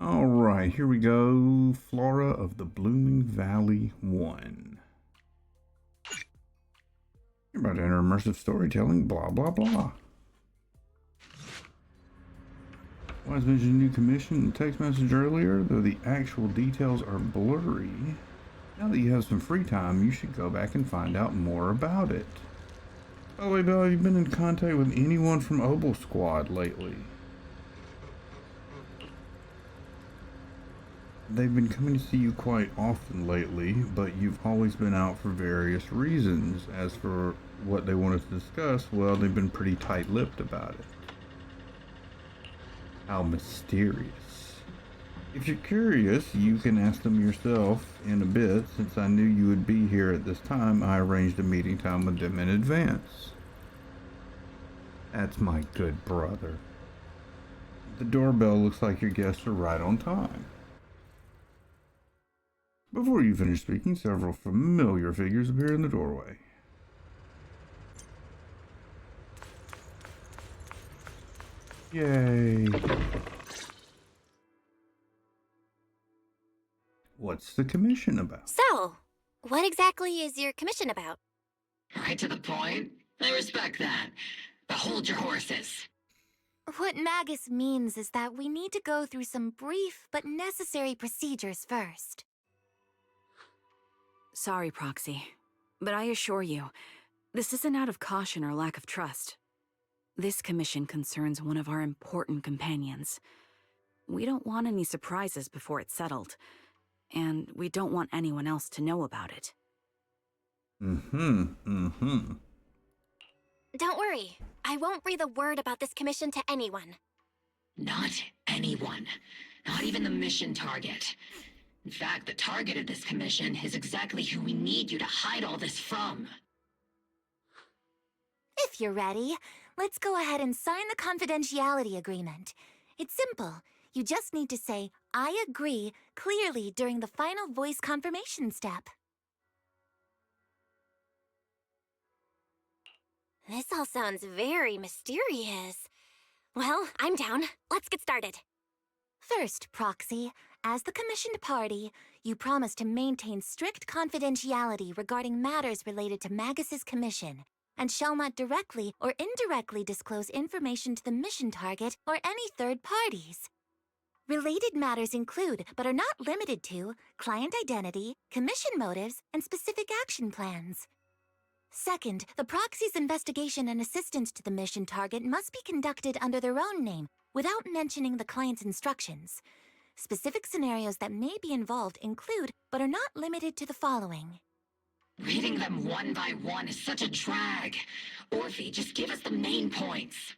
All right, here we go. Flora of the Blooming Valley 1. You're about to enter immersive storytelling, blah, blah, blah. Was mentioned a new commission in the text message earlier, though the actual details are blurry. Now that you have some free time, you should go back and find out more about it. By the way, Bill, have you been in contact with anyone from Obel Squad lately? They've been coming to see you quite often lately, but you've always been out for various reasons. As for what they wanted to discuss, well, they've been pretty tight-lipped about it. How mysterious. If you're curious, you can ask them yourself in a bit. Since I knew you would be here at this time, I arranged a meeting time with them in advance. That's my good brother. The doorbell looks like your guests are right on time. Before you finish speaking, several familiar figures appear in the doorway. Yay! What's the commission about? So, what exactly is your commission about? Right to the point. I respect that. But hold your horses. What Magus means is that we need to go through some brief but necessary procedures first. Sorry, Proxy, but I assure you, this isn't out of caution or lack of trust. This commission concerns one of our important companions. We don't want any surprises before it's settled, and we don't want anyone else to know about it. Don't worry, I won't breathe a word about this commission to anyone. Not anyone. Not even the mission target. In fact, the target of this commission is exactly who we need you to hide all this from. If you're ready, let's go ahead and sign the confidentiality agreement. It's simple. You just need to say, "I agree," clearly during the final voice confirmation step. This all sounds very mysterious. Well, I'm down. Let's get started. First, Proxy, as the commissioned party, you promise to maintain strict confidentiality regarding matters related to Magus's commission, and shall not directly or indirectly disclose information to the mission target or any third parties. Related matters include, but are not limited to, client identity, commission motives, and specific action plans. Second, the proxy's investigation and assistance to the mission target must be conducted under their own name, without mentioning the client's instructions. Specific scenarios that may be involved include, but are not limited to the following. Reading them one by one is such a drag. Orphe, just give us the main points.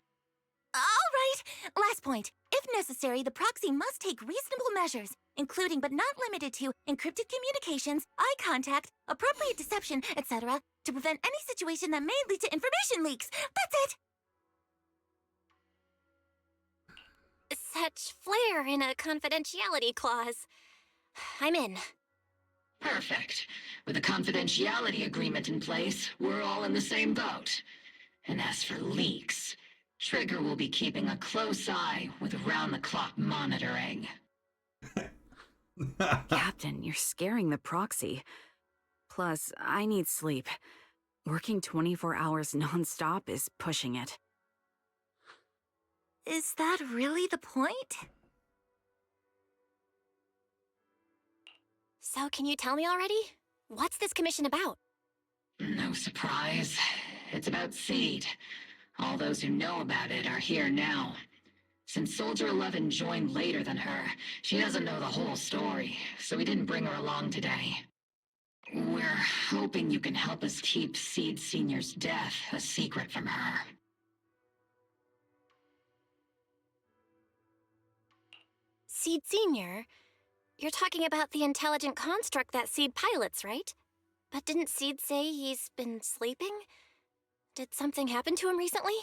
All right, last point. If necessary, the proxy must take reasonable measures, including but not limited to encrypted communications, eye contact, appropriate deception, etc., to prevent any situation that may lead to information leaks. That's it! Such flair in a confidentiality clause. I'm in. Perfect. With a confidentiality agreement in place, we're all in the same boat. And as for leaks, Trigger will be keeping a close eye with round-the-clock monitoring. Captain, you're scaring the Proxy. Plus, I need sleep. Working 24 hours non-stop is pushing it. Is that really the point? So can you tell me already? What's this commission about? No surprise. It's about Seed. All those who know about it are here now. Since Soldier 11 joined later than her, she doesn't know the whole story, so we didn't bring her along today. We're hoping you can help us keep Seed Senior's death a secret from her. Seed Senior? You're talking about the intelligent construct that Seed pilots, right? But didn't Seed say he's been sleeping? Did something happen to him recently?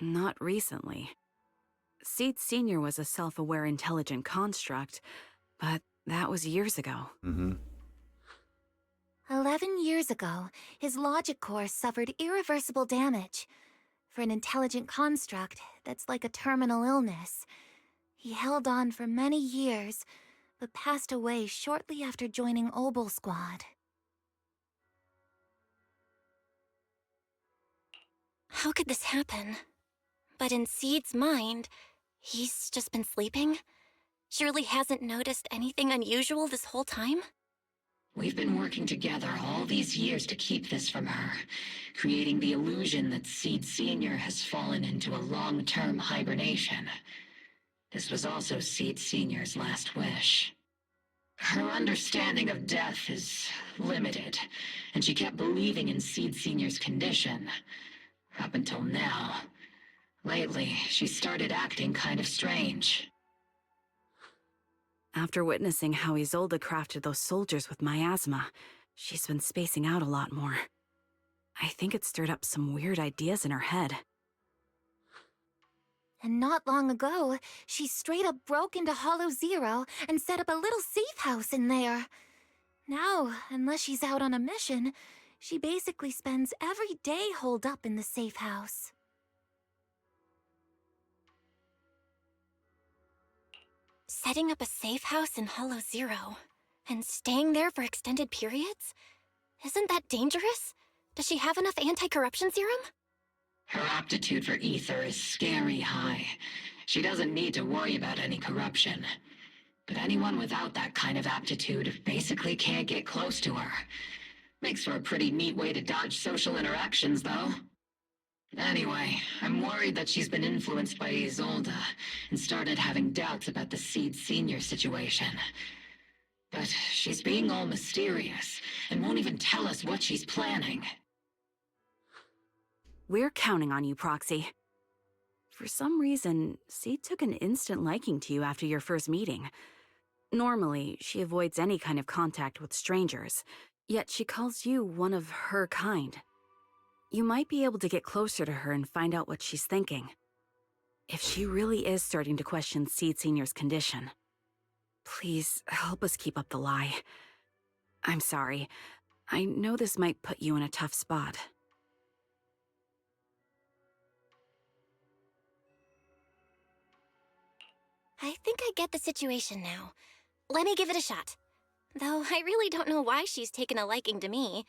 Not recently. Seed Senior was a self-aware intelligent construct, but that was years ago. 11 years ago, his logic core suffered irreversible damage. For an intelligent construct, that's like a terminal illness. He held on for many years, but passed away shortly after joining Obel Squad. How could this happen? But in Seed's mind, he's just been sleeping? Surely hasn't noticed anything unusual this whole time? We've been working together all these years to keep this from her, creating the illusion that Seed Sr. has fallen into a long-term hibernation. This was also Seed Sr.'s last wish. Her understanding of death is limited, and she kept believing in Seed Sr.'s condition. Up until now. Lately, she started acting kind of strange. After witnessing how Isolde crafted those soldiers with miasma, she's been spacing out a lot more. I think it stirred up some weird ideas in her head. And not long ago, she straight up broke into Hollow Zero and set up a little safe house in there. Now, unless she's out on a mission, she basically spends every day holed up in the safe house. Setting up a safe house in Hollow Zero and staying there for extended periods? Isn't that dangerous? Does she have enough anti-corruption serum? Her aptitude for ether is scary high. She doesn't need to worry about any corruption. But anyone without that kind of aptitude basically can't get close to her. Makes for a pretty neat way to dodge social interactions, though. Anyway, I'm worried that she's been influenced by Isolde and started having doubts about the Seed Senior situation. But she's being all mysterious and won't even tell us what she's planning. We're counting on you, Proxy. For some reason, Seed took an instant liking to you after your first meeting. Normally, she avoids any kind of contact with strangers, yet she calls you one of her kind. You might be able to get closer to her and find out what she's thinking. If she really is starting to question Seed Senior's condition, please help us keep up the lie. I'm sorry. I know this might put you in a tough spot. I think I get the situation now. Let me give it a shot. Though I really don't know why she's taken a liking to me.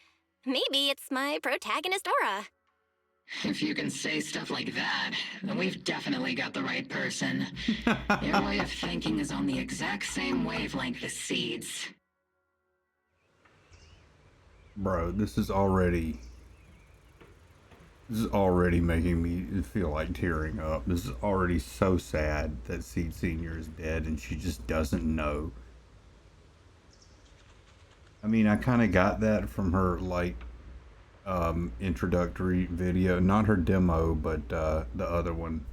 Maybe it's my protagonist aura. If you can say stuff like that, then we've definitely got the right person. Your way of thinking is on the exact same wavelength as Seed's. Bro, this is already making me feel like tearing up. This is already so sad that Seed Senior is dead and she just doesn't know. I mean, I kind of got that from her, like, introductory video. Not her demo, but the other one.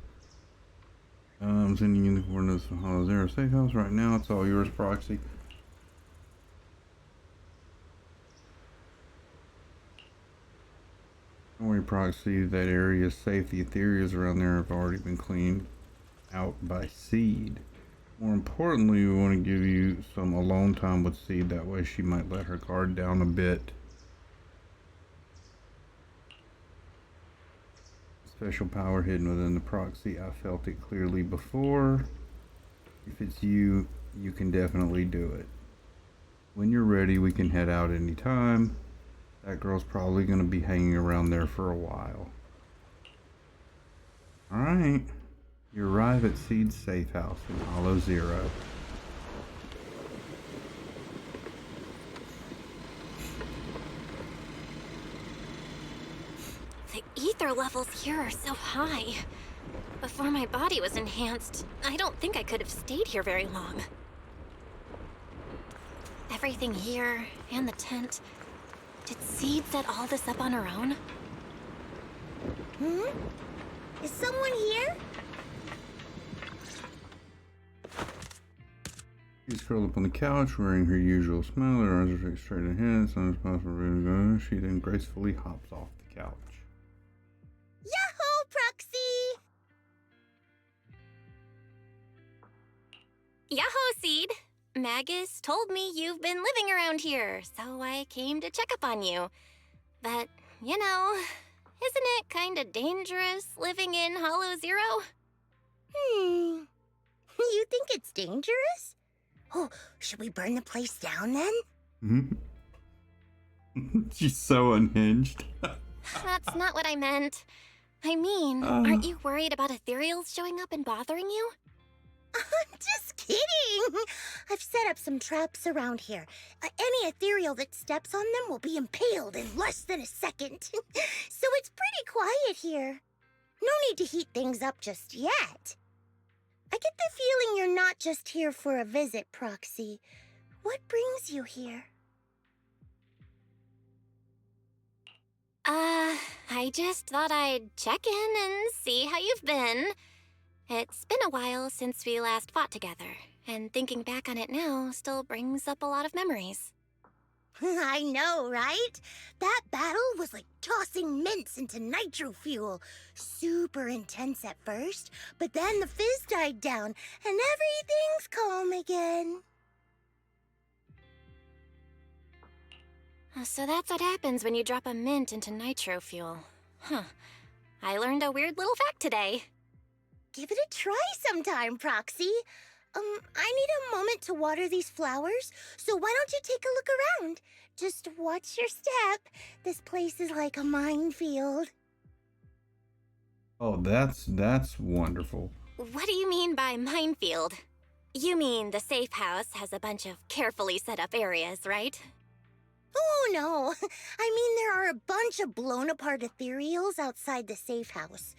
I'm sending you the coordinates of Hollow Zero Safe House right now. It's all yours, Proxy. Don't worry, Proxy. That area is safe. The Etherias around there have already been cleaned out by Seed. More importantly, we want to give you some alone time with Seed. That way she might let her guard down a bit. Special power hidden within the Proxy. I felt it clearly before. If it's you, you can definitely do it. When you're ready, we can head out anytime. That girl's probably going to be hanging around there for a while. Alright. You arrive at Seed's safe house in Hollow Zero. The ether levels here are so high. Before my body was enhanced, I don't think I could have stayed here very long. Everything here, and the tent. Did Seed set all this up on her own? Is someone here? She's curled up on the couch, wearing her usual smile. Her arms are fixed straight ahead. As soon as possible, ready to go. She then gracefully hops off the couch. Yahoo, Proxy! Yahoo, Seed! Magus told me you've been living around here, so I came to check up on you. But, you know, isn't it kinda dangerous living in Hollow Zero? You dangerous? Oh, should we burn the place down then? She's so unhinged. That's not what I meant. I mean, aren't you worried about ethereals showing up and bothering you? I'm just kidding. I've set up some traps around here. Any ethereal that steps on them will be impaled in less than a second. So it's pretty quiet here. No need to heat things up just yet. I get the feeling you're not just here for a visit, Proxy. What brings you here? I just thought I'd check in and see how you've been. It's been a while since we last fought together, and thinking back on it now still brings up a lot of memories. I know, right? That battle was like tossing mints into nitro fuel. Super intense at first, but then the fizz died down, and everything's calm again. So that's what happens when you drop a mint into nitro fuel. Huh. I learned a weird little fact today. Give it a try sometime, Proxy. I need a moment to water these flowers, so why don't you take a look around? Just watch your step. This place is like a minefield. Oh, that's wonderful. What do you mean by minefield? You mean the safe house has a bunch of carefully set up areas, right? Oh, no. I mean, there are a bunch of blown-apart ethereals outside the safe house.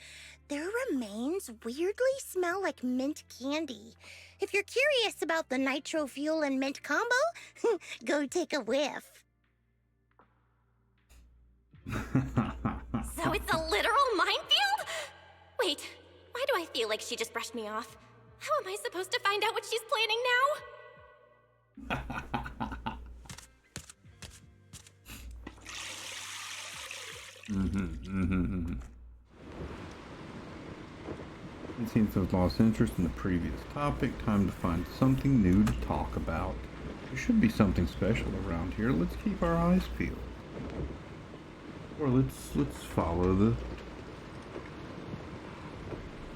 Their remains weirdly smell like mint candy. If you're curious about the nitro fuel and mint combo, go take a whiff. So it's a literal minefield? Wait, why do I feel like she just brushed me off? How am I supposed to find out what she's planning now? It seems to have lost interest in the previous topic. Time to find something new to talk about. There should be something special around here. Let's keep our eyes peeled. Or let's follow the...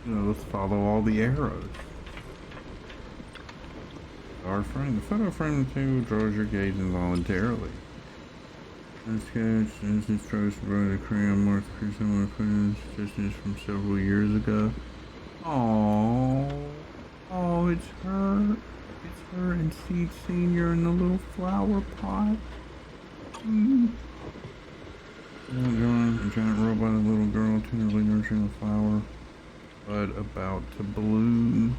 let's follow all the arrows. Our frame. The photo frame of the table draws your gaze involuntarily. This sketch, this is traced by the Korean Mark similar photos from several years ago. Oh, it's her. It's her and Seed Senior in the little flower pot. A giant robot, a little girl tenderly nurturing a flower, bud about to bloom.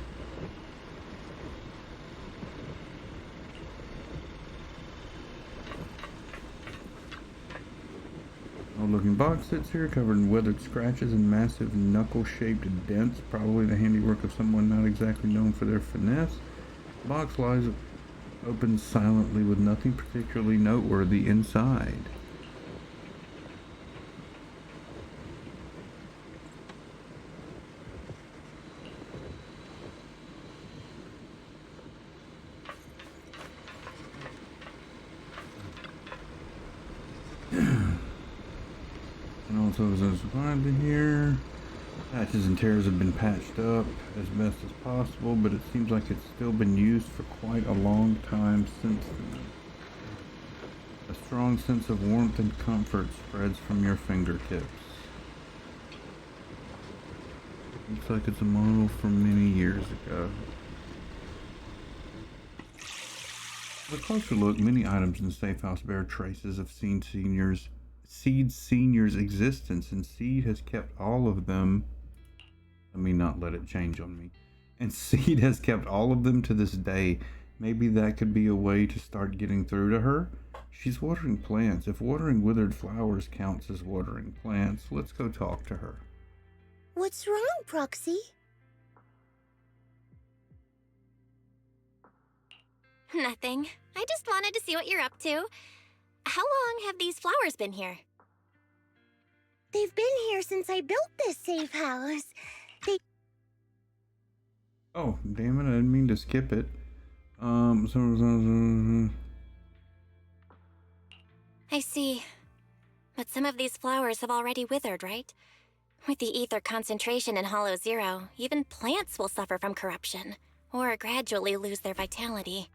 Old-looking box sits here, covered in weathered scratches and massive knuckle-shaped dents, probably the handiwork of someone not exactly known for their finesse. The box lies open silently with nothing particularly noteworthy inside. And also, as I survived in here, patches and tears have been patched up as best as possible, but it seems like it's still been used for quite a long time since then. A strong sense of warmth and comfort spreads from your fingertips. Looks like it's a model from many years ago. With a closer look, many items in the safe house bear traces of Seed Senior's existence, and Seed has kept all of them. Let me not let it change on me. And Seed has kept all of them to this day. Maybe that could be a way to start getting through to her. She's watering plants. If watering withered flowers counts as watering plants, let's go talk to her. What's wrong, Proxy? Nothing. I just wanted to see what you're up to. How long have these flowers been here? They've been here since I built this safe house. Oh, damn it, I didn't mean to skip it. I see. But some of these flowers have already withered, right? With the ether concentration in Hollow Zero, even plants will suffer from corruption. or gradually lose their vitality.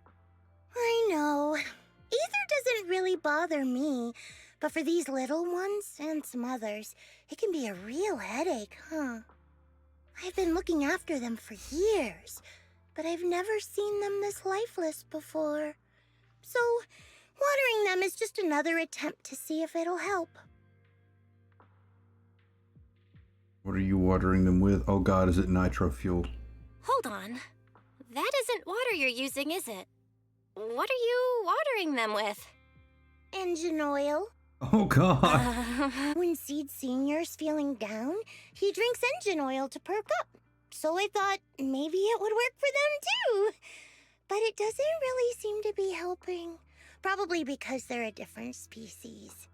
I know. Ether doesn't really bother me, but for these little ones and some others, it can be a real headache, huh? I've been looking after them for years, but I've never seen them this lifeless before. So, watering them is just another attempt to see if it'll help. What are you watering them with? Oh god, is it nitro fuel? Hold on. That isn't water you're using, is it? What are you watering them with? Engine oil. Oh god! When Seed Senior's feeling down, he drinks engine oil to perk up. So I thought maybe it would work for them too. But it doesn't really seem to be helping. Probably because they're a different species.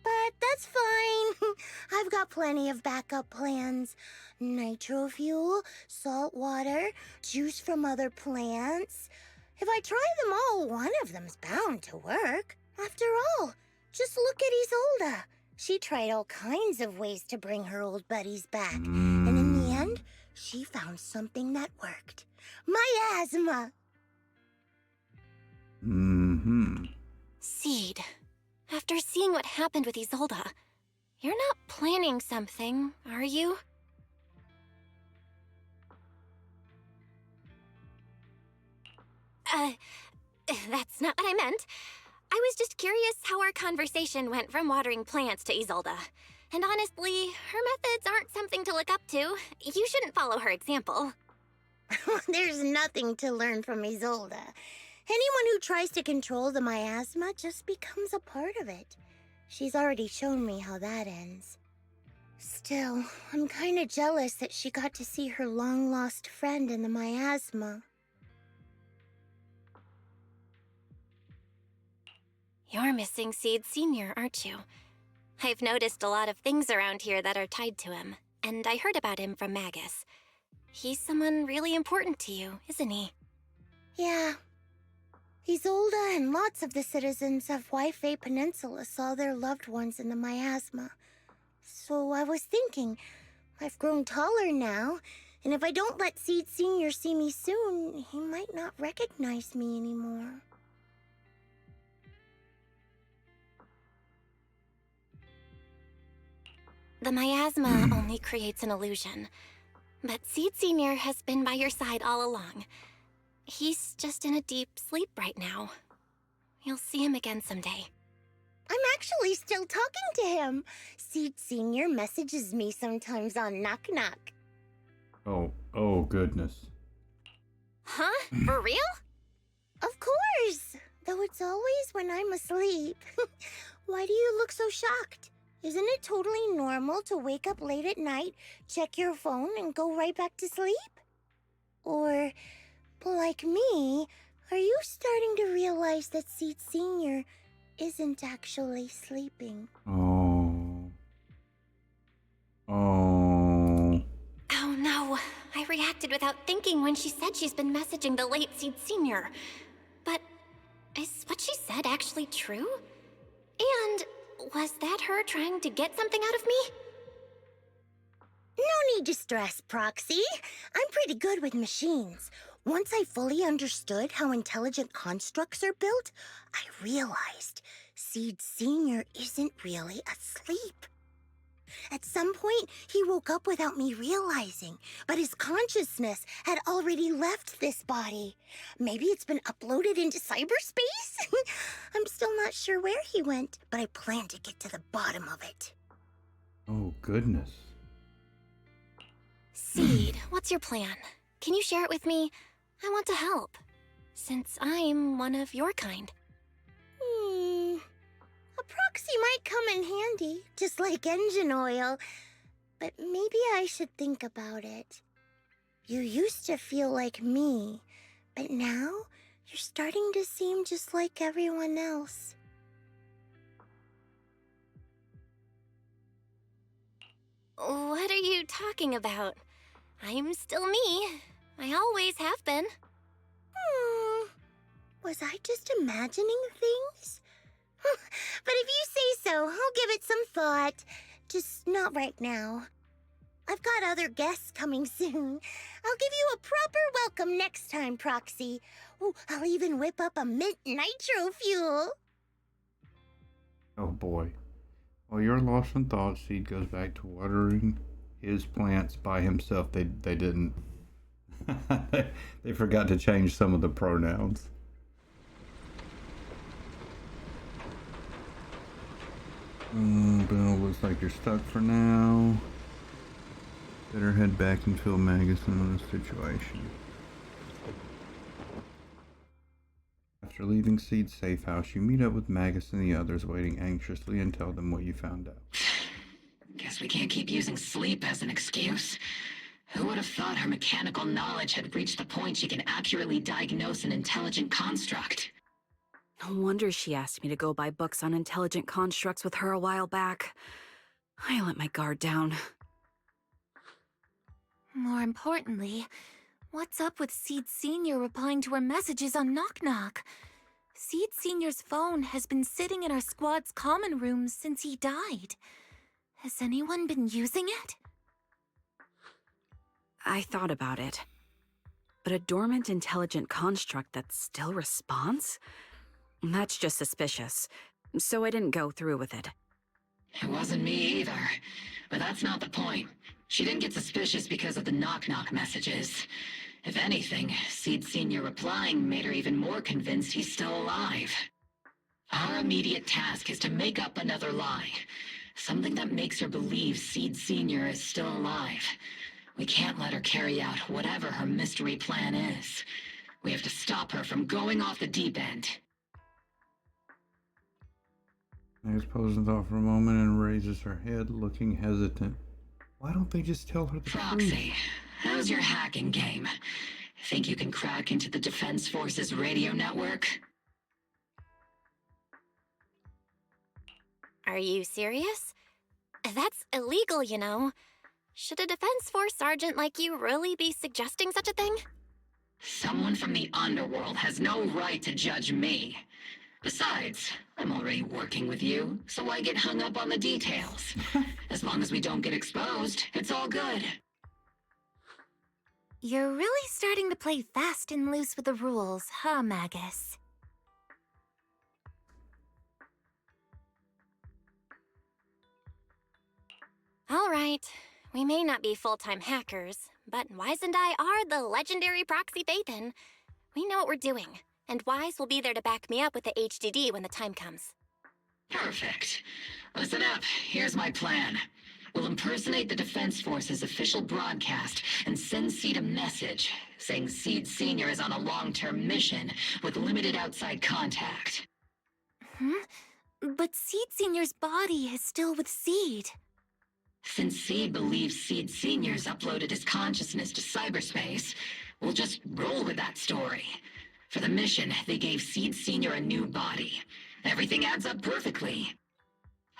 But that's fine. I've got plenty of backup plans. Nitro fuel, salt water, juice from other plants. If I try them all, one of them's bound to work. After all, just look at Isolda. She tried all kinds of ways to bring her old buddies back. And in the end, she found something that worked. Miasma! Mm-hmm. Seed, after seeing what happened with Isolda, you're not planning something, are you? That's not what I meant. I was just curious how our conversation went from watering plants to Isolda. And honestly, her methods aren't something to look up to. You shouldn't follow her example. There's nothing to learn from Isolda. Anyone who tries to control the miasma just becomes a part of it. She's already shown me how that ends. Still, I'm kinda jealous that she got to see her long-lost friend in the miasma. You're missing Seed Senior, aren't you? I've noticed a lot of things around here that are tied to him, and I heard about him from Magus. He's someone really important to you, isn't he? Yeah. Isolda and lots of the citizens of Wi-Fi Peninsula saw their loved ones in the miasma. So I was thinking, I've grown taller now, and if I don't let Seed Senior see me soon, he might not recognize me anymore. The miasma only creates an illusion, but Seed Senior has been by your side all along. He's just in a deep sleep right now. You'll see him again someday. I'm actually still talking to him. Seed Senior messages me sometimes on Knock Knock. Oh goodness. Huh? For real? Of course! Though it's always when I'm asleep. Why do you look so shocked? Isn't it totally normal to wake up late at night, check your phone, and go right back to sleep? Or, like me, are you starting to realize that Seed Senior isn't actually sleeping? Oh. Oh no, I reacted without thinking when she said she's been messaging the late Seed Senior. But is what she said actually true? And was that her trying to get something out of me? No need to stress, Proxy. I'm pretty good with machines. Once I fully understood how intelligent constructs are built, I realized Seed Senior isn't really asleep. At some point, he woke up without me realizing, but his consciousness had already left this body. Maybe it's been uploaded into cyberspace? I'm still not sure where he went, but I plan to get to the bottom of it. Oh goodness. Seed, what's your plan? Can you share it with me? I want to help, since I'm one of your kind. A proxy might come in handy, just like engine oil. But maybe I should think about it. You used to feel like me, but now you're starting to seem just like everyone else. What are you talking about? I'm still me. I always have been. Was I just imagining things? But if you say so, I'll give it some thought. Just not right now. I've got other guests coming soon. I'll give you a proper welcome next time, Proxy. Ooh, I'll even whip up a mint nitro fuel. Oh boy. While you're lost in thought, Seed goes back to watering his plants by himself. They didn't. They forgot to change some of the pronouns. Bill, looks like you're stuck for now. Better head back and fill Magazine on the situation. After leaving Seed's safe house, you meet up with Magus and the others waiting anxiously and tell them what you found out. Guess we can't keep using sleep as an excuse. Who would have thought her mechanical knowledge had reached the point she can accurately diagnose an intelligent construct? No wonder she asked me to go buy books on intelligent constructs with her a while back. I let my guard down. More importantly, what's up with Seed Sr. replying to our messages on Knock Knock? Seed Sr.'s phone has been sitting in our squad's common room since he died. Has anyone been using it? I thought about it. But a dormant intelligent construct that still responds? That's just suspicious. So I didn't go through with it. It wasn't me either. But that's not the point. She didn't get suspicious because of the knock-knock messages. If anything, Seed Sr. replying made her even more convinced he's still alive. Our immediate task is to make up another lie. Something that makes her believe Seed Sr. is still alive. We can't let her carry out whatever her mystery plan is. We have to stop her from going off the deep end. Magus pauses thought for a moment and raises her head, looking hesitant. Why don't they just tell her the truth? Proxy, how's your hacking game? Think you can crack into the Defense Force's radio network? Are you serious? That's illegal, you know. Should a Defense Force sergeant like you really be suggesting such a thing? Someone from the underworld has no right to judge me. Besides, I'm already working with you, so why get hung up on the details? As long as we don't get exposed, it's all good. You're really starting to play fast and loose with the rules, huh, Magus? All right. We may not be full-time hackers, but Wise and I are the legendary Proxy Phaethon. We know what we're doing, and Wise will be there to back me up with the HDD when the time comes. Perfect. Listen up, here's my plan. We'll impersonate the Defense Force's official broadcast and send Seed a message saying Seed Sr. is on a long-term mission with limited outside contact. But Seed Sr.'s body is still with Seed. Since Seed believes Seed Sr.'s uploaded his consciousness to cyberspace, we'll just roll with that story. For the mission, they gave Seed Sr. a new body. Everything adds up perfectly.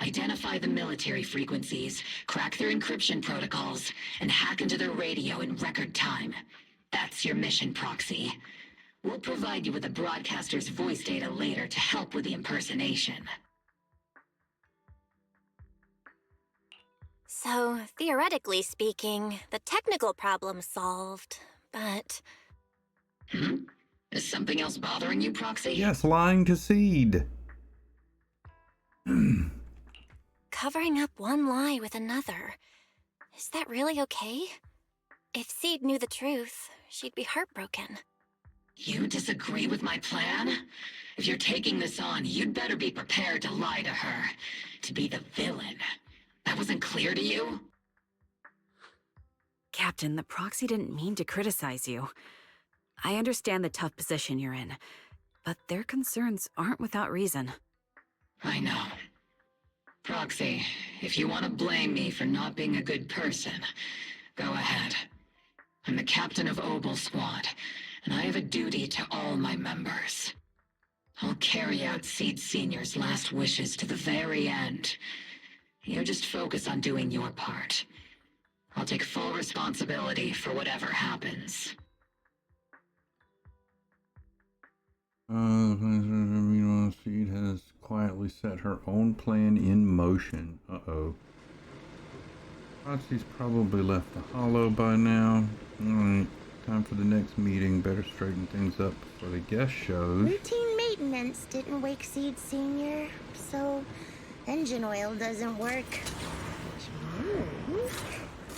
Identify the military frequencies, crack their encryption protocols, and hack into their radio in record time. That's your mission, Proxy. We'll provide you with the broadcaster's voice data later to help with the impersonation. So, theoretically speaking, the technical problem's solved, but... Is something else bothering you, Proxy? Yes, lying to Seed. Covering up one lie with another. Is that really okay? If Seed knew the truth, she'd be heartbroken. You disagree with my plan? If you're taking this on, you'd better be prepared to lie to her. To be the villain. That wasn't clear to you? Captain, the Proxy didn't mean to criticize you. I understand the tough position you're in, but their concerns aren't without reason. I know. Proxy, if you want to blame me for not being a good person, go ahead. I'm the captain of Obel Squad, and I have a duty to all my members. I'll carry out Seed Sr.'s last wishes to the very end. You just focus on doing your part. I'll take full responsibility for whatever happens. Seed has quietly set her own plan in motion. Uh-oh. Potsy's probably left the hollow by now. Alright, time for the next meeting. Better straighten things up before the guest shows. Routine maintenance didn't wake Seed Senior, so engine oil doesn't work.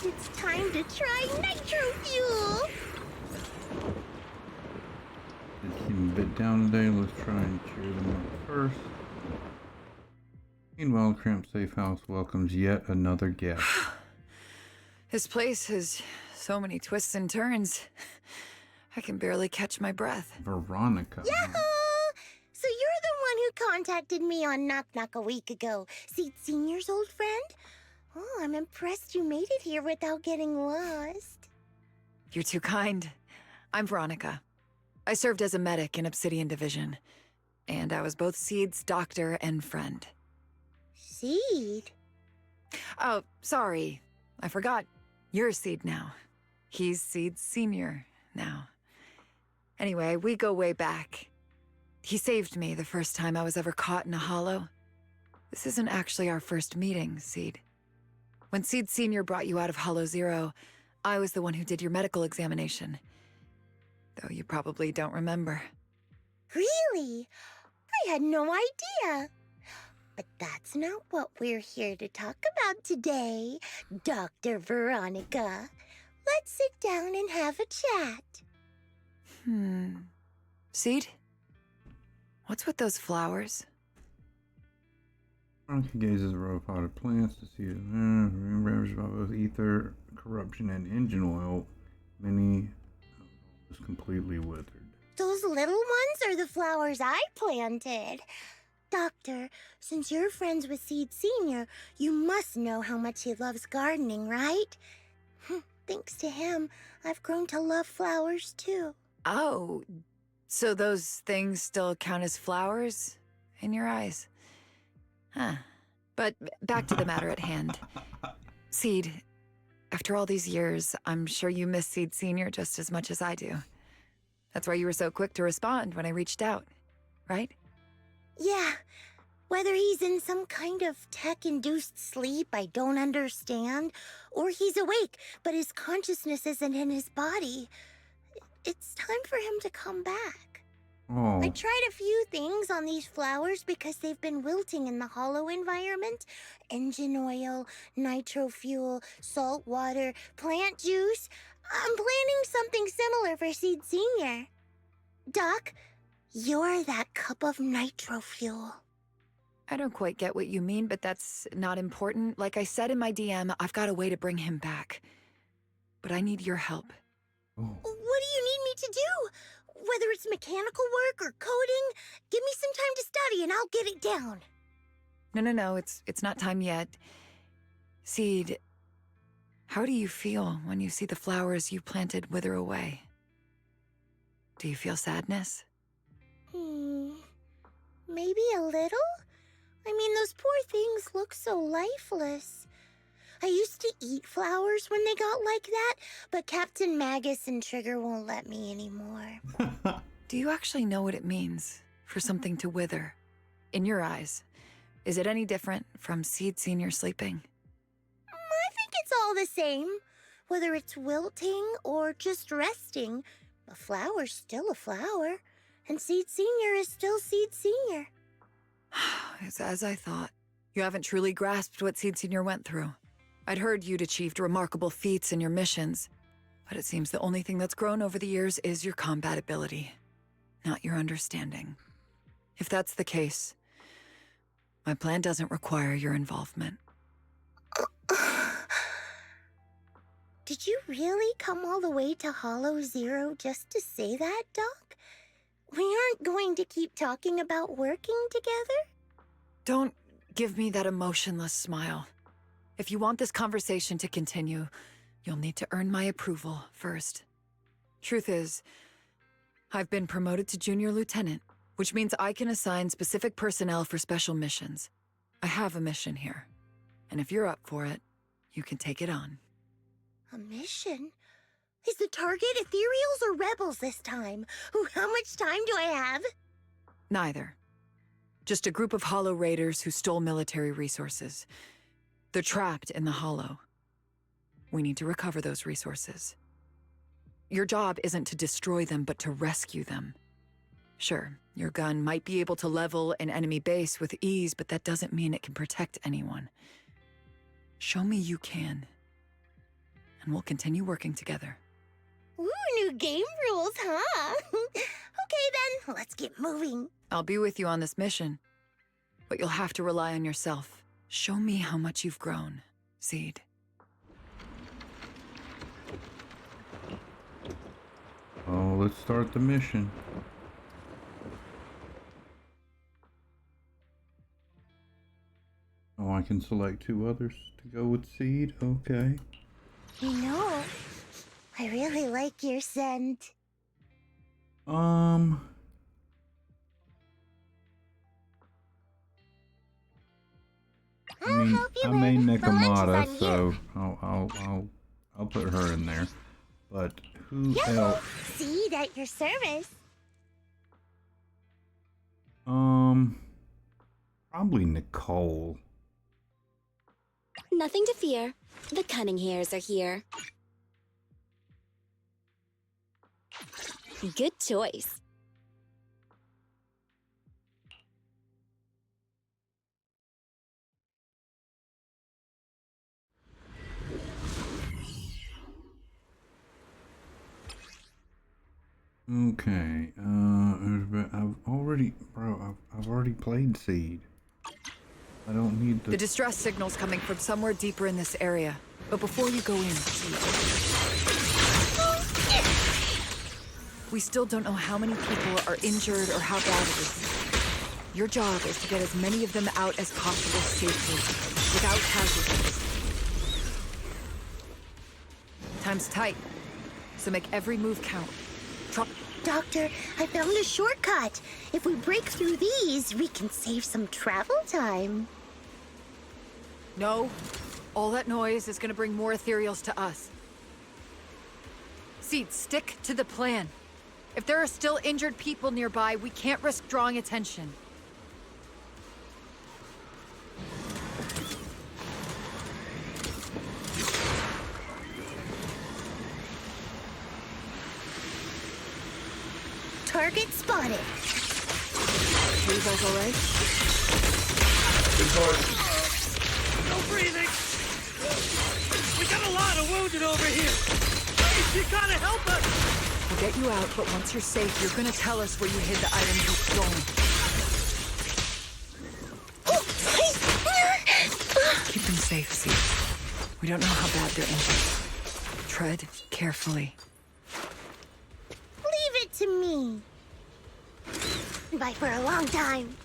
It's time to try nitro fuel! They seem a bit down today. Let's try and cheer them up first. Meanwhile, Cramped Safe House welcomes yet another guest. This place has so many twists and turns. I can barely catch my breath. Veronica. Yahoo! So you're the one who contacted me on Knock Knock a week ago. Seed Senior's old friend? Oh, I'm impressed you made it here without getting lost. You're too kind. I'm Veronica. I served as a medic in Obsidian Division, and I was both Seed's doctor and friend. Seed? Oh, sorry. I forgot. You're Seed now. He's Seed Senior now. Anyway, we go way back. He saved me the first time I was ever caught in a hollow. This isn't actually our first meeting, Seed. When Seed Senior brought you out of Hollow Zero, I was the one who did your medical examination. Though you probably don't remember. Really? I had no idea. But that's not what we're here to talk about today, Dr. Veronica. Let's sit down and have a chat. Seed? What's with those flowers? Veronica gazes at a row of potted plants to see it ravaged by both ether, corruption, and engine oil. Many was completely withered. Those little ones are the flowers I planted. Doctor, since you're friends with Seed Senior, you must know how much he loves gardening, right? Thanks to him, I've grown to love flowers too. Oh, so those things still count as flowers in your eyes? Huh. But back to the matter at hand. Seed, after all these years, I'm sure you miss Seed Senior just as much as I do. That's why you were so quick to respond when I reached out, right? Yeah, whether he's in some kind of tech-induced sleep I don't understand, or he's awake, but his consciousness isn't in his body, it's time for him to come back. Oh. I tried a few things on these flowers because they've been wilting in the hollow environment. Engine oil, nitro fuel, salt water, plant juice. I'm planning something similar for Seed Senior. Doc, you're that cup of nitro fuel. I don't quite get what you mean, but that's not important. Like I said in my DM, I've got a way to bring him back. But I need your help. Oh. What do you need me to do? Whether it's mechanical work or coding, give me some time to study and I'll get it down. No, it's not time yet. Seed, how do you feel when you see the flowers you planted wither away? Do you feel sadness? Maybe a little? I mean, those poor things look so lifeless. I used to eat flowers when they got like that, but Captain Magus and Trigger won't let me anymore. Do you actually know what it means for something to wither? In your eyes, is it any different from Seed Senior sleeping? I think it's all the same. Whether it's wilting or just resting, a flower's still a flower, and Seed Senior is still Seed Senior. It's as I thought. You haven't truly grasped what Seed Senior went through. I'd heard you'd achieved remarkable feats in your missions, but it seems the only thing that's grown over the years is your combat ability, not your understanding. If that's the case, my plan doesn't require your involvement. Did you really come all the way to Hollow Zero just to say that, Doc? We aren't going to keep talking about working together? Don't give me that emotionless smile. If you want this conversation to continue, you'll need to earn my approval first. Truth is, I've been promoted to Junior Lieutenant, which means I can assign specific personnel for special missions. I have a mission here, and if you're up for it, you can take it on. A mission? Is the target ethereals or rebels this time? How much time do I have? Neither. Just a group of Hollow Raiders who stole military resources. They're trapped in the Hollow. We need to recover those resources. Your job isn't to destroy them, but to rescue them. Sure, your gun might be able to level an enemy base with ease, but that doesn't mean it can protect anyone. Show me you can, and we'll continue working together. Ooh, new game rules, huh? Okay then, let's get moving. I'll be with you on this mission, but you'll have to rely on yourself. Show me how much you've grown, Seed. Oh, let's start the mission. Oh, I can select 2 others to go with Seed. Okay. You know, I really like your scent. I mean, help you I made with the lunches Nekomata, on so you. I'll put her in there. But who Yellow, else? Seed at your service. Probably Nicole. Nothing to fear. The cunning hairs are here. Good choice. Okay. I've already played Seed. I don't need The distress signal's coming from somewhere deeper in this area. But before you go in, we still don't know how many people are injured or how bad it is. Your job is to get as many of them out as possible safely, without casualties. Time's tight, so make every move count. Doctor, I found a shortcut. If we break through these, we can save some travel time. No, all that noise is gonna bring more ethereals to us. Seed, stick to the plan. If there are still injured people nearby, we can't risk drawing attention. Target spotted. Are you guys alright? No breathing! We got a lot of wounded over here! Please, you gotta help us! We'll get you out, but once you're safe, you're gonna tell us where you hid the items you've stolen. Keep them safe, Seed. We don't know how bad they're injured. Tread carefully. Leave it to me. Bye for a long time.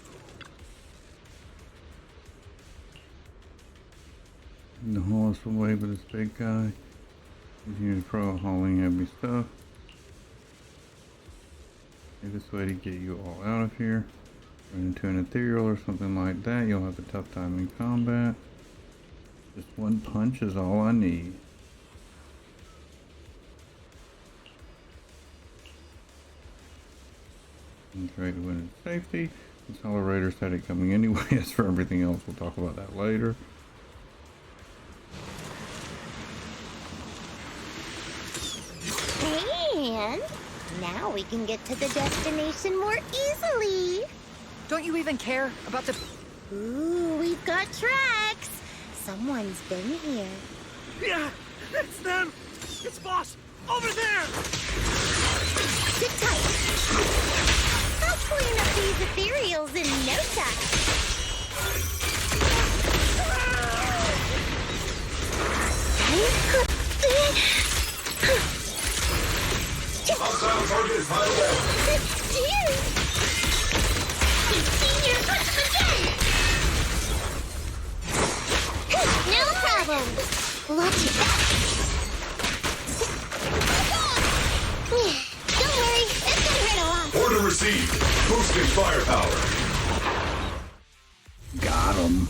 the haul us away with this big guy. Continue to pro hauling heavy stuff. Okay, this way to get you all out of here. Run into an ethereal or something like that, you'll have a tough time in combat. Just one punch is all I need. Okay, to win in safety. Accelerators had it coming anyway. As for everything else, we'll talk about that later. And now we can get to the destination more easily. Don't you even care about the... Ooh, we've got tracks. Someone's been here. Yeah, it's them! It's Boss! Over there! Sit tight. I'll clean up these ethereals in no time. Hostile target highway. It's you! You've seen your again! No problem. Watch it back. Don't worry, it's gonna rid off. Order received. Boosting firepower. Got him.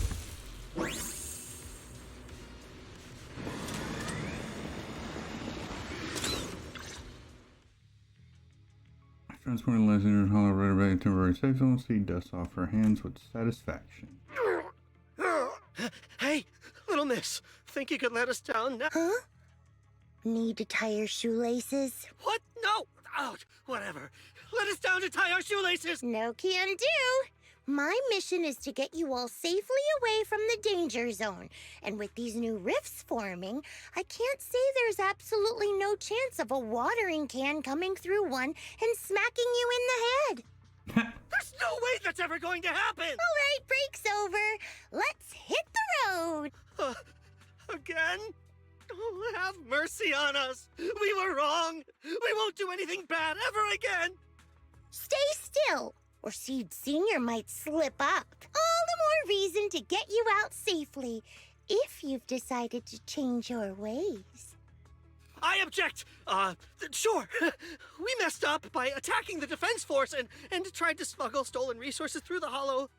Transporting Lesnar and Hollow Rider back in temporary safe zone. See dust off her hands with satisfaction. Hey, little miss, think you could let us down now? Huh? Need to tie your shoelaces? What? No! Oh, whatever. Let us down to tie our shoelaces! No can do. My mission is to get you all safely away from the danger zone. And with these new rifts forming, I can't say there's absolutely no chance of a watering can coming through one and smacking you in the head. There's no way that's ever going to happen! All right, break's over. Let's hit the road. Again? Oh, have mercy on us. We were wrong. We won't do anything bad ever again. Stay still, or Seed Senior might slip up. All the more reason to get you out safely, if you've decided to change your ways. I object. Sure. We messed up by attacking the defense force and tried to smuggle stolen resources through the Hollow.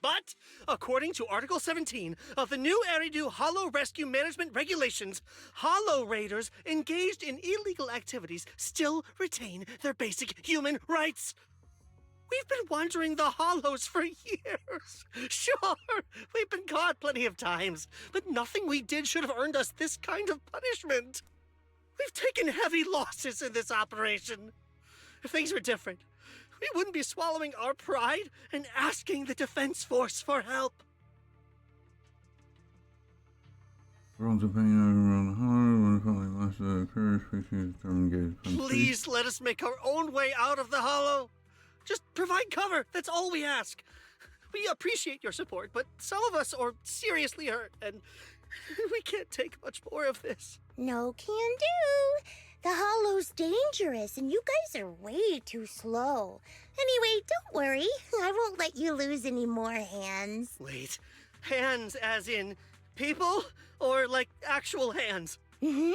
But, according to Article 17 of the new Eridu Hollow Rescue Management Regulations, Hollow Raiders engaged in illegal activities still retain their basic human rights. We've been wandering the Hollows for years. Sure, we've been caught plenty of times, but nothing we did should have earned us this kind of punishment. We've taken heavy losses in this operation. If things were different, we wouldn't be swallowing our pride and asking the Defense Force for help. Please let us make our own way out of the Hollow. Just provide cover, that's all we ask. We appreciate your support, but some of us are seriously hurt, and we can't take much more of this. No can do. The Hollow's dangerous, and you guys are way too slow. Anyway, don't worry. I won't let you lose any more hands. Wait, hands as in people, or like actual hands? Mm-hmm.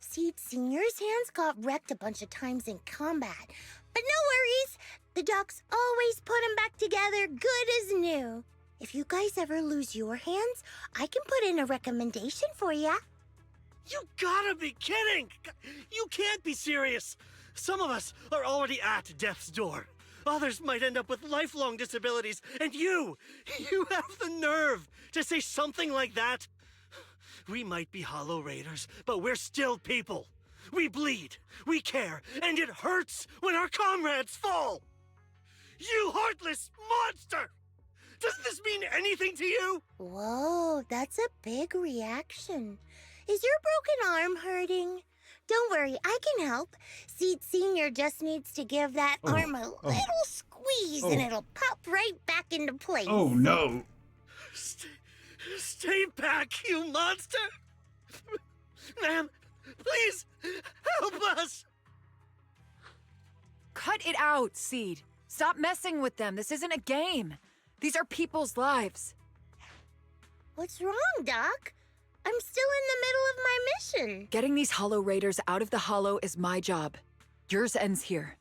Seed Senior's hands got wrecked a bunch of times in combat. But no worries. The docs always put them back together good as new. If you guys ever lose your hands, I can put in a recommendation for ya. You gotta be kidding! You can't be serious! Some of us are already at death's door. Others might end up with lifelong disabilities, and you have the nerve to say something like that? We might be Hollow Raiders, but we're still people. We bleed, we care, and it hurts when our comrades fall! You heartless monster! Does this mean anything to you? Whoa, that's a big reaction. Is your broken arm hurting? Don't worry, I can help. Seed Senior just needs to give that arm a little squeeze and it'll pop right back into place. Oh, no. Stay back, you monster! Ma'am, please, help us! Cut it out, Seed. Stop messing with them. This isn't a game. These are people's lives. What's wrong, Doc? I'm still in the middle of my mission. Getting these Hollow Raiders out of the Hollow is my job. Yours ends here.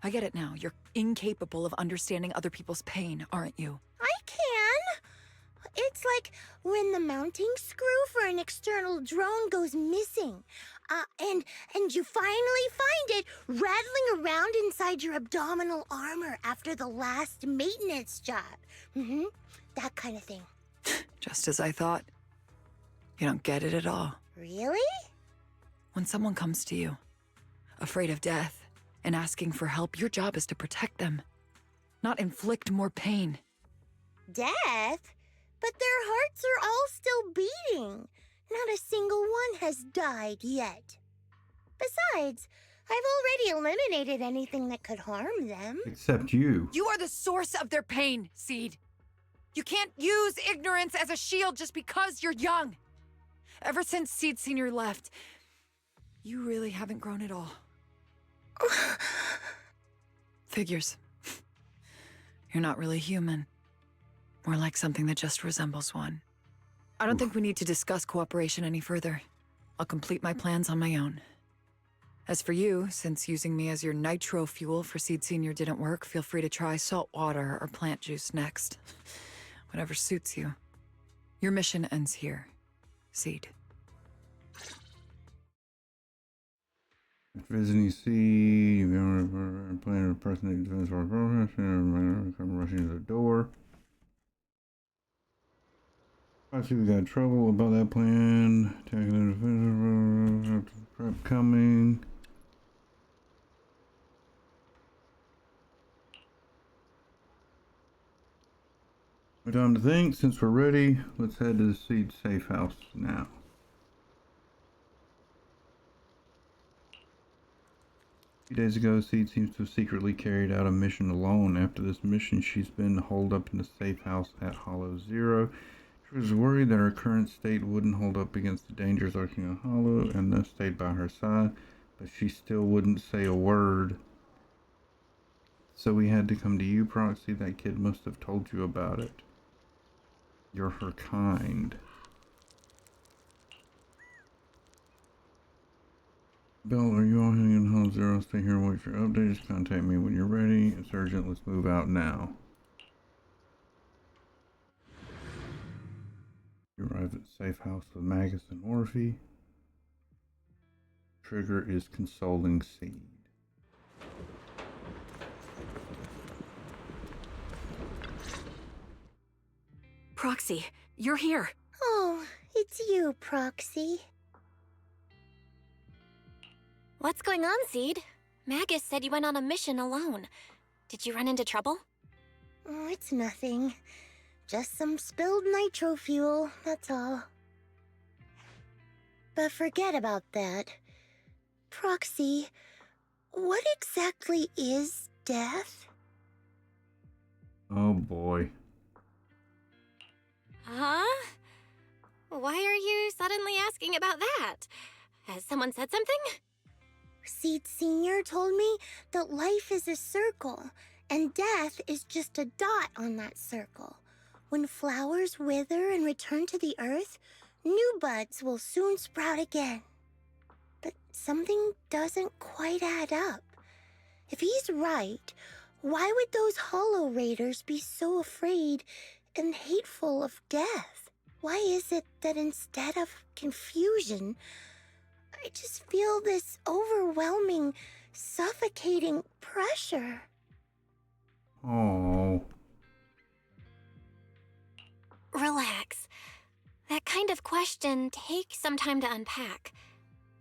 I get it now. You're incapable of understanding other people's pain, aren't you? I can. It's like when the mounting screw for an external drone goes missing. And you finally find it rattling around inside your abdominal armor after the last maintenance job. Mm-hmm. That kind of thing. Just as I thought. You don't get it at all. Really? When someone comes to you, afraid of death, and asking for help, your job is to protect them, not inflict more pain. Death? But their hearts are all still beating. Not a single one has died yet. Besides, I've already eliminated anything that could harm them. Except you. You are the source of their pain, Seed. You can't use ignorance as a shield just because you're young. Ever since Seed Senior left, you really haven't grown at all. Figures. You're not really human. More like something that just resembles one. I don't think we need to discuss cooperation any further. I'll complete my plans on my own. As for you, since using me as your nitro fuel for Seed Senior didn't work, feel free to try salt water or plant juice next. Whatever suits you. Your mission ends here, Seed. Visiting Seed, you plan to personally defense for our progress, and come rushing to the door. I see we got trouble about that plan. Attacking the defensive prep coming. No time to think. Since we're ready, let's head to the Seed safe house now. A few days ago, Seed seems to have secretly carried out a mission alone. After this mission, she's been holed up in the safe house at Hollow Zero. She was worried that her current state wouldn't hold up against the dangers lurking on Hollow, and thus stayed by her side, but she still wouldn't say a word. So we had to come to you, Proxy. That kid must have told you about it. You're her kind. Belle, are you all heading in Hollow Zero? Stay here and wait for updates. Contact me when you're ready. It's urgent. Let's move out now. You arrive at the safe house with Magus and Orphe. Trigger is consoling Seed. Proxy, you're here. Oh, it's you, Proxy. What's going on, Seed? Magus said you went on a mission alone. Did you run into trouble? Oh, it's nothing. Just some spilled nitro fuel, that's all. But forget about that. Proxy, what exactly is death? Oh boy. Huh? Why are you suddenly asking about that? Has someone said something? Seed Senior told me that life is a circle, and death is just a dot on that circle. When flowers wither and return to the earth, new buds will soon sprout again. But something doesn't quite add up. If he's right, why would those Hollow Raiders be so afraid and hateful of death? Why is it that instead of confusion, I just feel this overwhelming, suffocating pressure? Oh. Relax. That kind of question takes some time to unpack.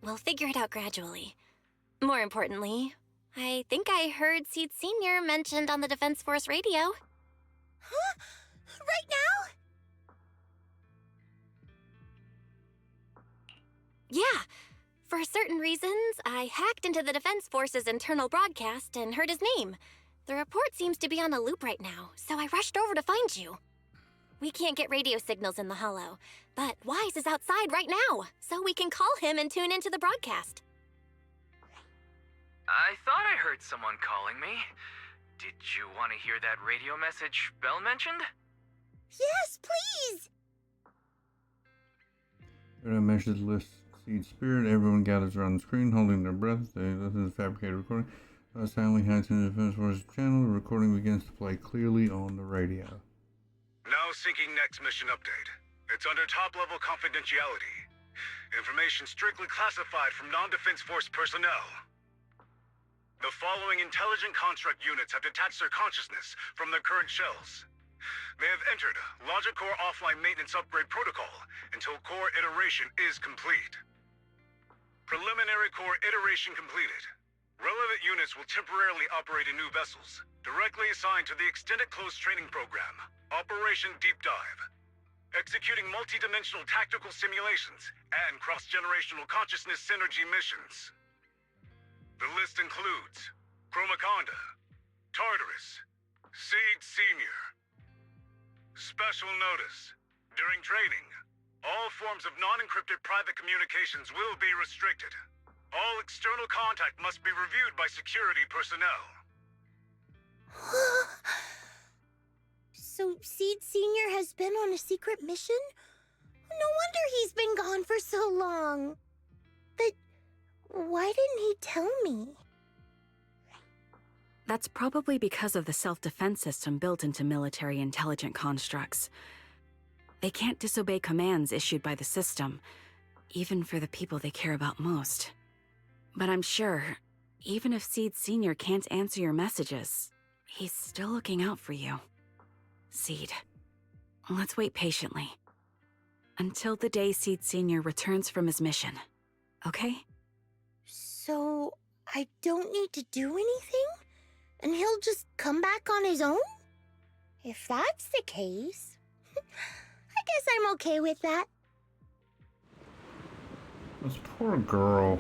We'll figure it out gradually. More importantly, I think I heard Seed Senior mentioned on the Defense Force radio. Huh? Right now? Yeah. For certain reasons, I hacked into the Defense Force's internal broadcast and heard his name. The report seems to be on a loop right now, so I rushed over to find you. We can't get radio signals in the Hollow, but Wise is outside right now, so we can call him and tune into the broadcast. I thought I heard someone calling me. Did you want to hear that radio message Belle mentioned? Yes, please! There are message lists. Seed Spirit. Everyone gathers around the screen, holding their breath. They listen to the fabricated recording. Silently hides in the Defense Force channel. The recording begins to play clearly on the radio. Now syncing next mission update. It's under top-level confidentiality. Information strictly classified from non-Defense Force personnel. The following intelligent construct units have detached their consciousness from their current shells. They have entered Logic Core offline maintenance upgrade protocol until core iteration is complete. Preliminary core iteration completed. Relevant units will temporarily operate in new vessels, directly assigned to the Extended Closed Training Program, Operation Deep Dive, executing multi-dimensional tactical simulations and cross-generational consciousness synergy missions. The list includes Chromaconda, Tartarus, Seed Senior. Special notice. During training, all forms of non-encrypted private communications will be restricted. All external contact must be reviewed by security personnel. So Seed Senior has been on a secret mission? No wonder he's been gone for so long. But why didn't he tell me? That's probably because of the self-defense system built into military intelligent constructs. They can't disobey commands issued by the system, even for the people they care about most. But I'm sure, even if Seed Senior can't answer your messages, he's still looking out for you. Seed, let's wait patiently. Until the day Seed Senior returns from his mission. Okay? So, I don't need to do anything? And he'll just come back on his own? If that's the case, I guess I'm okay with that. This poor girl.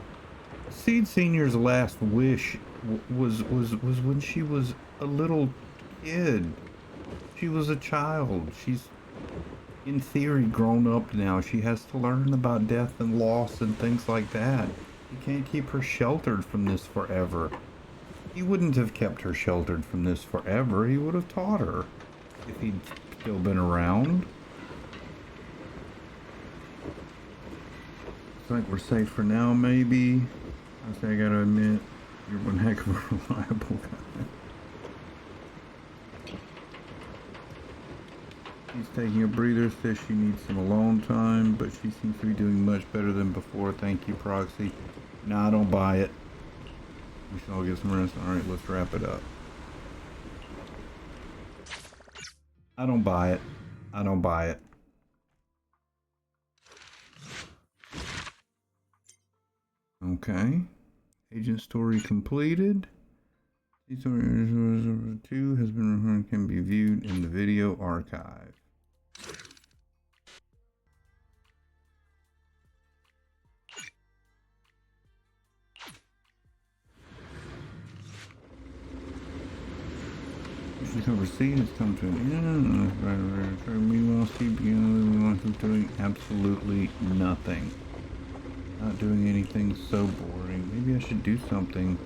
Seed Senior's last wish was when she was a little kid. She was a child. She's, in theory, grown up now. She has to learn about death and loss and things like that. You can't keep her sheltered from this forever. He wouldn't have kept her sheltered from this forever. He would have taught her if he'd still been around. Looks like we're safe for now, maybe. I say I gotta admit, you're one heck of a reliable guy. She's taking a breather, says she needs some alone time, but she seems to be doing much better than before. Thank you, Proxy. Nah, I don't buy it. We should all get some rest. Alright, let's wrap it up. I don't buy it. I don't buy it. Okay. Agent story completed. Story 2 has been can be viewed in the video archive. Mission cover C has come to an end. Meanwhile, CBN is doing absolutely nothing. Not doing anything so boring. Maybe I should do something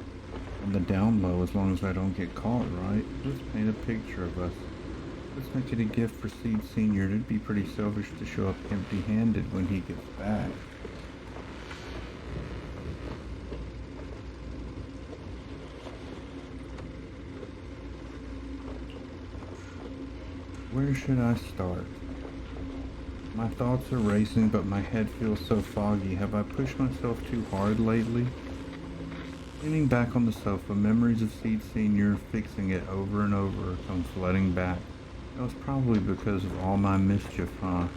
on the down low as long as I don't get caught, right? Let's paint a picture of us. Let's make it a gift for Seed Senior. It'd be pretty selfish to show up empty-handed when he gets back. Where should I start? My thoughts are racing, but my head feels so foggy. Have I pushed myself too hard lately? Leaning back on the sofa, memories of Seed Senior fixing it over and over come flooding back. That was probably because of all my mischief, huh?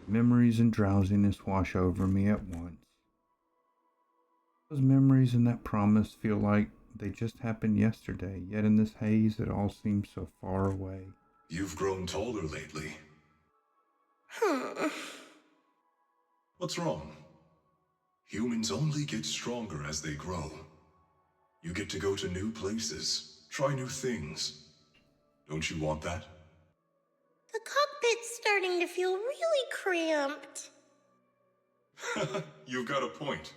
Memories and drowsiness wash over me at once. Those memories and that promise feel like they just happened yesterday, yet in this haze it all seems so far away. You've grown taller lately. What's wrong? Humans only get stronger as they grow. You get to go to new places, try new things. Don't you want that? The cockpit's starting to feel really cramped. You've got a point.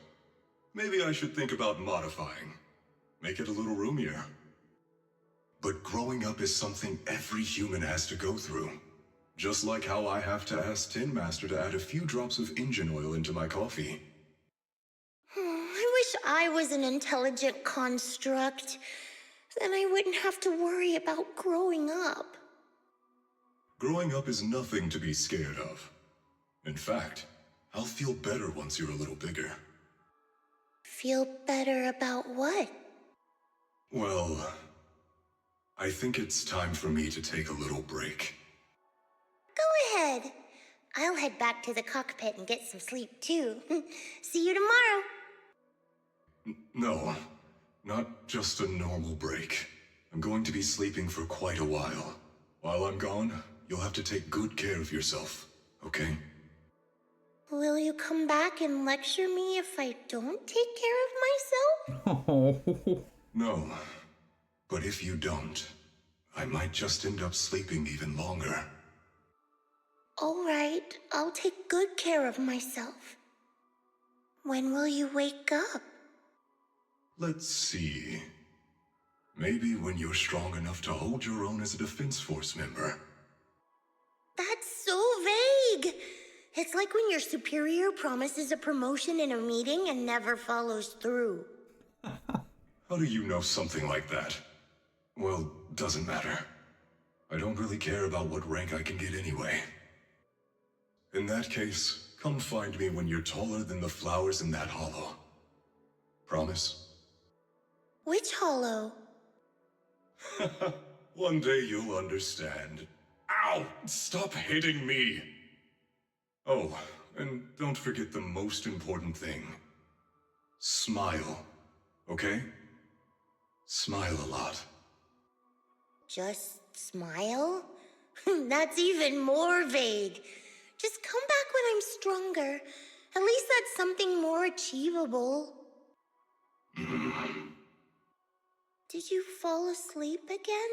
Maybe I should think about modifying. Make it a little roomier. But growing up is something every human has to go through. Just like how I have to ask Tin Master to add a few drops of engine oil into my coffee. I wish I was an intelligent construct. Then I wouldn't have to worry about growing up. Growing up is nothing to be scared of. In fact, I'll feel better once you're a little bigger. Feel better about what? Well, I think it's time for me to take a little break. Go ahead. I'll head back to the cockpit and get some sleep too. See you tomorrow. No, not just a normal break. I'm going to be sleeping for quite a while. While I'm gone, you'll have to take good care of yourself, okay? Will you come back and lecture me if I don't take care of myself? Oh. No, but if you don't, I might just end up sleeping even longer. All right, I'll take good care of myself. When will you wake up? Let's see. Maybe when you're strong enough to hold your own as a Defense Force member. That's so vague. It's like when your superior promises a promotion in a meeting and never follows through. How do you know something like that? Well, doesn't matter. I don't really care about what rank I can get anyway. In that case, come find me when you're taller than the flowers in that hollow. Promise? Which hollow? One day you'll understand. Ow! Stop hitting me! Oh, and don't forget the most important thing. Smile, okay? Smile a lot. Just smile? That's even more vague. Just come back when I'm stronger. At least that's something more achievable. Did you fall asleep again?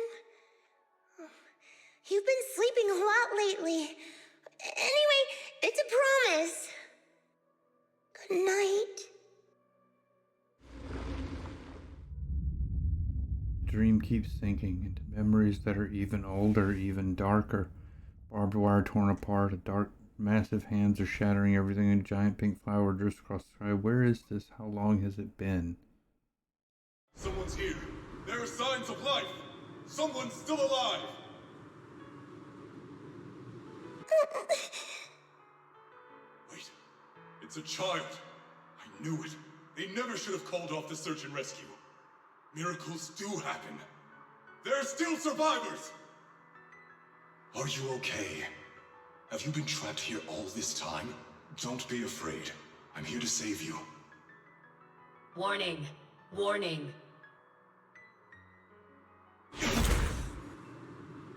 You've been sleeping a lot lately. Anyway, it's a promise. Good night. The dream keeps sinking into memories that are even older, even darker. Barbed wire torn apart, a dark, massive hands are shattering everything, and a giant pink flower drifts across the sky. Where is this? How long has it been? Someone's here. There are signs of life. Someone's still alive. Wait, it's a child. I knew it. They never should have called off the search and rescue. Miracles do happen. There are still survivors! Are you okay? Have you been trapped here all this time? Don't be afraid. I'm here to save you. Warning. Warning.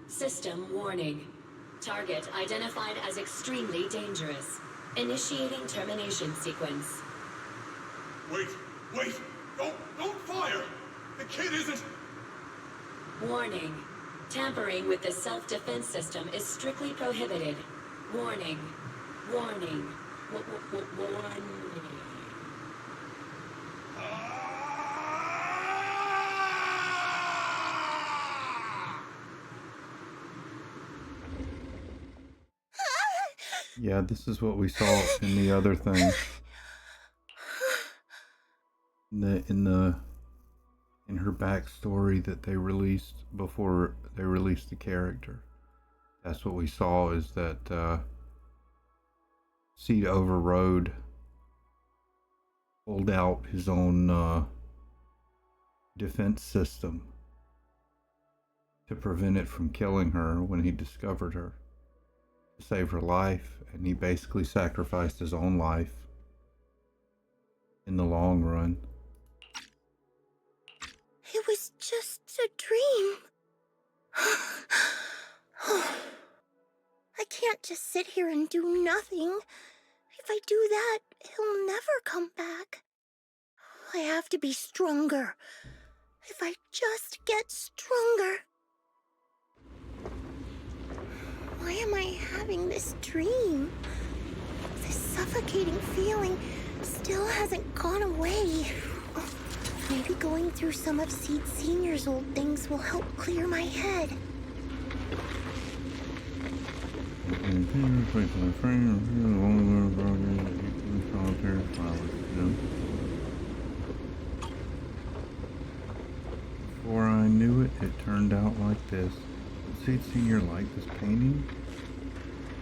System warning. Target identified as extremely dangerous. Initiating termination sequence. Wait! Don't fire! The kid isn't... Warning. Tampering with the self-defense system is strictly prohibited. Warning. Warning. Warning. Yeah, this is what we saw in the other thing. In her backstory that they released before they released the character. That's what we saw, is that Seed overrode, pulled out his own defense system to prevent it from killing her when he discovered her, to save her life, and he basically sacrificed his own life in the long run. It was just a dream. I can't just sit here and do nothing. If I do that, he'll never come back. I have to be stronger. If I just get stronger. Why am I having this dream? This suffocating feeling still hasn't gone away. Maybe going through some of Seed Senior's old things will help clear my head. Before I knew it, it turned out like this. Would Seed Senior like this painting?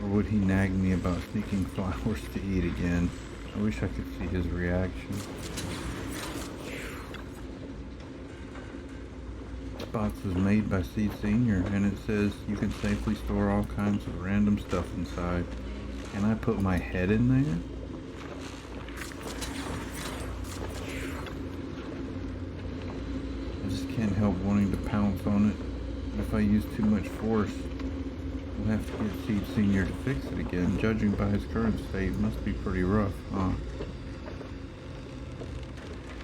Or would he nag me about sneaking flowers to eat again? I wish I could see his reaction. Box was made by Seed Senior, and it says you can safely store all kinds of random stuff inside. Can I put my head in there? I just can't help wanting to pounce on it. If I use too much force, we'll have to get Seed Senior to fix it again. Judging by his current state, it must be pretty rough, huh?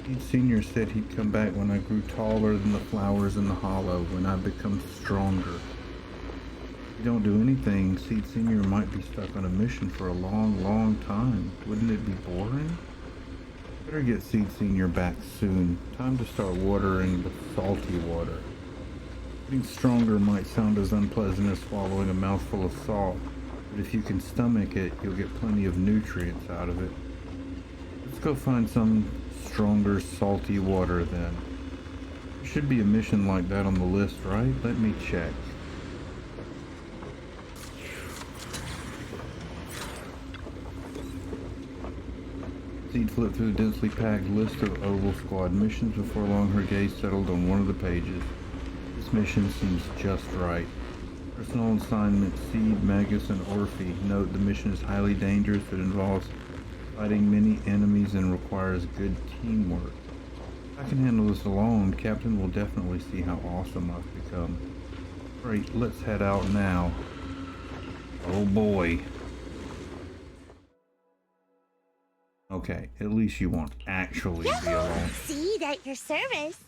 Seed Senior said he'd come back when I grew taller than the flowers in the hollow, when I become stronger. If you don't do anything, Seed Senior might be stuck on a mission for a long, long time. Wouldn't it be boring? Better get Seed Senior back soon. Time to start watering with salty water. Getting stronger might sound as unpleasant as swallowing a mouthful of salt, but if you can stomach it, you'll get plenty of nutrients out of it. Let's go find some stronger, salty water then. There should be a mission like that on the list, right? Let me check. Seed flipped through the densely packed list of Oval Squad missions. Before long, her gaze settled on one of the pages. This mission seems just right. Personal assignment, Seed, Magus, and Orphe. Note the mission is highly dangerous. It involves fighting many enemies and requires good teamwork. If I can handle this alone, Captain will definitely see how awesome I've become. Great, let's head out now. Oh boy. Okay, at least you won't actually be alone. Seed at your service.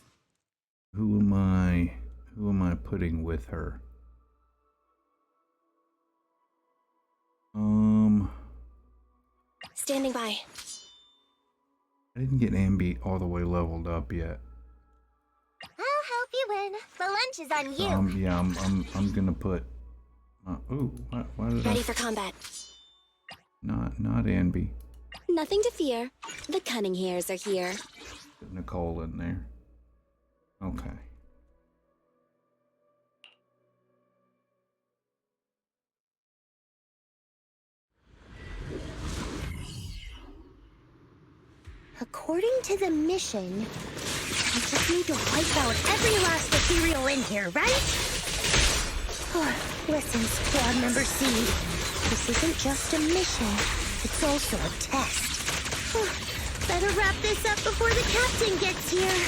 Who am I putting with her? Standing by. I didn't get Ambi all the way leveled up yet. I'll help you win. The lunch is on you. Yeah, I'm gonna put. Ooh, why did Ready for combat. Not Ambi. Nothing to fear. The cunning hairs are here. Put Nicole in there. Okay. According to the mission, we just need to wipe out every last ethereal in here, right? Listen, squad member Seed. This isn't just a mission. It's also a test. Better wrap this up before the captain gets here.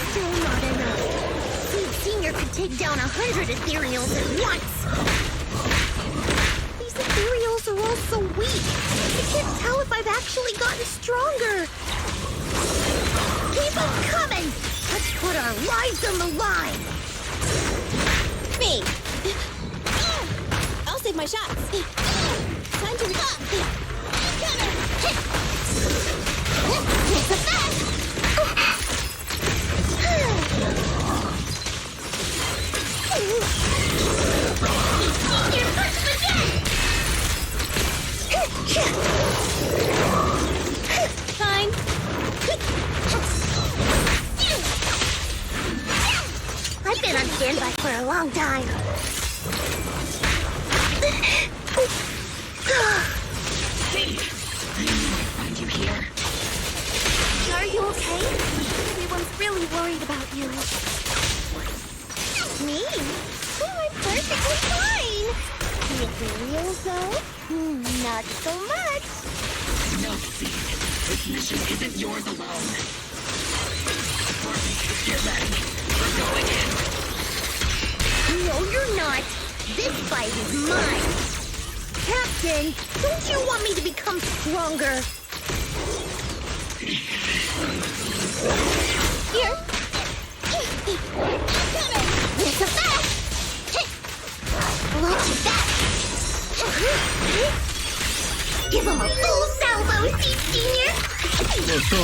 Still not enough. Seed Senior could take down 100 ethereals at once. These ethereals are all so weak. I can't tell if I've actually gotten stronger. Keep them coming! Let's put our lives on the line! Me! I'll save my shots. Time to pop! It's the best! Senior, punch him again! Fine. I've been on standby for a long time. Steve, I knew I'd find you here. Are you okay? Everyone's really worried about you. Me? Oh, I'm perfectly fine. The ethereals, though? Not so much. No, Steve. This mission isn't yours alone. Orphe, get ready. We're going in. No, you're not. This fight is mine. Captain, don't you want me to become stronger? Here. It's a fast. Watch that. Give him a full salvo, Seed Senior. Let's go.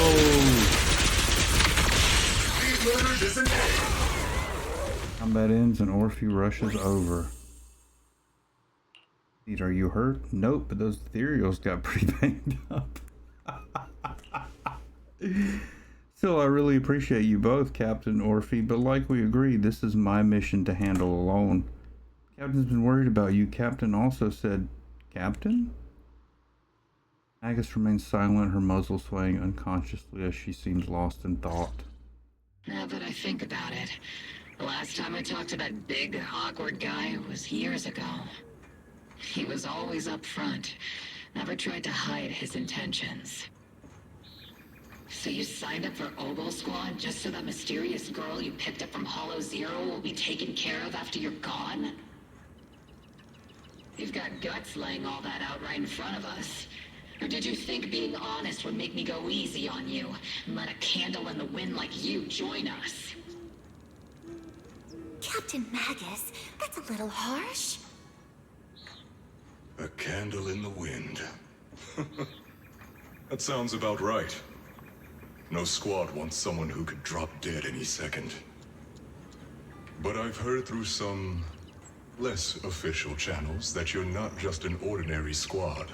Combat ends and Orphe rushes over. Seed, are you hurt? Nope, but those ethereals got pretty banged up. Still, I really appreciate you both, Captain Orphe, but like we agreed, this is my mission to handle alone. Captain's been worried about you. Captain also said, Captain? Agus remains silent, her muzzle swaying unconsciously as she seems lost in thought. Now that I think about it, the last time I talked to that big, awkward guy was years ago. He was always up front, never tried to hide his intentions. So you signed up for Oboe Squad just so that mysterious girl you picked up from Hollow Zero will be taken care of after you're gone? You've got guts laying all that out right in front of us. Or did you think being honest would make me go easy on you and let a candle in the wind like you join us? Captain Magus, that's a little harsh. A candle in the wind. That sounds about right. No squad wants someone who could drop dead any second. But I've heard through some less official channels that you're not just an ordinary squad.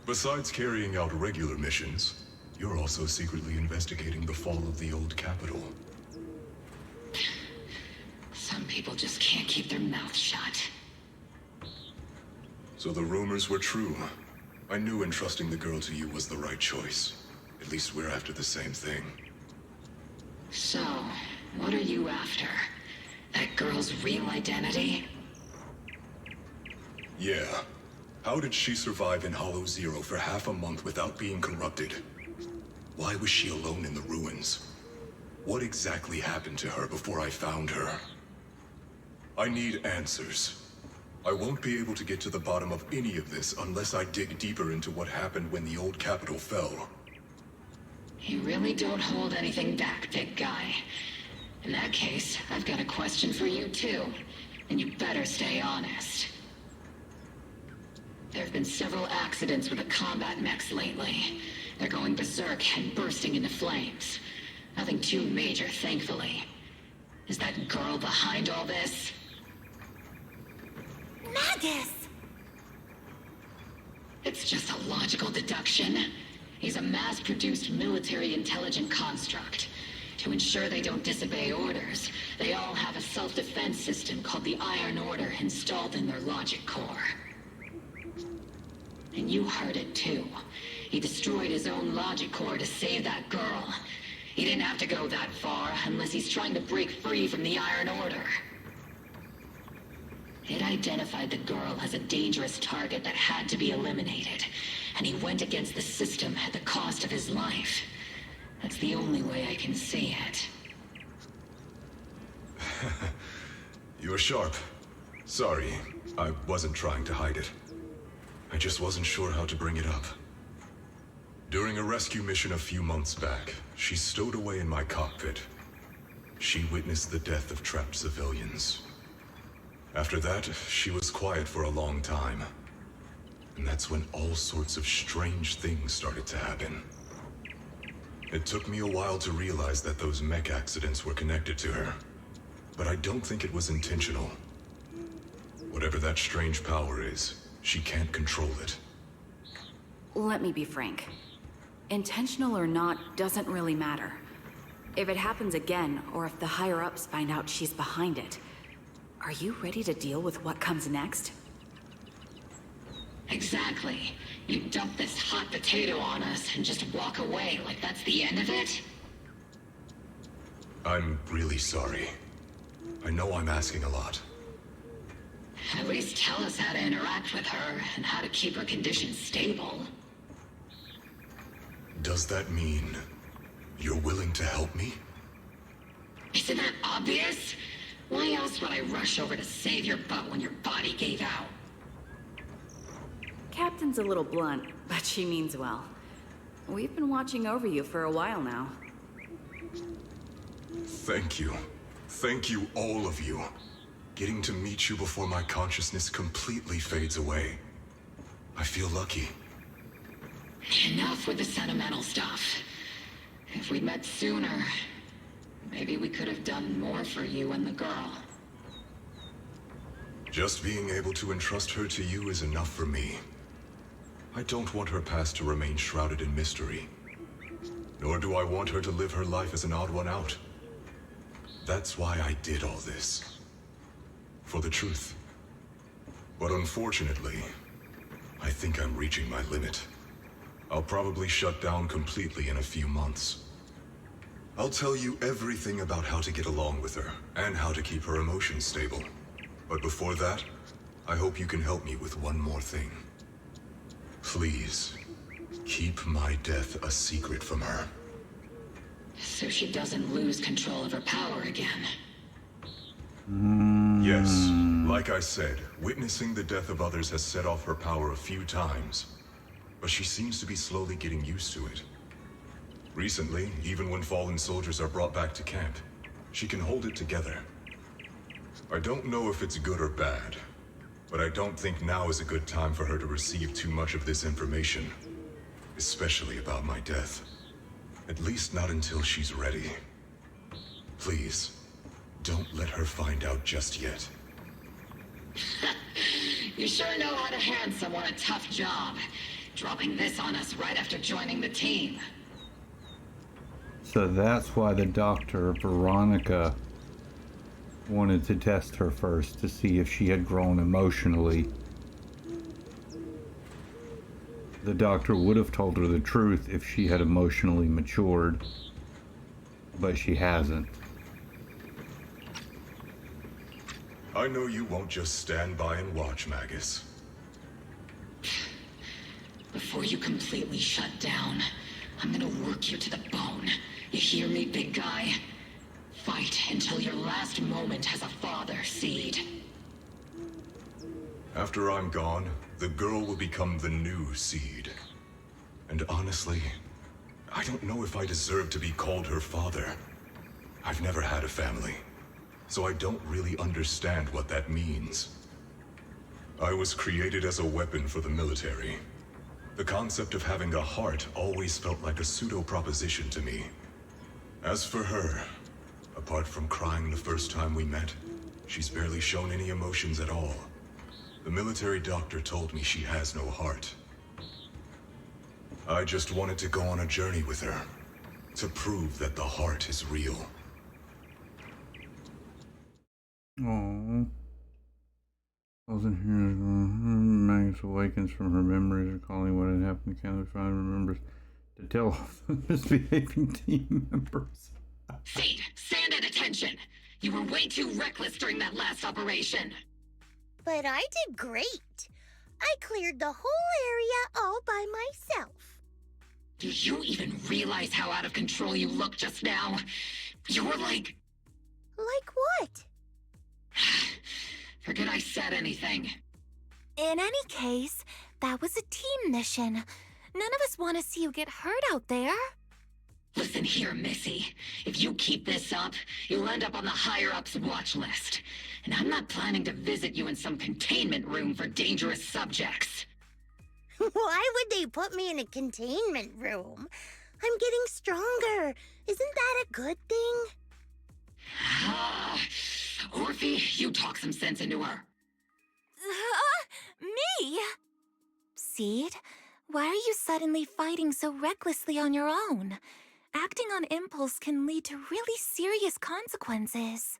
Besides carrying out regular missions, you're also secretly investigating the fall of the old capital. Some people just can't keep their mouths shut. So the rumors were true. I knew entrusting the girl to you was the right choice. At least we're after the same thing. So, what are you after? girl's real identity? Yeah. How did she survive in Hollow Zero for half a month without being corrupted? Why was she alone in the ruins? What exactly happened to her before I found her? I need answers. I won't be able to get to the bottom of any of this unless I dig deeper into what happened when the old capital fell. You really don't hold anything back, big guy. In that case, I've got a question for you too, and you better stay honest. There have been several accidents with the combat mechs lately. They're going berserk and bursting into flames. Nothing too major, thankfully. Is that girl behind all this? Magus! It's just a logical deduction. He's a mass-produced military intelligent construct. To ensure they don't disobey orders, they all have a self-defense system called the Iron Order installed in their logic core. And you heard it too. He destroyed his own logic core to save that girl. He didn't have to go that far unless he's trying to break free from the Iron Order. It identified the girl as a dangerous target that had to be eliminated, and he went against the system at the cost of his life. That's the only way I can see it. You're sharp. Sorry, I wasn't trying to hide it. I just wasn't sure how to bring it up. During a rescue mission a few months back, she stowed away in my cockpit. She witnessed the death of trapped civilians. After that, she was quiet for a long time. And that's when all sorts of strange things started to happen. It took me a while to realize that those mech accidents were connected to her. But I don't think it was intentional. Whatever that strange power is, she can't control it. Let me be frank. Intentional or not doesn't really matter. If it happens again, or if the higher-ups find out she's behind it, are you ready to deal with what comes next? Exactly. You dump this hot potato on us and just walk away like that's the end of it? I'm really sorry. I know I'm asking a lot. At least tell us how to interact with her and how to keep her condition stable. Does that mean you're willing to help me? Isn't that obvious? Why else would I rush over to save your butt when your body gave out? Captain's a little blunt, but she means well. We've been watching over you for a while now. Thank you. Thank you, all of you. Getting to meet you before my consciousness completely fades away. I feel lucky. Enough with the sentimental stuff. If we'd met sooner, maybe we could have done more for you and the girl. Just being able to entrust her to you is enough for me. I don't want her past to remain shrouded in mystery. Nor do I want her to live her life as an odd one out. That's why I did all this. For the truth. But unfortunately, I think I'm reaching my limit. I'll probably shut down completely in a few months. I'll tell you everything about how to get along with her, and how to keep her emotions stable. But before that, I hope you can help me with one more thing. Please, keep my death a secret from her. So she doesn't lose control of her power again. Yes, like I said, witnessing the death of others has set off her power a few times. But she seems to be slowly getting used to it. Recently, even when fallen soldiers are brought back to camp, she can hold it together. I don't know if it's good or bad, but I don't think now is a good time for her to receive too much of this information. Especially about my death. At least not until she's ready. Please, don't let her find out just yet. You sure know how to hand someone a tough job. Dropping this on us right after joining the team. So that's why the doctor, Veronica, wanted to test her first to see if she had grown emotionally. The doctor would have told her the truth if she had emotionally matured, but she hasn't. I know you won't just stand by and watch, Magus. Before you completely shut down, I'm gonna work you to the bone. You hear me, big guy? Fight until your last moment has a father, Seed. After I'm gone, the girl will become the new Seed. And honestly, I don't know if I deserve to be called her father. I've never had a family, so I don't really understand what that means. I was created as a weapon for the military. The concept of having a heart always felt like a pseudo-proposition to me. As for her, apart from crying the first time we met, she's barely shown any emotions at all. The military doctor told me she has no heart. I just wanted to go on a journey with her, to prove that the heart is real. Aww. Wasn't here. Magus awakens from her memories, recalling what had happened. Can't finally remembers to tell off the misbehaving team members. Seed, stand at attention! You were way too reckless during that last operation! But I did great. I cleared the whole area all by myself. Do you even realize how out of control you looked just now? You were like... Like what? Forget I said anything. In any case, that was a team mission. None of us want to see you get hurt out there. Listen here, Missy. If you keep this up, you'll end up on the higher-ups watch list. And I'm not planning to visit you in some containment room for dangerous subjects. Why would they put me in a containment room? I'm getting stronger. Isn't that a good thing? Ah, Orphe, you talk some sense into her. Me? Seed, why are you suddenly fighting so recklessly on your own? Acting on impulse can lead to really serious consequences.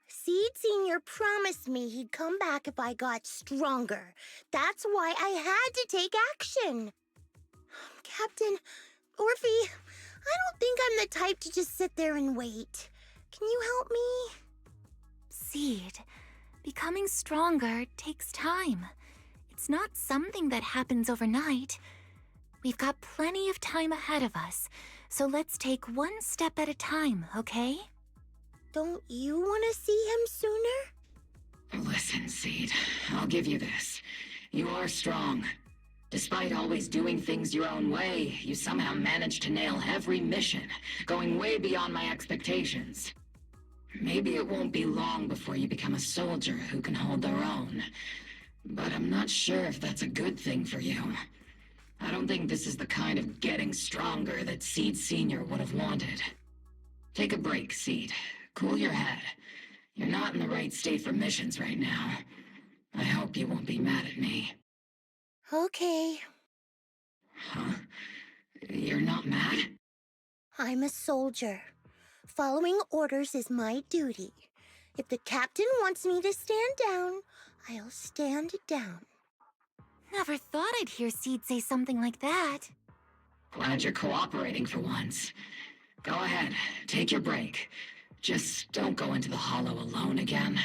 Seed Senior promised me he'd come back if I got stronger. That's why I had to take action. Captain, Orphe, I don't think I'm the type to just sit there and wait. Can you help me? Seed, becoming stronger takes time. It's not something that happens overnight. We've got plenty of time ahead of us, so let's take one step at a time, okay? Don't you want to see him sooner? Listen, Seed, I'll give you this. You are strong. Despite always doing things your own way, you somehow managed to nail every mission, going way beyond my expectations. Maybe it won't be long before you become a soldier who can hold their own. But I'm not sure if that's a good thing for you. I don't think this is the kind of getting stronger that Seed Senior would have wanted. Take a break, Seed. Cool your head. You're not in the right state for missions right now. I hope you won't be mad at me. Okay. Huh? You're not mad? I'm a soldier. Following orders is my duty. If the captain wants me to stand down, I'll stand down. Never thought I'd hear Seed say something like that. Glad you're cooperating for once. Go ahead, take your break. Just don't go into the hollow alone again.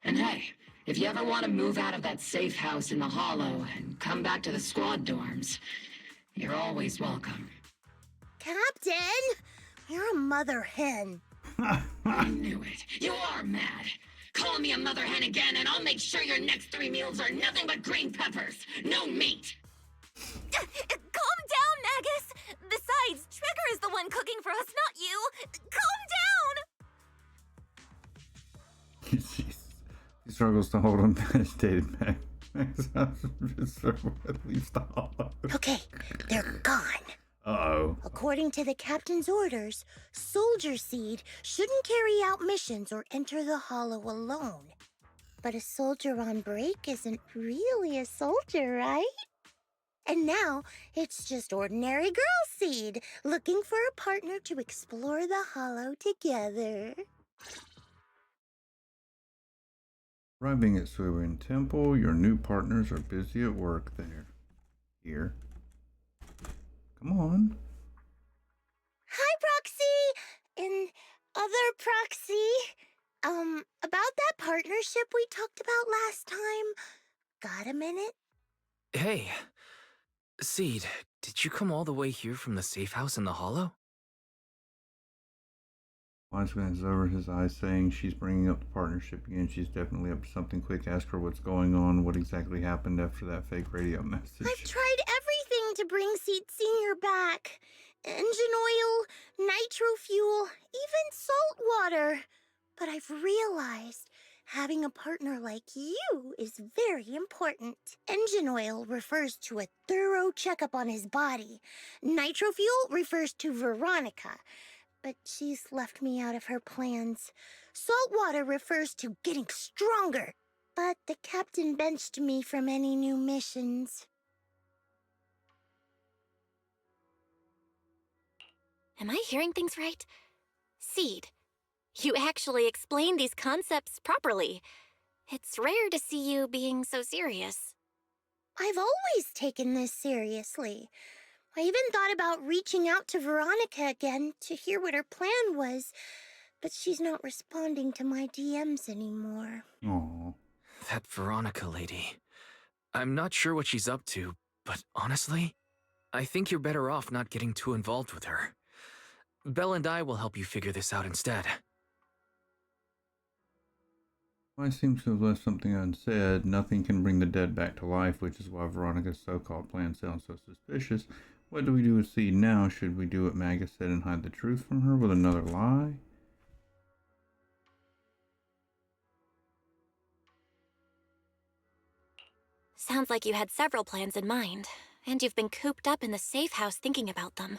And hey, if you ever want to move out of that safe house in the hollow and come back to the squad dorms, you're always welcome. Captain! You're a mother hen. I knew it. You are mad. Call me a mother hen again and I'll make sure your next 3 meals are nothing but green peppers. No meat. Calm down, Magus! Besides, Trigger is the one cooking for us, not you! Calm down! He struggles to hold him agitated back. At least the hollow. Okay, they're gone. Uh-oh. According to the captain's orders, Soldier Seed shouldn't carry out missions or enter the hollow alone. But a soldier on break isn't really a soldier, right? And now, it's just ordinary girl Seed, looking for a partner to explore the hollow together. Arriving at Suiwin Temple, your new partners are busy at work there. Here. Come on. Hi, Proxy! And other Proxy. About that partnership we talked about last time. Got a minute? Hey, Seed, did you come all the way here from the safe house in the hollow? Wise glances over his eyes, saying she's bringing up the partnership again. She's definitely up to something. Quick, ask her what's going on, what exactly happened after that fake radio message. I've tried everything to bring Seed Senior back. Engine oil, nitro fuel, even salt water. But I've realized having a partner like you is very important. Engine oil refers to a thorough checkup on his body. Nitro fuel refers to Veronica, but she's left me out of her plans. Salt water refers to getting stronger, but the captain benched me from any new missions. Am I hearing things right? Seed, you actually explained these concepts properly. It's rare to see you being so serious. I've always taken this seriously. I even thought about reaching out to Veronica again to hear what her plan was, but she's not responding to my DMs anymore. Aww. That Veronica lady. I'm not sure what she's up to, but honestly, I think you're better off not getting too involved with her. Belle and I will help you figure this out instead. Wise seems to have left something unsaid. Nothing can bring the dead back to life, which is why Veronica's so-called plan sounds so suspicious. What do we do with Seed now? Should we do what Magus said and hide the truth from her with another lie? Sounds like you had several plans in mind, and you've been cooped up in the safe house thinking about them.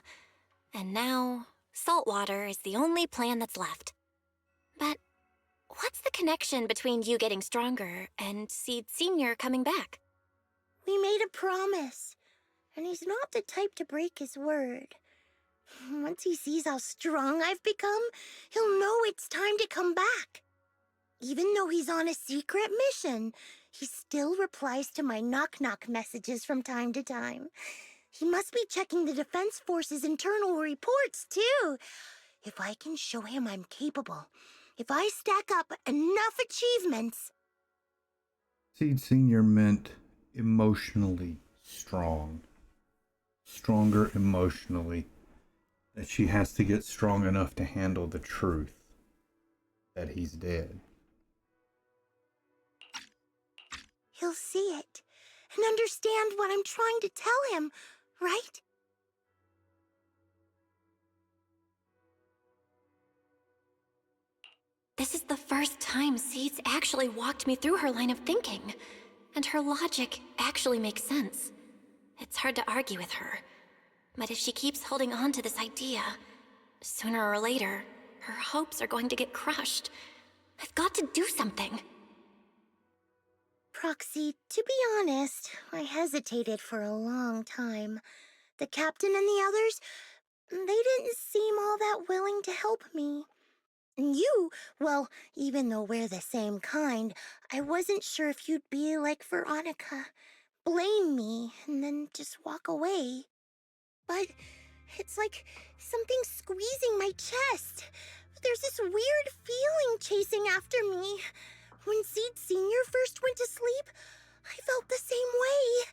And now, saltwater is the only plan that's left. But what's the connection between you getting stronger and Seed Senior coming back? We made a promise, and he's not the type to break his word. Once he sees how strong I've become, he'll know it's time to come back. Even though he's on a secret mission, he still replies to my knock-knock messages from time to time. He must be checking the Defense Force's internal reports, too. If I can show him I'm capable, if I stack up enough achievements... Seed Senior meant emotionally strong. Stronger emotionally. That she has to get strong enough to handle the truth that he's dead. He'll see it and understand what I'm trying to tell him, right? This is the first time Seed's actually walked me through her line of thinking, and her logic actually makes sense. It's hard to argue with her, but if she keeps holding on to this idea, sooner or later, her hopes are going to get crushed. I've got to do something. Proxy, to be honest, I hesitated for a long time. The captain and the others, they didn't seem all that willing to help me. And you, well, even though we're the same kind, I wasn't sure if you'd be like Veronica. Blame me, and then just walk away. But it's like something squeezing my chest. There's this weird feeling chasing after me. When Seed Senior first went to sleep, I felt the same way.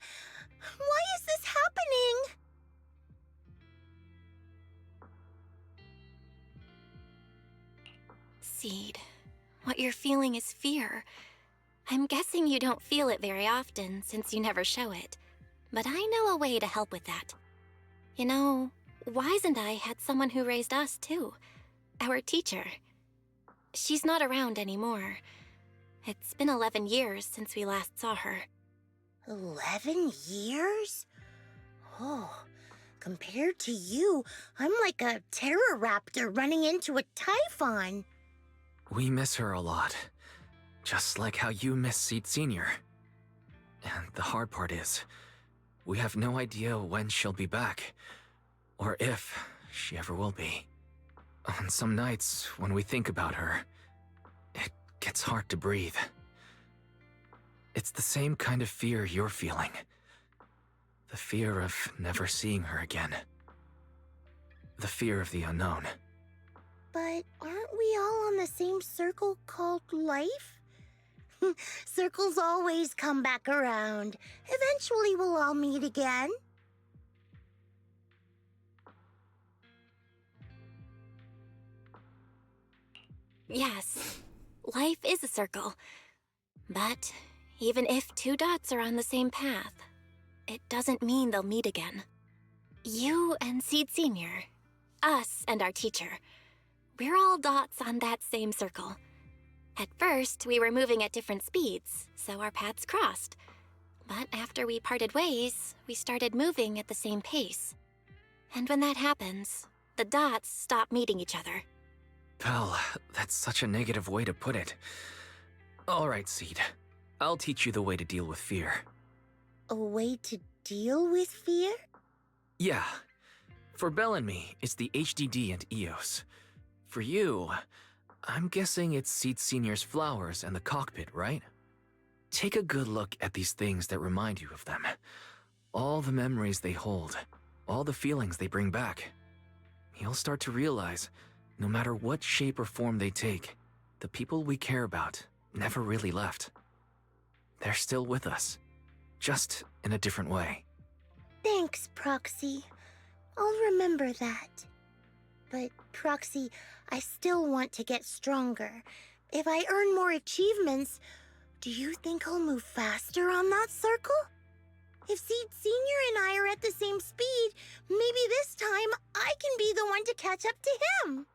Why is this happening? Seed, what you're feeling is fear. I'm guessing you don't feel it very often since you never show it. But I know a way to help with that. You know, Wise and I had someone who raised us too. Our teacher. She's not around anymore. It's been 11 years since we last saw her. 11 years? Oh, compared to you, I'm like a terror raptor running into a typhon. We miss her a lot. Just like how you miss Seed Senior. And the hard part is, we have no idea when she'll be back. Or if she ever will be. On some nights, when we think about her, it gets hard to breathe. It's the same kind of fear you're feeling. The fear of never seeing her again. The fear of the unknown. But aren't we all on the same circle called life? Circles always come back around. Eventually we'll all meet again. Yes, life is a circle. But even if two dots are on the same path, it doesn't mean they'll meet again. You and Seed Senior, us and our teacher, we're all dots on that same circle. At first, we were moving at different speeds, so our paths crossed. But after we parted ways, we started moving at the same pace. And when that happens, the dots stop meeting each other. Pal, that's such a negative way to put it. Alright, Seed. I'll teach you the way to deal with fear. A way to deal with fear? Yeah. For Belle and me, it's the HDD and EOS. For you, I'm guessing it's Seed Senior's flowers and the cockpit, right? Take a good look at these things that remind you of them. All the memories they hold, all the feelings they bring back. You'll start to realize, no matter what shape or form they take, the people we care about never really left. They're still with us, just in a different way. Thanks, Proxy. I'll remember that. But, Proxy, I still want to get stronger. If I earn more achievements, do you think I'll move faster on that circle? If Seed Senior and I are at the same speed, maybe this time I can be the one to catch up to him.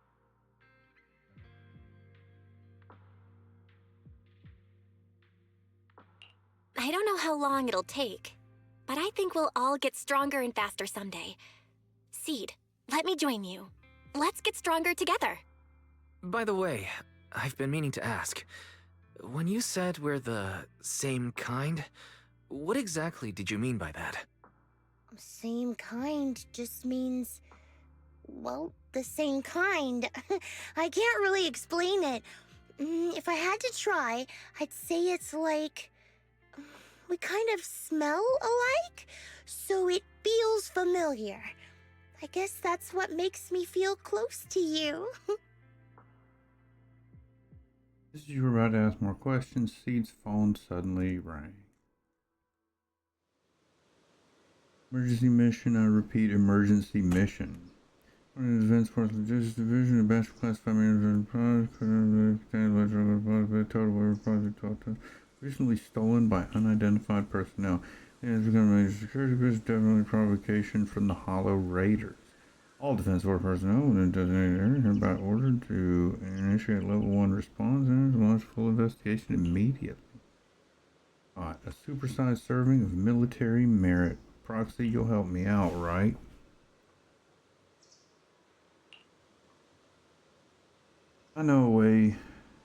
I don't know how long it'll take, but I think we'll all get stronger and faster someday. Seed, let me join you. Let's get stronger together. By the way, I've been meaning to ask. When you said we're the same kind, what exactly did you mean by that? Same kind just means, well, the same kind. I can't really explain it. If I had to try, I'd say it's like we kind of smell alike, so it feels familiar. I guess that's what makes me feel close to you. As you were about to ask more questions, Seed's phone suddenly rang. Emergency mission, I repeat, emergency mission. One of the Defense Force Logistics Division, a batch of classified matters total recently stolen by unidentified personnel. It has become a major security breach, definitely provocation from the Hollow Raiders. All Defense Force personnel in the designated area are hereby ordered to initiate level 1 response and launch full investigation immediately. Alright, a supersized serving of military merit. Proxy, you'll help me out, right? I know a way.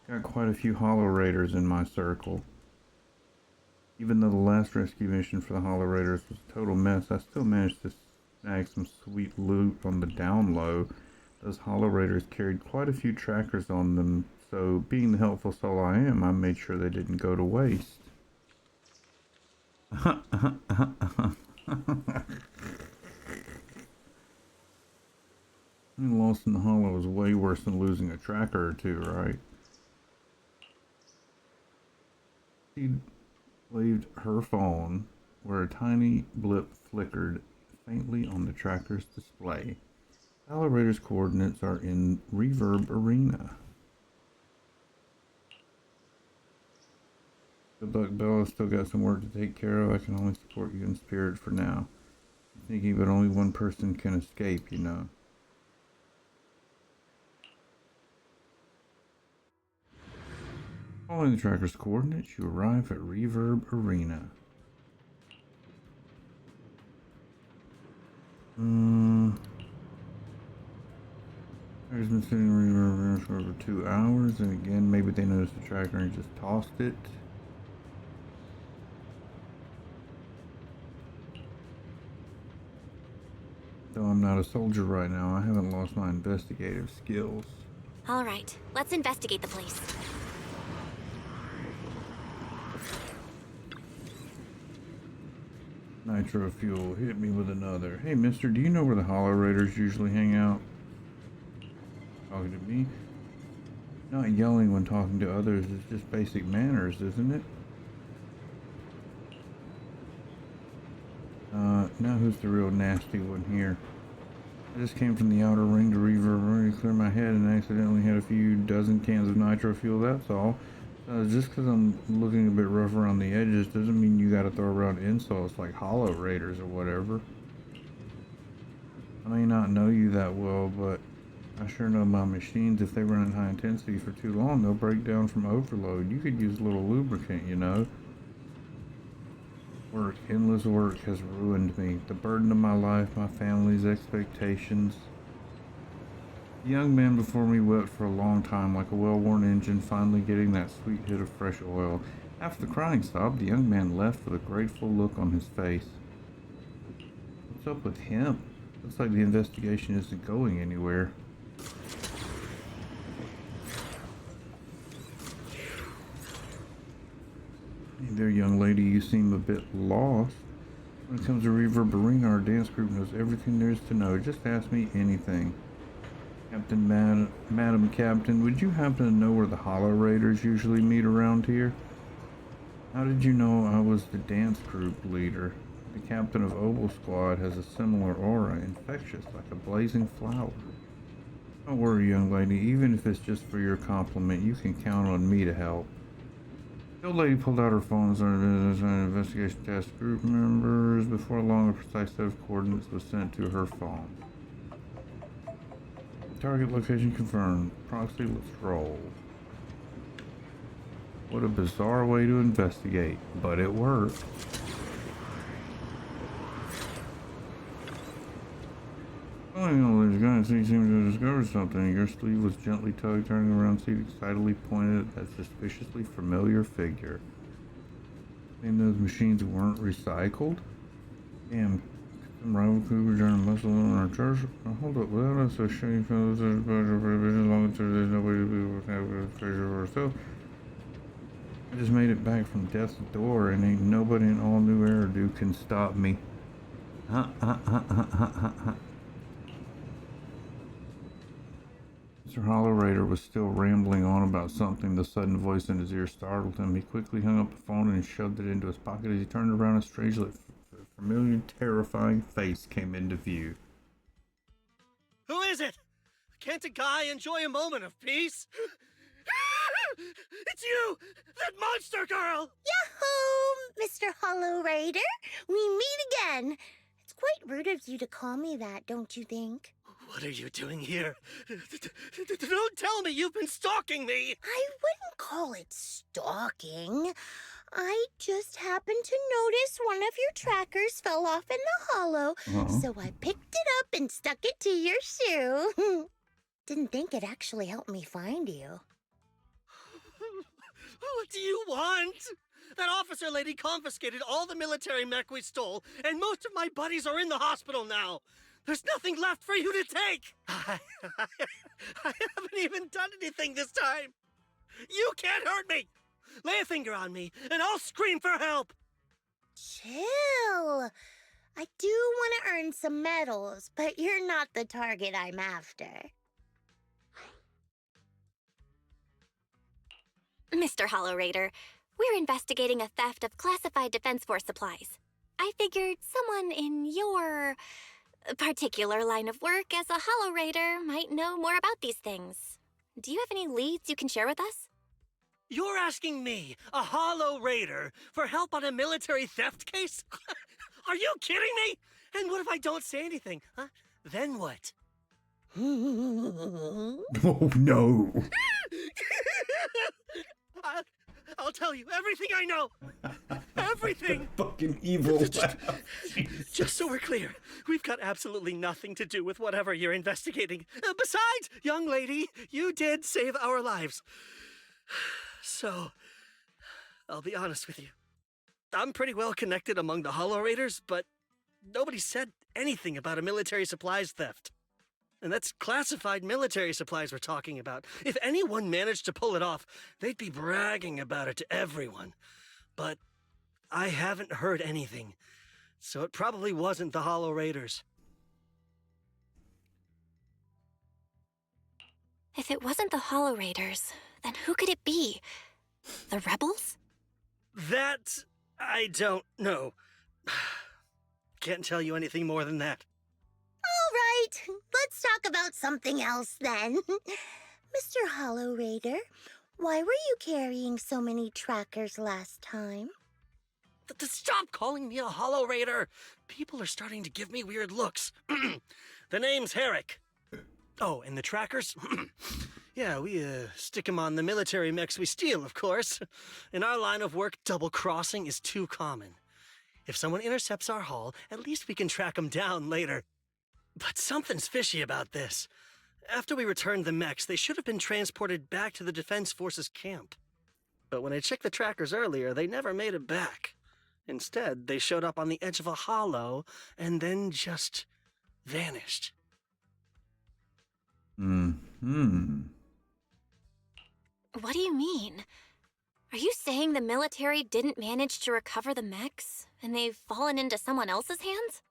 Got quite a few Hollow Raiders in my circle. Even though the last rescue mission for the Hollow Raiders was a total mess, I still managed to snag some sweet loot on the down low. Those Hollow Raiders carried quite a few trackers on them, so being the helpful soul I am, I made sure they didn't go to waste. Lost in the Hollow is way worse than losing a tracker or two, right? She waved her phone, where a tiny blip flickered faintly on the tracker's display. Hollow Raider's coordinates are in Reverb Arena. Good luck, Bella. Still got some work to take care of. I can only support you in spirit for now. I'm thinking that only one person can escape, you know. Following the tracker's coordinates, you arrive at Reverb Arena. Tracker's been sitting in Reverb Arena for over 2 hours, and again, maybe they noticed the tracker and just tossed it. Though I'm not a soldier right now, I haven't lost my investigative skills. All right, let's investigate the place. Nitro fuel, hit me with another. Hey mister, do you know where the Hollow Raiders usually hang out? talking to me. Not yelling when talking to others is just basic manners, isn't it? Now who's the real nasty one here? I just came from the outer ring to reverberate, clear my head, and accidentally had a few dozen cans of nitro fuel, that's all. Just because I'm looking a bit rough around the edges doesn't mean you gotta throw around insults like hollow raiders or whatever. I may not know you that well, but I sure know my machines. If they run at high intensity for too long, they'll break down from overload. You could use a little lubricant, you know. Work, endless work has ruined me. The burden of my life, my family's expectations. The young man before me wept for a long time, like a well-worn engine finally getting that sweet hit of fresh oil. After the crying stopped, the young man left with a grateful look on his face. What's up with him? Looks like the investigation isn't going anywhere. Hey there, young lady, you seem a bit lost. When it comes to Reverberina, our dance group knows everything there is to know. Just ask me anything. Captain, Madam Captain, would you happen to know where the Hollow Raiders usually meet around here? How did you know I was the dance group leader? The captain of Oval Squad has a similar aura, infectious, like a blazing flower. Don't worry, young lady, even if it's just for your compliment, you can count on me to help. The old lady pulled out her phone and started an investigation task group members. Before long, a precise set of coordinates was sent to her phone. Target location confirmed. Proxy, let's roll. What a bizarre way to investigate, but it worked. Oh, these guys seem to have discovered something. Your sleeve was gently tugged, turning around, seat excitedly pointed at that suspiciously familiar figure. And those machines weren't recycled? Damn, some rival cougars during muscle in our church. Hold up, without us showing fellows as a pleasure for division, long as there's nobody to be able to have a treasure for herself. I just made it back from death's door, and ain't nobody in all New Eridu can stop me. Mr. Hollow Raider was still rambling on about something. The sudden voice in his ear startled him. He quickly hung up the phone and shoved it into his pocket. As he turned around, a strangely familiar, terrifying face came into view. Who is it? Can't a guy enjoy a moment of peace? It's you! That monster girl! Yahoo, Mr. Hollow Raider. We meet again. It's quite rude of you to call me that, don't you think? What are you doing here? Don't tell me you've been stalking me! I wouldn't call it stalking. I just happened to notice one of your trackers fell off in the hollow, so I picked it up and stuck it to your shoe. Didn't think it actually helped me find you. What do you want? That officer lady confiscated all the military mech we stole, and most of my buddies are in the hospital now. There's nothing left for you to take! I haven't even done anything this time! You can't hurt me! Lay a finger on me, and I'll scream for help! Chill! I do want to earn some medals, but you're not the target I'm after. Mr. Hollow Raider, we're investigating a theft of classified Defense Force supplies. I figured someone in your particular line of work as a Hollow Raider might know more about these things. Do you have any leads you can share with us? You're asking me, a Hollow Raider, for help on a military theft case? Are you kidding me? And what if I don't say anything? Huh? Then what? Oh no! I'll tell you everything I know. Everything. Fucking evil. Just so we're clear, we've got absolutely nothing to do with whatever you're investigating. Besides, young lady, you did save our lives. So, I'll be honest with you. I'm pretty well connected among the Hollow Raiders, but nobody said anything about a military supplies theft. And that's classified military supplies we're talking about. If anyone managed to pull it off, they'd be bragging about it to everyone. But I haven't heard anything, so it probably wasn't the Hollow Raiders. If it wasn't the Hollow Raiders, then who could it be? The rebels? That... I don't know. Can't tell you anything more than that. All right, let's talk about something else then. Mr. Hollow Raider, why were you carrying so many trackers last time? Stop calling me a Hollow Raider! People are starting to give me weird looks. The name's Herrick. Oh, and the trackers? Yeah, we stick them on the military mechs we steal, of course. In our line of work, double-crossing is too common. If someone intercepts our haul, at least we can track them down later. But something's fishy about this. After we returned the mechs, they should have been transported back to the Defense Forces camp. But when I checked the trackers earlier, they never made it back. Instead, they showed up on the edge of a hollow and then just vanished. What do you mean? Are you saying the military didn't manage to recover the mechs, and they've fallen into someone else's hands?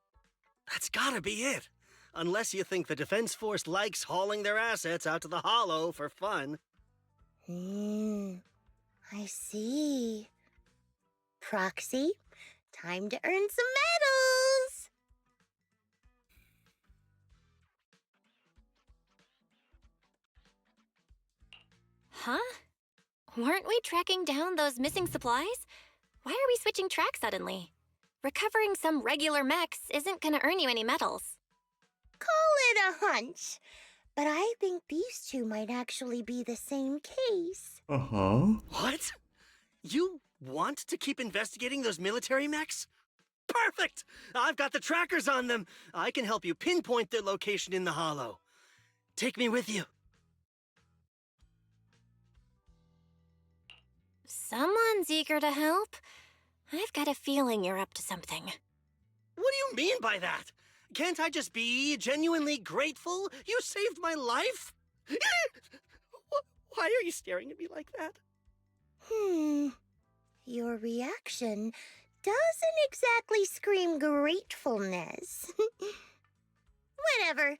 That's gotta be it. Unless you think the Defense Force likes hauling their assets out to the hollow for fun. I see. Proxy, time to earn some medals! Huh? Weren't we tracking down those missing supplies? Why are we switching track suddenly? Recovering some regular mechs isn't gonna earn you any medals. Call it a hunch, but I think these two might actually be the same case. What? You want to keep investigating those military mechs? Perfect! I've got the trackers on them. I can help you pinpoint their location in the hollow. Take me with you. Someone's eager to help. I've got a feeling you're up to something. What do you mean by that? Can't I just be genuinely grateful? You saved my life? Why are you staring at me like that? Your reaction doesn't exactly scream gratefulness. Whatever.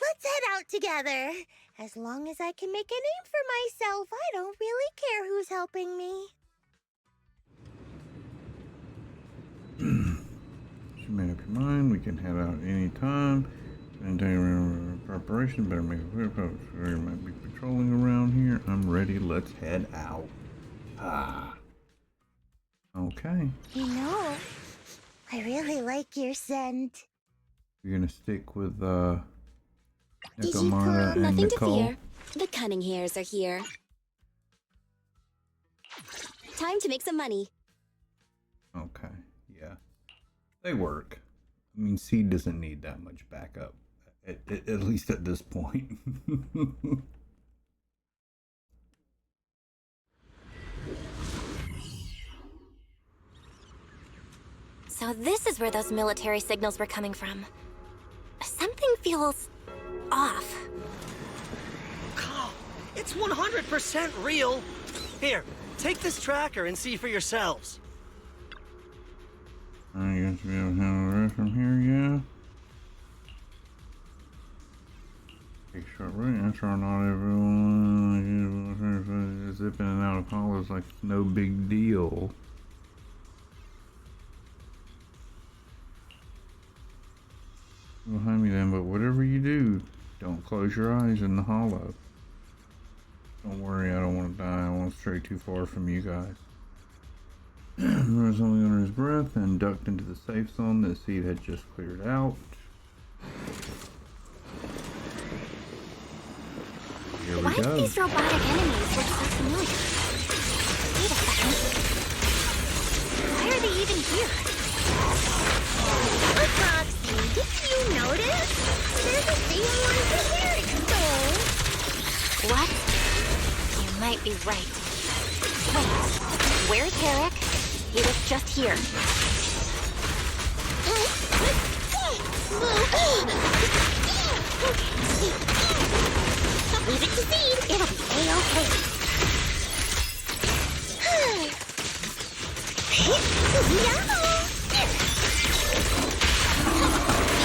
Let's head out together. As long as I can make a name for myself, I don't really care who's helping me. You made up your mind. We can head out any time. And preparation. Better make a clear post. You might be patrolling around here. I'm ready. Let's head out. Okay. You know, I really like your scent. You're gonna stick with Did you Nicomara and Nothing Nicole. to fear. The cunning hairs are here. Time to make some money. Okay, yeah. They work. I mean, Seed doesn't need that much backup. At least at this point. So this is where those military signals were coming from. Something feels off. It's 100% real. Here, take this tracker and see for yourselves. I guess we have to handle the rest from here, yeah. Take short route, answer not everyone. Zipping in and out of hollows like it's no big deal. Behind me then, but whatever you do, don't close your eyes in the hollow. Don't worry, I don't want to die. I won't stray too far from you guys. Rose only under his breath and ducked into the safe zone that Seed had just cleared out. Here we Why do go. these robotic enemies look so familiar? Wait a second. Why are they even here? Foxy, did you notice? They're the same ones that Eric stole. What? You might be right. Wait, where's Herrick? He was just here. Leave it to Seed. It'll be A-okay.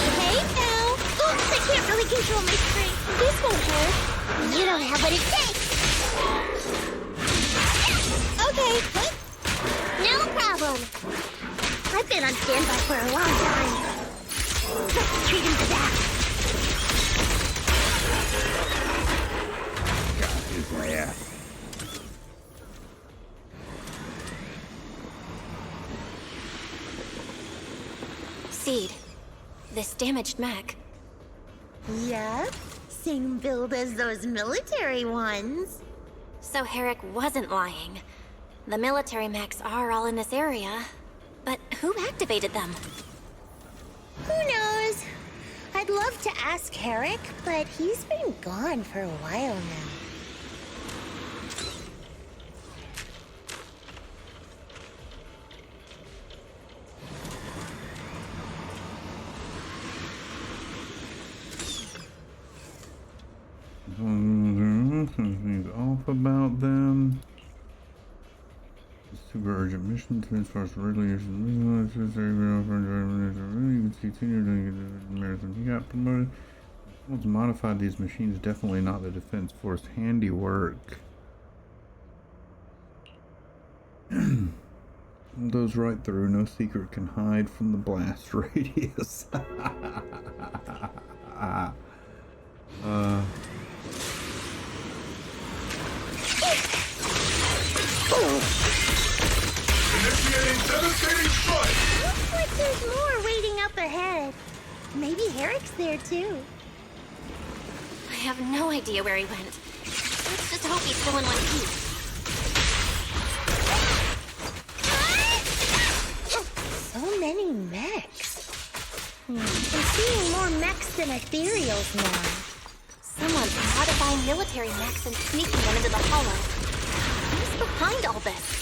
Behave now. Oops, I can't really control my strength. This won't hurt. You don't have what it takes. Okay. No problem. I've been on standby for a long time. Let's treat him to that. Got his ass. Seed, this damaged mech. Yep. Same build as those military ones. So Herrick wasn't lying. The military mechs are all in this area. But who activated them? Who knows? I'd love to ask Herrick, but he's been gone for a while now. Something's off about them. Super urgent mission to as really you can see Senior doing the marathon. He got promoted. Someone's modified these machines, definitely not the Defense Force handiwork. Those right through, no secret can hide from the blast radius. Initiating devastating strike! Looks like there's more waiting up ahead. Maybe Herrick's there too. I have no idea where he went. Let's just hope he's still in one piece. So many mechs. I'm seeing more mechs than ethereals now. Someone's modifying military mechs and sneaking them into the hollow. Who's behind all this?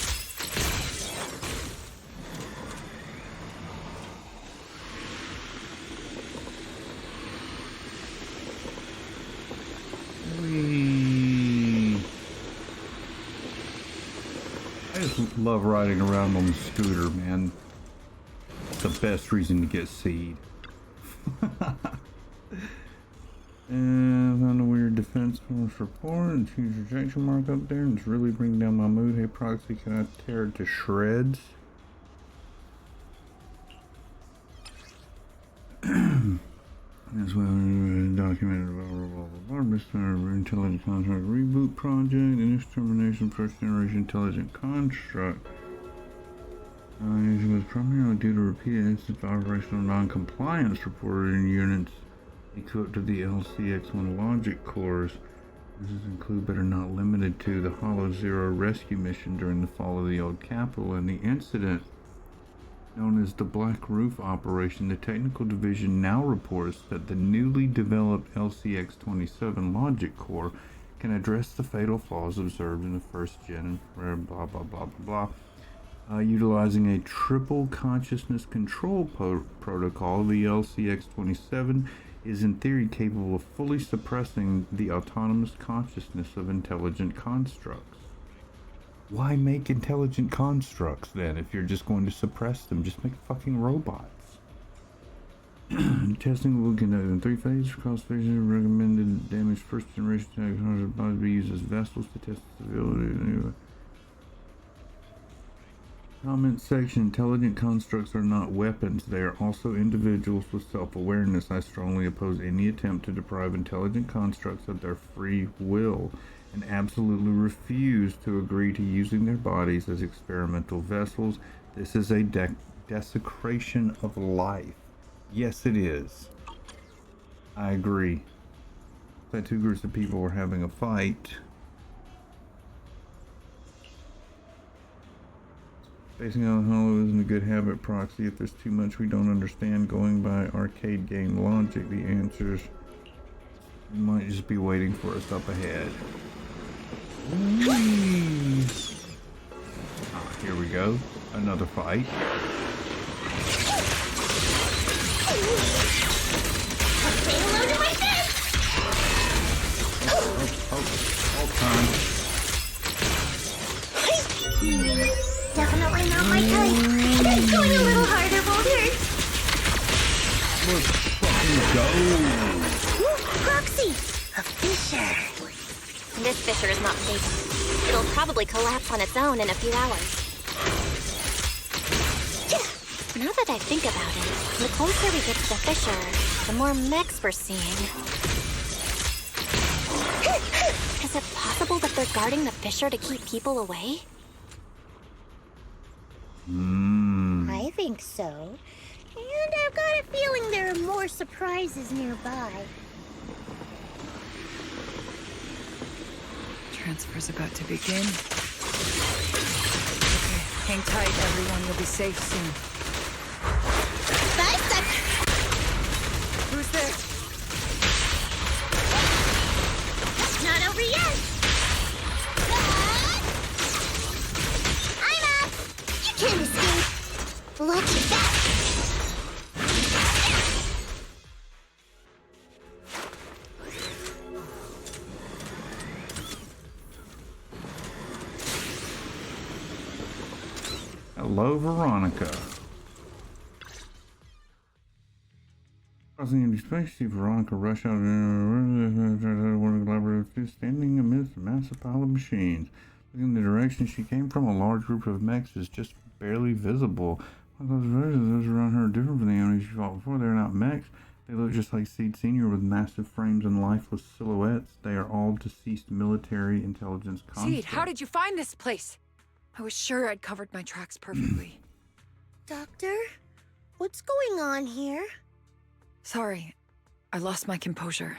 I just love riding around on the scooter, man. It's the best reason to get seed. And found a weird Defense Force report and huge rejection mark up there, and it's really bringing down my mood. Hey, Proxy, can I tear it to shreds? As well, documented intelligent contract reboot project and extermination first generation intelligent construct. It was primarily due to repeated instances of operational non-compliance reported in units equipped to the LCX-1 logic cores. This is include but are not limited to the Hollow Zero rescue mission during the fall of the old capital and the incident known as the Black Roof operation. The technical division now reports that the newly developed LCX-27 logic core can address the fatal flaws observed in the first gen blah blah blah blah blah. Utilizing a triple consciousness control protocol, the LCX-27 is in theory capable of fully suppressing the autonomous consciousness of intelligent constructs. Why make intelligent constructs then if you're just going to suppress them? Just make fucking robots. Testing will be conducted in 3 phases. Cross phases recommended damaged first generation technology must be used as vessels to test stability. Anyway. Comment section. Intelligent constructs are not weapons. They are also individuals with self-awareness. I strongly oppose any attempt to deprive intelligent constructs of their free will and absolutely refuse to agree to using their bodies as experimental vessels. This is a desecration of life. Yes, it is. I agree. That 2 groups of people were having a fight. Facing out hollow isn't a good habit, Proxy. If there's too much we don't understand going by arcade game logic, the answers might just be waiting for us up ahead. Here we go. Another fight. Hold time. Definitely not my type. Going a little harder won't hurt. Let's fucking go. Ooh, Proxy, a fisher. This fissure is not stable. It'll probably collapse on its own in a few hours. Now that I think about it, the closer we get to the fissure, the more mechs we're seeing. Is it possible that they're guarding the fissure to keep people away? I think so. And I've got a feeling there are more surprises nearby. Transfer's about to begin. Okay, hang tight, everyone. You'll be safe soon. 5 seconds! Who's there? Not over yet! I'm up! You can't escape! Look at that! Hello, Veronica. Crossing empty space, see Veronica rush out one collaborative standing amidst a massive pile of machines. Looking in the direction she came from, a large group of mechs is just barely visible. Those around her are different from the enemies she fought before. They're not mechs. They look just like Seed Senior with massive frames and lifeless silhouettes. They are all deceased military intelligence constructs. Seed, how did you find this place? I was sure I'd covered my tracks perfectly. Doctor, what's going on here? Sorry, I lost my composure.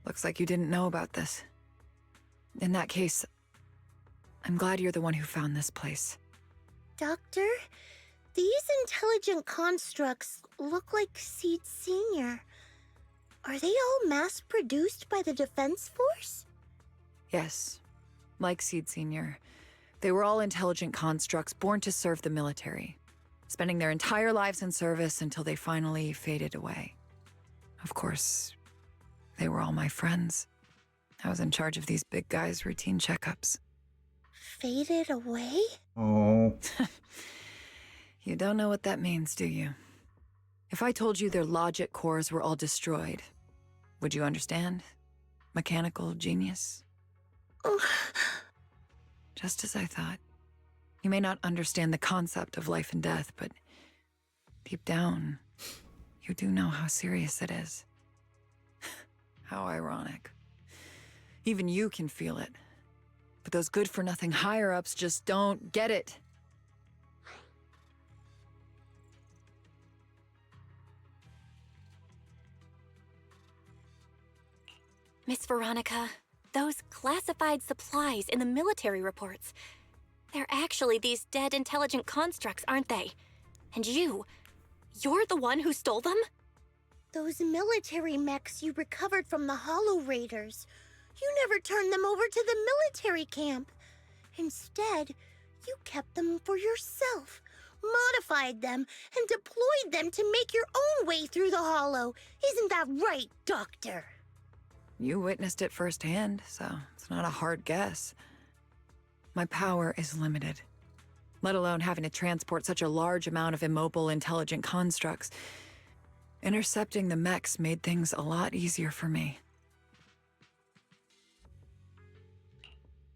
Looks like you didn't know about this. In that case, I'm glad you're the one who found this place. Doctor, these intelligent constructs look like Seed Senior. Are they all mass-produced by the Defense Force? Yes, like Seed Senior. They were all intelligent constructs born to serve the military, spending their entire lives in service until they finally faded away. Of course, they were all my friends. I was in charge of these big guys' routine checkups. Faded away? Oh. You don't know what that means, do you? If I told you their logic cores were all destroyed, would you understand? Mechanical genius? Just as I thought. You may not understand the concept of life and death, but deep down, you do know how serious it is. How ironic. Even you can feel it. But those good-for-nothing higher-ups just don't get it. Miss Veronica, those classified supplies in the military reports, they're actually these dead intelligent constructs, aren't they? And you're the one who stole them? Those military mechs you recovered from the Hollow Raiders. You never turned them over to the military camp. Instead, you kept them for yourself, modified them, and deployed them to make your own way through the Hollow. Isn't that right, Doctor? You witnessed it firsthand, so it's not a hard guess. My power is limited, let alone having to transport such a large amount of immobile, intelligent constructs. Intercepting the mechs made things a lot easier for me.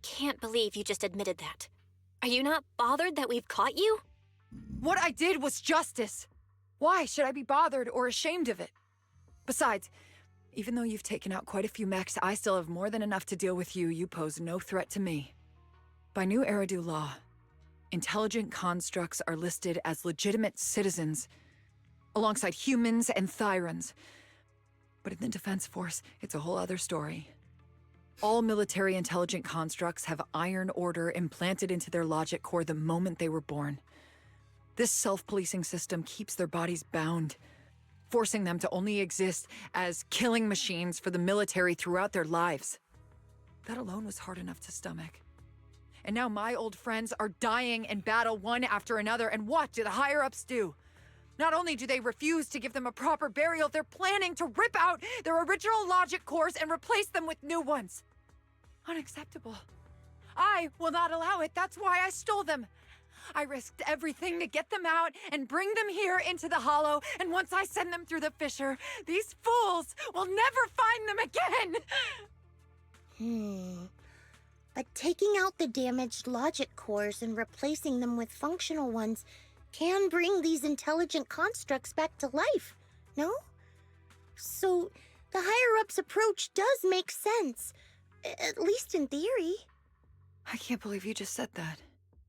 Can't believe you just admitted that. Are you not bothered that we've caught you? What I did was justice. Why should I be bothered or ashamed of it? Besides, even though you've taken out quite a few mechs, I still have more than enough to deal with you. You pose no threat to me. By new Eridu law, intelligent constructs are listed as legitimate citizens, alongside humans and Thyrans. But in the Defense Force, it's a whole other story. All military intelligent constructs have Iron Order implanted into their logic core the moment they were born. This self-policing system keeps their bodies bound, forcing them to only exist as killing machines for the military throughout their lives. That alone was hard enough to stomach. And now my old friends are dying in battle one after another, and what do the higher-ups do? Not only do they refuse to give them a proper burial, they're planning to rip out their original logic cores and replace them with new ones. Unacceptable. I will not allow it. That's why I stole them. I risked everything to get them out and bring them here into the Hollow, and once I send them through the fissure, these fools will never find them again! But taking out the damaged logic cores and replacing them with functional ones can bring these intelligent constructs back to life, no? So, the higher-ups approach does make sense, at least in theory. I can't believe you just said that.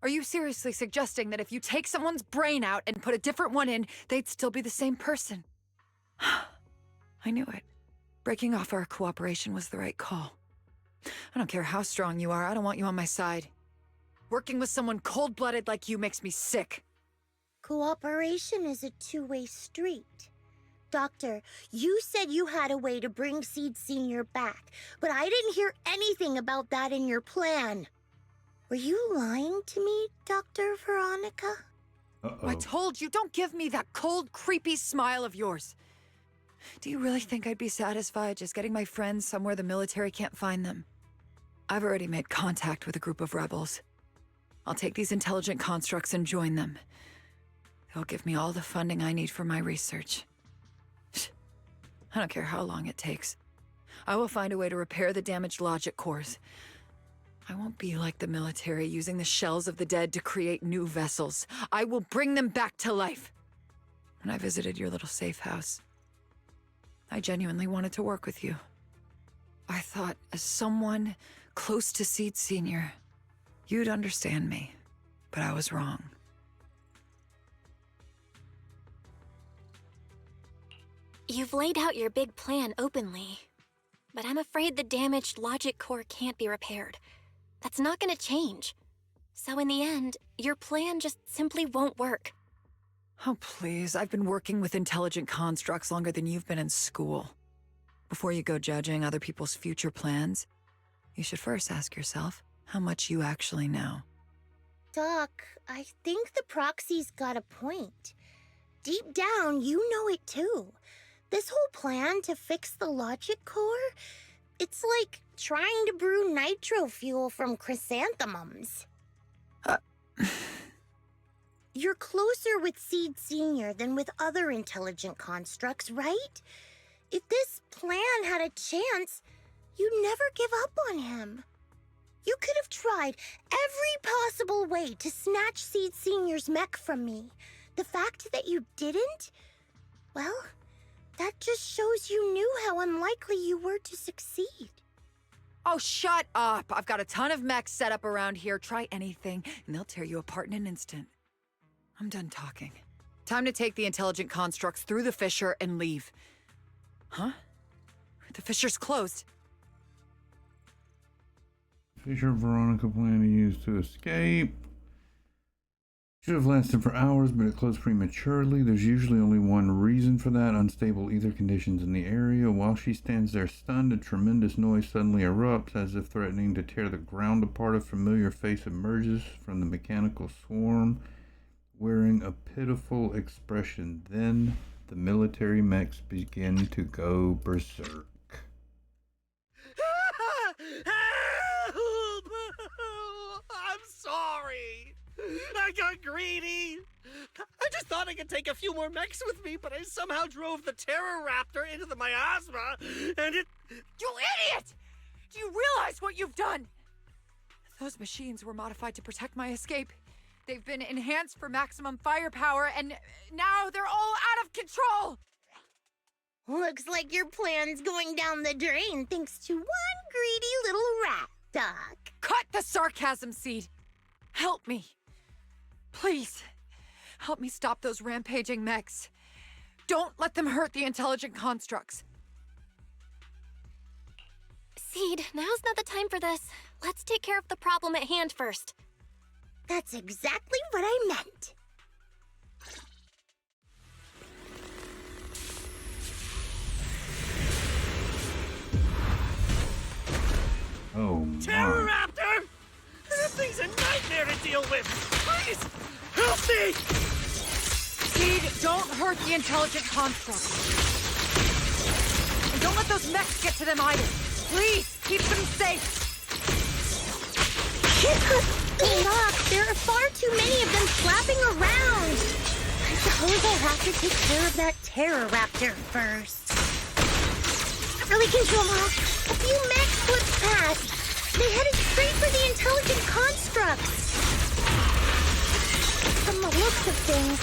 Are you seriously suggesting that if you take someone's brain out and put a different one in, they'd still be the same person? I knew it. Breaking off our cooperation was the right call. I don't care how strong you are, I don't want you on my side. Working with someone cold-blooded like you makes me sick. Cooperation is a two-way street. Doctor, you said you had a way to bring Seed Senior back, but I didn't hear anything about that in your plan. Were you lying to me, Dr. Veronica? Uh-oh. I told you, don't give me that cold, creepy smile of yours. Do you really think I'd be satisfied just getting my friends somewhere the military can't find them? I've already made contact with a group of rebels. I'll take these intelligent constructs and join them. They'll give me all the funding I need for my research. I don't care how long it takes. I will find a way to repair the damaged logic cores. I won't be like the military, using the shells of the dead to create new vessels. I will bring them back to life. When I visited your little safe house, I genuinely wanted to work with you. I thought, as someone close to Seed Senior, you'd understand me, but I was wrong. You've laid out your big plan openly, but I'm afraid the damaged logic core can't be repaired. That's not gonna change. So in the end, your plan just simply won't work. Oh, please. I've been working with intelligent constructs longer than you've been in school. Before you go judging other people's future plans, you should first ask yourself how much you actually know. Doc, I think the proxy's got a point. Deep down, you know it too. This whole plan to fix the logic core, it's like trying to brew nitro fuel from chrysanthemums. You're closer with Seed Senior than with other intelligent constructs, right? If this plan had a chance, you'd never give up on him. You could have tried every possible way to snatch Seed Senior's mech from me. The fact that you didn't, well, that just shows you knew how unlikely you were to succeed. Oh, shut up! I've got a ton of mechs set up around here. Try anything, and they'll tear you apart in an instant. I'm done talking. Time to take the intelligent constructs through the fissure and leave. Huh? The fissure's closed. Fisher Veronica plan to use to escape. Should have lasted for hours, but it closed prematurely. There's usually only one reason for that: unstable ether conditions in the area. While she stands there stunned, a tremendous noise suddenly erupts, as if threatening to tear the ground apart. A familiar face emerges from the mechanical swarm, wearing a pitiful expression. Then the military mechs begin to go berserk. Help! I'm sorry. I got greedy. I just thought I could take a few more mechs with me, but I somehow drove the Terror Raptor into the miasma, and it... You idiot! Do you realize what you've done? Those machines were modified to protect my escape. They've been enhanced for maximum firepower, and now they're all out of control! Looks like your plan's going down the drain thanks to one greedy little rat, Doc. Cut the sarcasm, Seed! Help me. Please. Help me stop those rampaging mechs. Don't let them hurt the intelligent constructs. Seed, now's not the time for this. Let's take care of the problem at hand first. That's exactly what I meant. Oh my. Terror Raptor! That thing's a nightmare to deal with! Please, help me! Seed, don't hurt the intelligent constructs. And don't let those mechs get to them either. Please, keep them safe. Doc, there are far too many of them flapping around. I suppose I'll have to take care of that Terror Raptor first. Early control hall. A few mech slipped past. They headed straight for the intelligent constructs. From the looks of things,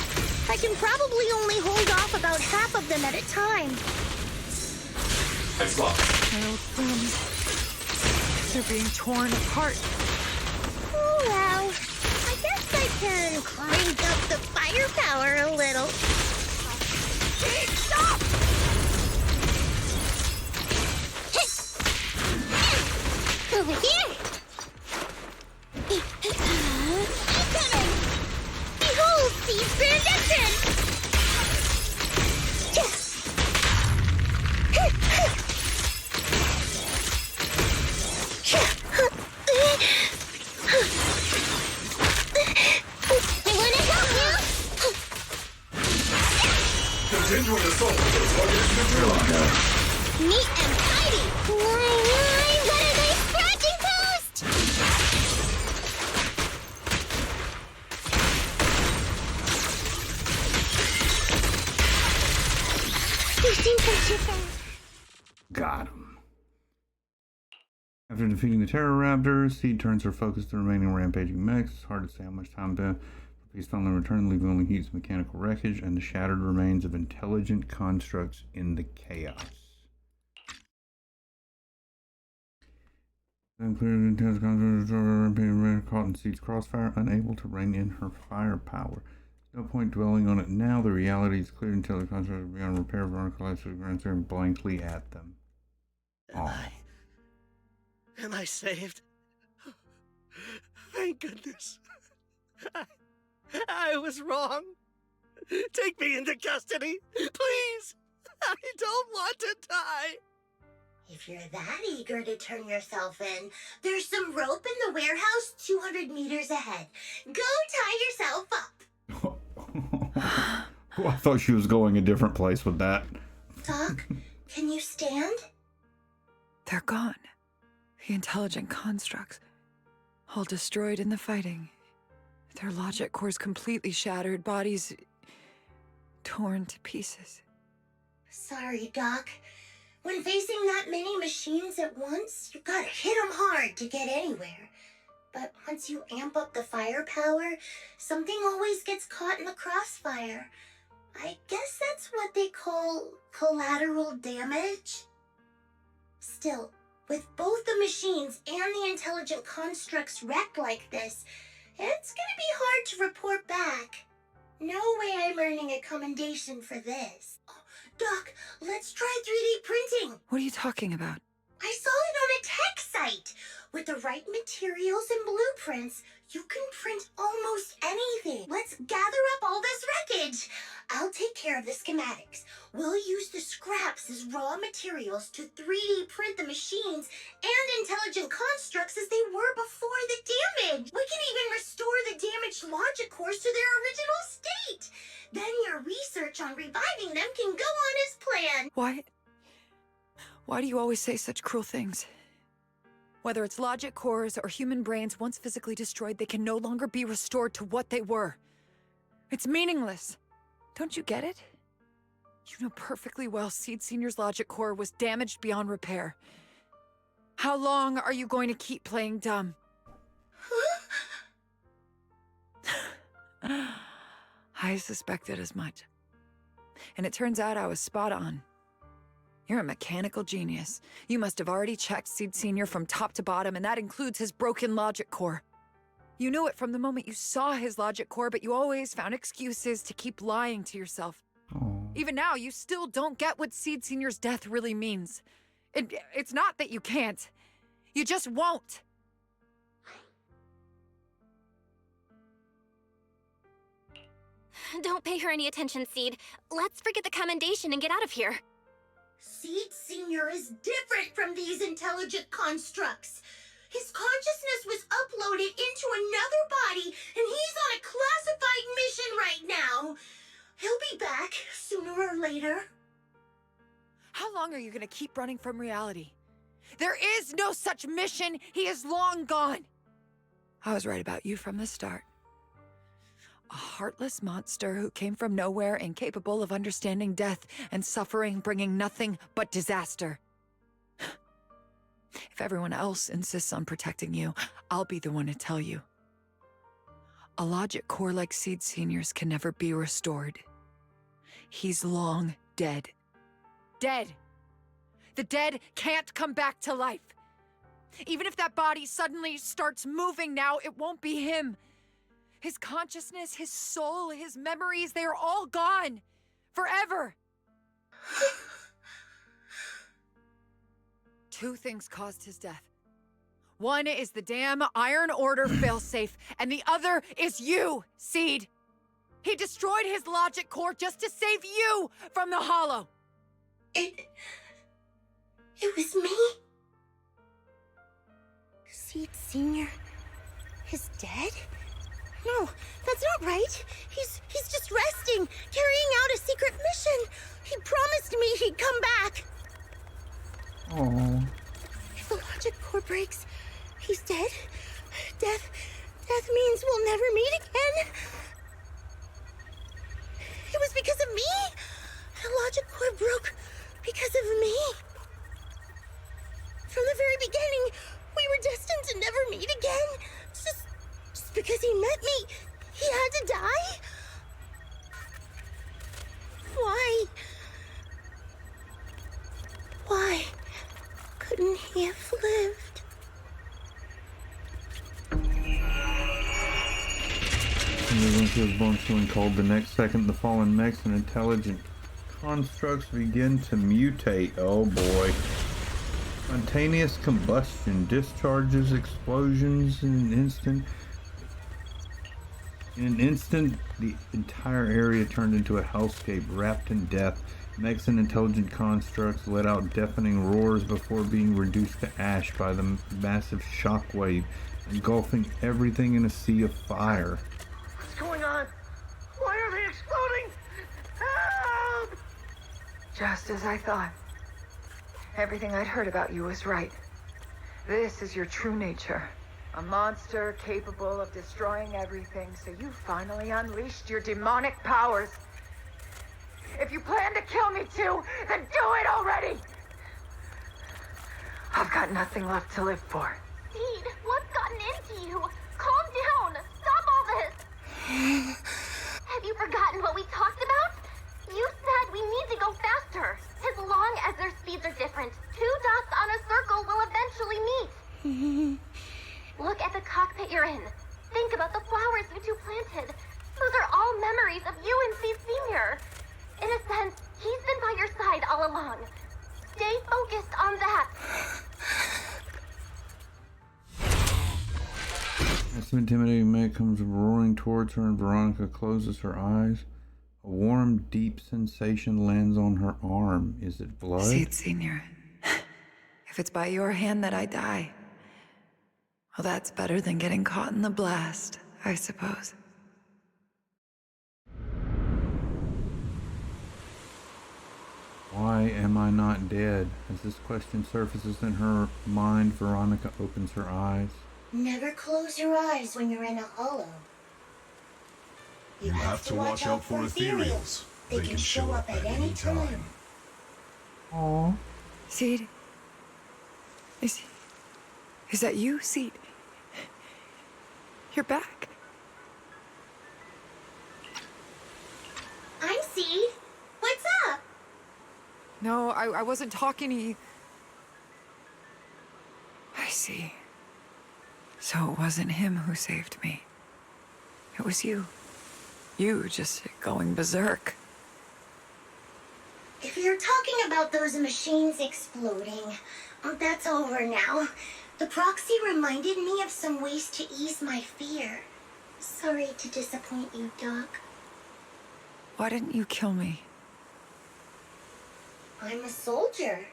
I can probably only hold off about half of them at a time. Thanks a lot. My old friends. They're being torn apart. Oh, well. I guess I can crank up the firepower a little. Hey, stop! Over here! Incoming! Behold, Steve's grand entrance! Anyone help now? Continuing assault. Target is neutralized. Neat and tidy! Why, what a nice scratching post! You seem so chipper. Got him. After defeating the Terror Raptors, Seed turns her focus to the remaining rampaging mechs. It's hard to say how much time to Peace finally returned, leaving only heaps of mechanical wreckage and the shattered remains of intelligent constructs in the chaos. Then cleared intense constructs caught in Seed's crossfire, unable to rein in her firepower. No point dwelling on it now. The reality is clear until the constructs are beyond repair. Veronica collapses to the ground, staring blankly at them. Am I saved? Thank goodness. I was wrong. Take me into custody, please. I don't want to die. If you're that eager to turn yourself in, there's some rope in the warehouse 200 meters ahead. Go tie yourself up. Oh, I thought she was going a different place with that. Doc, can you stand? They're gone. The intelligent constructs. All destroyed in the fighting. Their logic cores completely shattered, bodies torn to pieces. Sorry, Doc. When facing that many machines at once, you gotta hit them hard to get anywhere. But once you amp up the firepower, something always gets caught in the crossfire. I guess that's what they call collateral damage. Still, with both the machines and the intelligent constructs wrecked like this, it's gonna be hard to report back. No way I'm earning a commendation for this. Oh, Doc, let's try 3D printing. What are you talking about? I saw it on a tech site. With the right materials and blueprints, you can print almost anything. Let's gather up all this wreckage. I'll take care of the schematics. We'll use the scraps as raw materials to 3D print the machines and intelligent constructs as they were before the damage. We can even restore the damaged logic cores to their original state. Then your research on reviving them can go on as planned. Why do you always say such cruel things? Whether it's logic cores or human brains once physically destroyed, they can no longer be restored to what they were. It's meaningless. Don't you get it? You know perfectly well Seed Senior's logic core was damaged beyond repair. How long are you going to keep playing dumb? I suspected as much. And it turns out I was spot on. You're a mechanical genius. You must have already checked Seed Senior from top to bottom, and that includes his broken logic core. You knew it from the moment you saw his logic core, but you always found excuses to keep lying to yourself. Oh. Even now, you still don't get what Seed Senior's death really means. It's not that you can't. You just won't. Don't pay her any attention, Seed. Let's forget the commendation and get out of here. Seed Senior is different from these intelligent constructs. His consciousness was uploaded into another body, and he's on a classified mission right now. He'll be back sooner or later. How long are you gonna keep running from reality? There is no such mission. He is long gone. I was right about you from the start. A heartless monster who came from nowhere, incapable of understanding death and suffering, bringing nothing but disaster. If everyone else insists on protecting you, I'll be the one to tell you. A logic core like Seed Senior's can never be restored. He's long dead. Dead! The dead can't come back to life. Even if that body suddenly starts moving now, it won't be him. His consciousness, his soul, his memories, they are all gone. Forever. Two things caused his death. One is the damn Iron Order failsafe, and the other is you, Seed. He destroyed his logic core just to save you from the Hollow. It was me? Seed Senior is dead? No, that's not right. He's just resting, carrying out a secret mission. He promised me he'd come back. Oh. If the logic core breaks, he's dead. Death means we'll never meet again. It was because of me. The logic core broke because of me. From the very beginning, we were destined to never meet again. Just because he met me, he had to die? Why? Why couldn't he have lived? Everyone feels born feeling cold. The next second, the fallen mechs and intelligent constructs begin to mutate. Oh boy. Spontaneous combustion, discharges, explosions in an instant. In an instant, the entire area turned into a hellscape wrapped in death. Mechs and intelligent constructs let out deafening roars before being reduced to ash by the massive shockwave, engulfing everything in a sea of fire. What's going on? Why are they exploding? Help! Just as I thought. Everything I'd heard about you was right. This is your true nature. A monster capable of destroying everything, so you finally unleashed your demonic powers. If you plan to kill me too, then do it already! I've got nothing left to live for. Seed, what's gotten into you? Calm down! Stop all this! Have you forgotten what we talked about? You said we need to go faster. As long as their speeds are different, two dots on a circle will eventually meet. Look at the cockpit you're in. Think about the flowers you two planted. Those are all memories of you and Seed Senior. In a sense, he's been by your side all along. Stay focused on that. As the intimidating mech comes roaring towards her and Veronica closes her eyes, a warm, deep sensation lands on her arm. Is it blood? Seed Senior, if it's by your hand that I die, well, that's better than getting caught in the blast, I suppose. Why am I not dead? As this question surfaces in her mind, Veronica opens her eyes. Never close your eyes when you're in a hollow. You have to watch out for ethereals. They can show up at any time. Aww. Seed? Is that you, Seed? You're back. I'm Seed. What's up? No, I wasn't talking to you. I see. So it wasn't him who saved me. It was you. You just going berserk. If you're talking about those machines exploding, that's over now. The proxy reminded me of some ways to ease my fear. Sorry to disappoint you, Doc. Why didn't you kill me? I'm a soldier.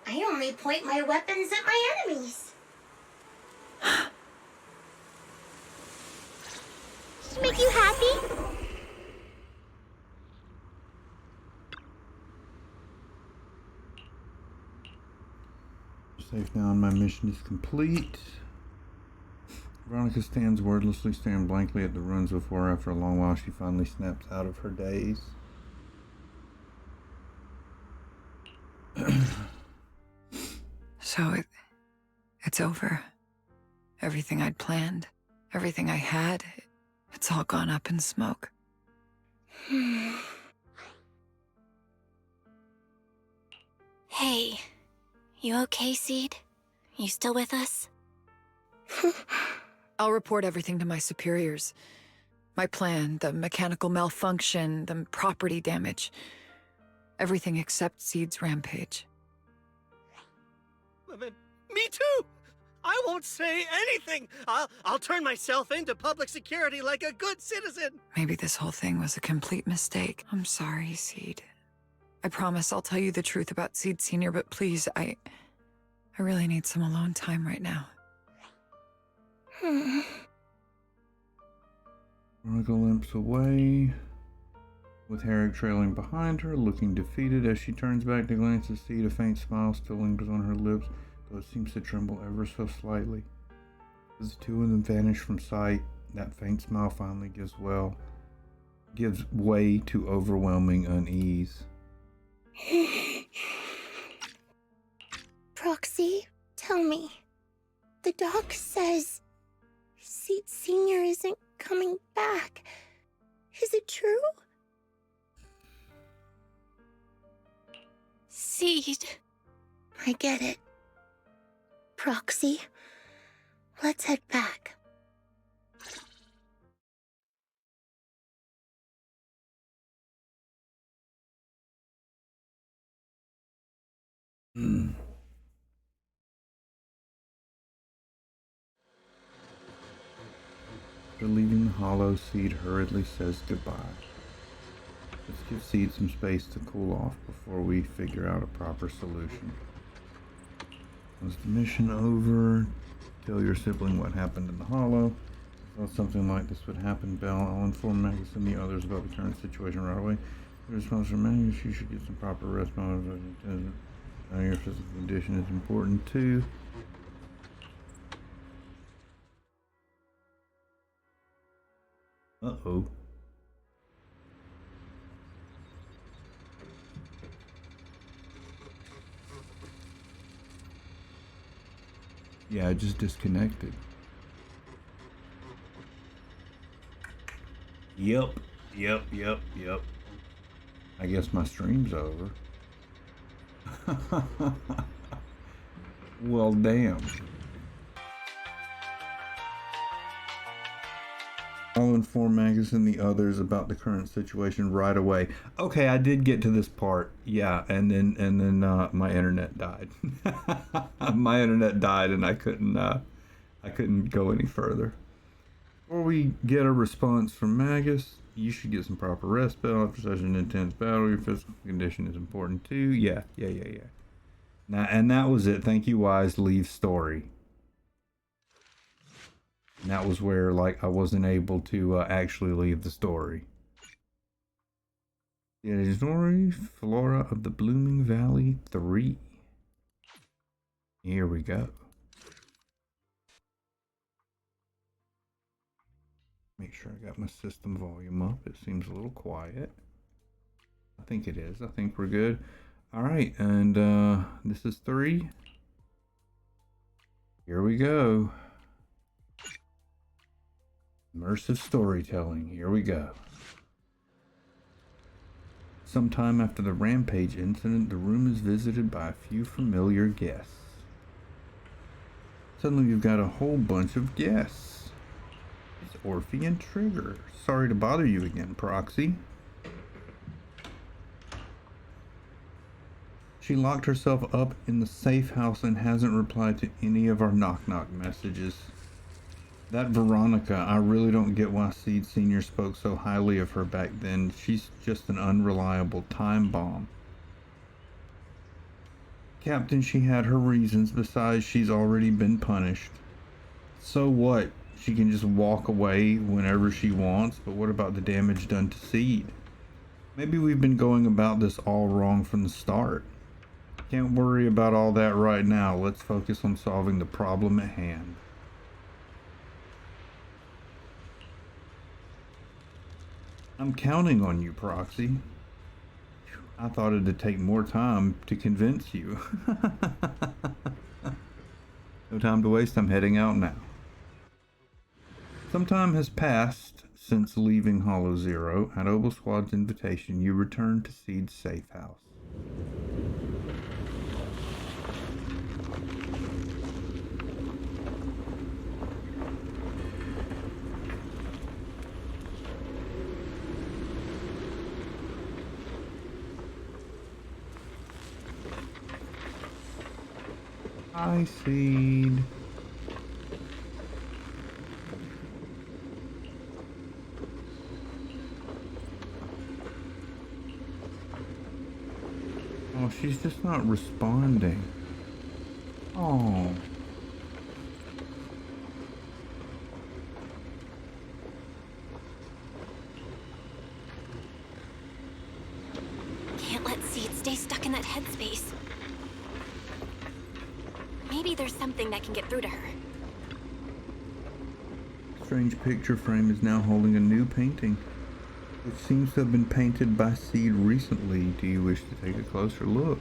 I only point my weapons at my enemies. Does it make you happy? Safe now and my mission is complete. Veronica stands wordlessly, staring blankly at the ruins before her. After a long while, she finally snaps out of her daze. So over. Everything I'd planned, everything I had, it's all gone up in smoke. Hey, you okay, Seed? You still with us? I'll report everything to my superiors. My plan, the mechanical malfunction, the property damage. Everything except Seed's rampage. Me too! I won't say anything! I'll turn myself into public security like a good citizen! Maybe this whole thing was a complete mistake. I'm sorry, Seed. I promise I'll tell you the truth about Seed Sr., but please, I really need some alone time right now. Veronica limps away, with Herrick trailing behind her, looking defeated as she turns back to glance at Seed. A faint smile still lingers on her lips, though it seems to tremble ever so slightly. As the two of them vanish from sight, that faint smile finally gives way to overwhelming unease. Proxy, tell me. The doc says Seed Sr. isn't coming back. Is it true? Seed. I get it. Proxy, let's head back. After leaving the hollow, Seed hurriedly says goodbye. Let's give Seed some space to cool off before we figure out a proper solution. Was the mission over? Tell your sibling what happened in the hollow. I thought something like this would happen, Belle. I'll inform Magus and the others about the current situation right away. The response from Magus, you should get some proper rest. Now your physical condition is important too. Uh-oh. Yeah, I just disconnected. Yep. I guess my stream's over. Well, damn. I'll inform Magus and the others about the current situation right away. Okay, I did get to this part. Yeah, and then my internet died. My internet died, and I couldn't go any further. Before we get a response from Magus, you should get some proper rest, Belle. After such an intense battle, your physical condition is important too. Yeah. Now, and that was it. Thank you, Wise. Leave story. And that was where, like, I wasn't able to actually leave the story. The story, Flora of the Blooming Valley 3. Here we go. Make sure I got my system volume up. It seems a little quiet. I think it is. I think we're good. All right, and this is 3. Here we go. Immersive storytelling. Here we go. Sometime after the rampage incident, the room is visited by a few familiar guests. Suddenly you've got a whole bunch of guests. It's Orphe and Trigger. Sorry to bother you again, Proxy. She locked herself up in the safe house and hasn't replied to any of our knock-knock messages. That Veronica, I really don't get why Seed Sr. spoke so highly of her back then. She's just an unreliable time bomb. Captain, she had her reasons. Besides, she's already been punished. So what? She can just walk away whenever she wants, but what about the damage done to Seed? Maybe we've been going about this all wrong from the start. Can't worry about all that right now. Let's focus on solving the problem at hand. I'm counting on you, Proxy. I thought it'd take more time to convince you. No time to waste, I'm heading out now. Some time has passed since leaving Hollow Zero. At Obel Squad's invitation, you return to Seed's safe house. Hi, Seed. Oh, she's just not responding. Oh. Can't let Seed stay stuck in that headspace. Maybe there's something that can get through to her. Strange picture frame is now holding a new painting, which seems to have been painted by Seed recently. Do you wish to take a closer look?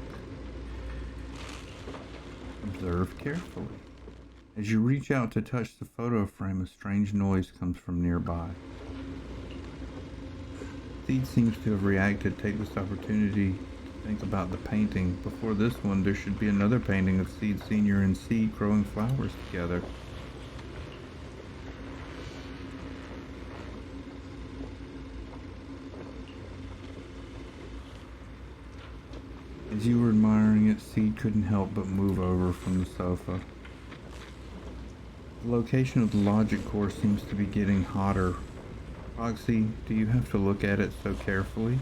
Observe carefully. As you reach out to touch the photo frame, a strange noise comes from nearby. Seed seems to have reacted. Take this opportunity to think about the painting. Before this one, there should be another painting of Seed Senior and Seed growing flowers together. As you were admiring it, Seed couldn't help but move over from the sofa. The location of the logic core seems to be getting hotter. Roxy, do you have to look at it so carefully?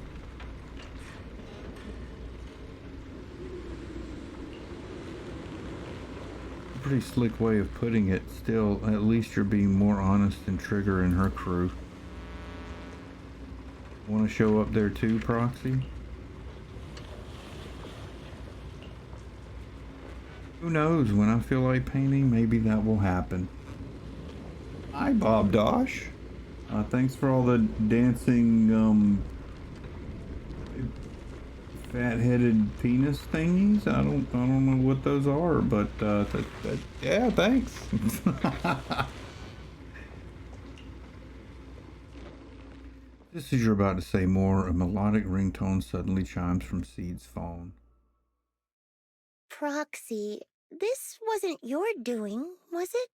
A pretty slick way of putting it. Still, at least you're being more honest than Trigger and her crew. Want to show up there too, Proxy? Who knows, when I feel like painting, maybe that will happen. Hi, Bob Dosh. Thanks for all the dancing, fat-headed penis thingies. I don't know what those are, but, yeah, thanks. Just as you're about to say more, a melodic ringtone suddenly chimes from Seed's phone. Proxy, this wasn't your doing, was it?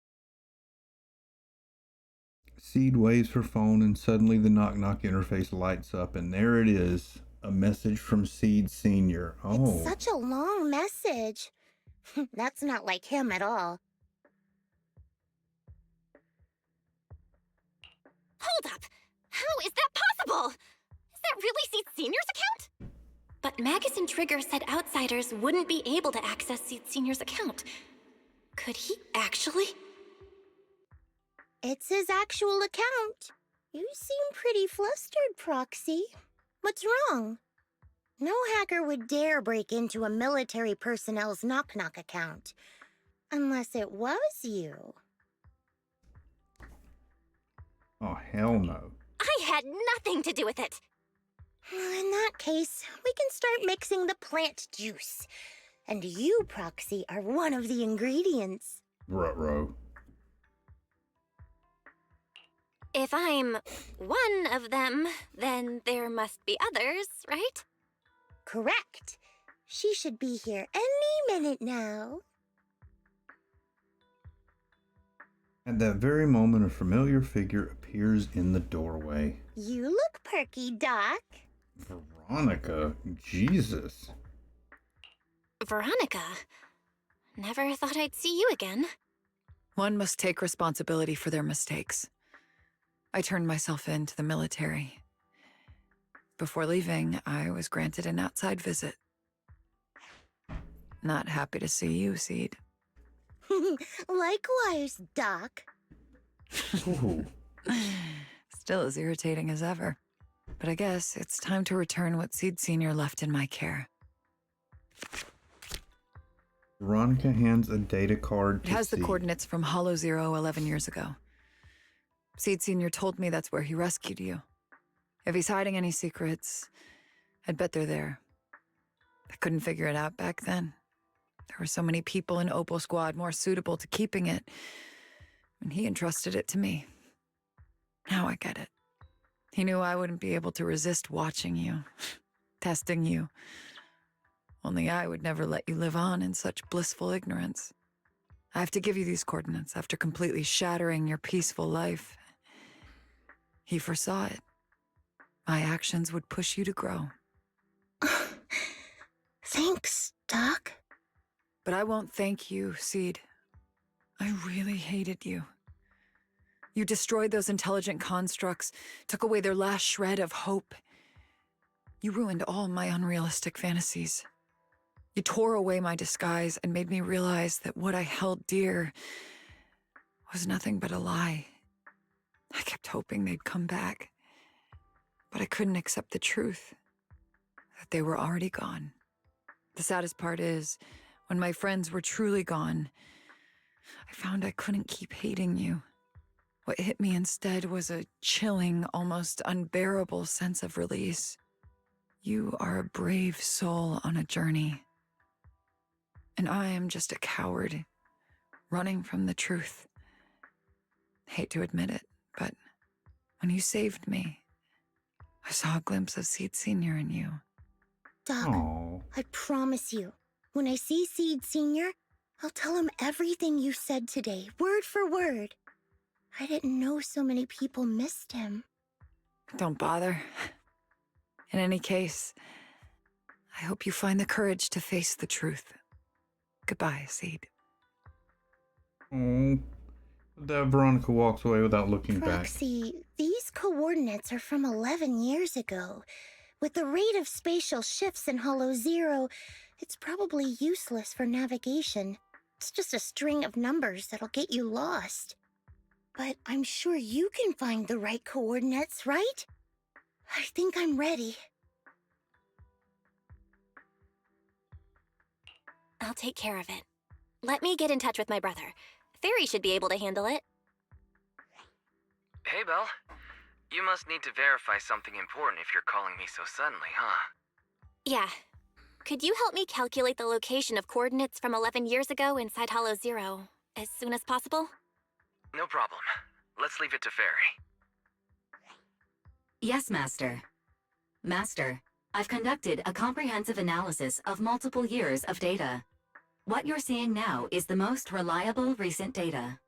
Seed waves her phone and suddenly the knock-knock interface lights up and there it is. A message from Seed Senior. Oh. It's such a long message. That's not like him at all. Hold up! How is that possible? Is that really Seed Senior's account? But Magus and Trigger said outsiders wouldn't be able to access Seed Senior's account. Could he actually? It's his actual account. You seem pretty flustered, Proxy. What's wrong? No hacker would dare break into a military personnel's knock-knock account. Unless it was you. Oh, hell no. I had nothing to do with it. In that case, we can start mixing the plant juice. And you, Proxy, are one of the ingredients. Ruh-roh. If I'm one of them, then there must be others, right? Correct. She should be here any minute now. At that very moment, a familiar figure appears in the doorway. You look perky, Doc. Veronica, Jesus. Veronica, never thought I'd see you again. One must take responsibility for their mistakes. I turned myself in to the military. Before leaving, I was granted an outside visit. Not happy to see you, Seed. Likewise, Doc. Ooh. Still as irritating as ever. But I guess it's time to return what Seed Senior left in my care. Veronica hands a data card to It has the Seed. coordinates from Hollow Zero 11 years ago. Seed Senior told me that's where he rescued you. If he's hiding any secrets, I'd bet they're there. I couldn't figure it out back then. There were so many people in Opal Squad more suitable to keeping it, and he entrusted it to me. Now I get it. He knew I wouldn't be able to resist watching you, testing you. Only I would never let you live on in such blissful ignorance. I have to give you these coordinates after completely shattering your peaceful life. He foresaw it. My actions would push you to grow. Thanks, Doc. But I won't thank you, Seed. I really hated you. You destroyed those intelligent constructs, took away their last shred of hope. You ruined all my unrealistic fantasies. You tore away my disguise and made me realize that what I held dear was nothing but a lie. I kept hoping they'd come back, but I couldn't accept the truth that they were already gone. The saddest part is, when my friends were truly gone, I found I couldn't keep hating you. What hit me instead was a chilling, almost unbearable sense of release. You are a brave soul on a journey. And I am just a coward, running from the truth. Hate to admit it, but when you saved me, I saw a glimpse of Seed Sr. in you. Doc, Oh, I promise you, when I see Seed Sr., I'll tell him everything you said today, word for word. I didn't know so many people missed him. Don't bother. In any case, I hope you find the courage to face the truth. Goodbye, Seed. oh. That Veronica walks away without looking back. Proxy, these coordinates are from 11 years ago. With the rate of spatial shifts in Hollow Zero, it's probably useless for navigation. It's just a string of numbers that'll get you lost. But I'm sure you can find the right coordinates, right? I think I'm ready. I'll take care of it. Let me get in touch with my brother. Fairy should be able to handle it. Hey, Belle. You must need to verify something important if you're calling me so suddenly, huh? Yeah. Could you help me calculate the location of coordinates from 11 years ago inside Hollow Zero as soon as possible? No problem. Let's leave it to Fairy. Yes, Master. Master, I've conducted a comprehensive analysis of multiple years of data. What you're seeing now is the most reliable recent data.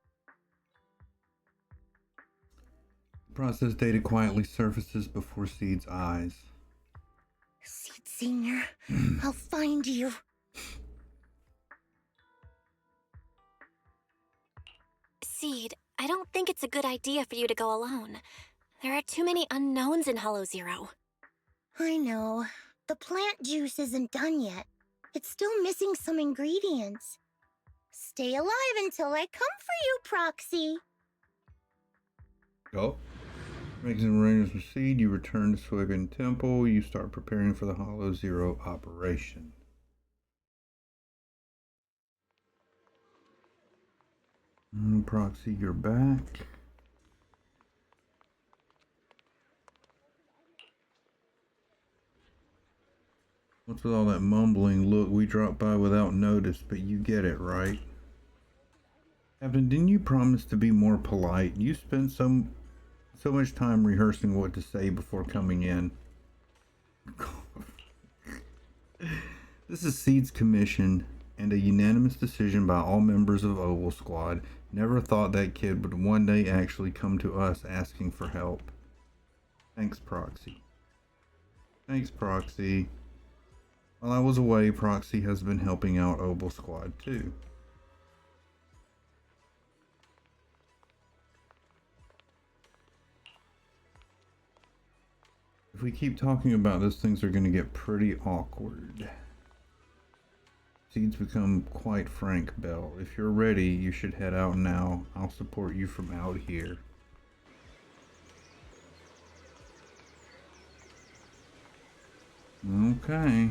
Process data quietly surfaces before Seed's eyes. Seed Sr., I'll find you. Seed, I don't think it's a good idea for you to go alone. There are too many unknowns in Hollow Zero. I know. The plant juice isn't done yet. It's still missing some ingredients. Stay alive until I come for you, Proxy. Oh. Making some arrangements with Seed, you return to Suigan Temple. You start preparing for the Hollow Zero operation. Proxy, you're back. What's with all that mumbling? Look, we dropped by without notice, but you get it, right? Captain, didn't you promise to be more polite? You spent so much time rehearsing what to say before coming in. This is Seed's commission, and a unanimous decision by all members of Oval Squad. Never thought that kid would one day actually come to us asking for help. Thanks, Proxy. Thanks, Proxy. While I was away, Proxy has been helping out Oval Squad too. If we keep talking about this, things are going to get pretty awkward. Seed's become quite frank, Belle. If you're ready, you should head out now. I'll support you from out here. Okay.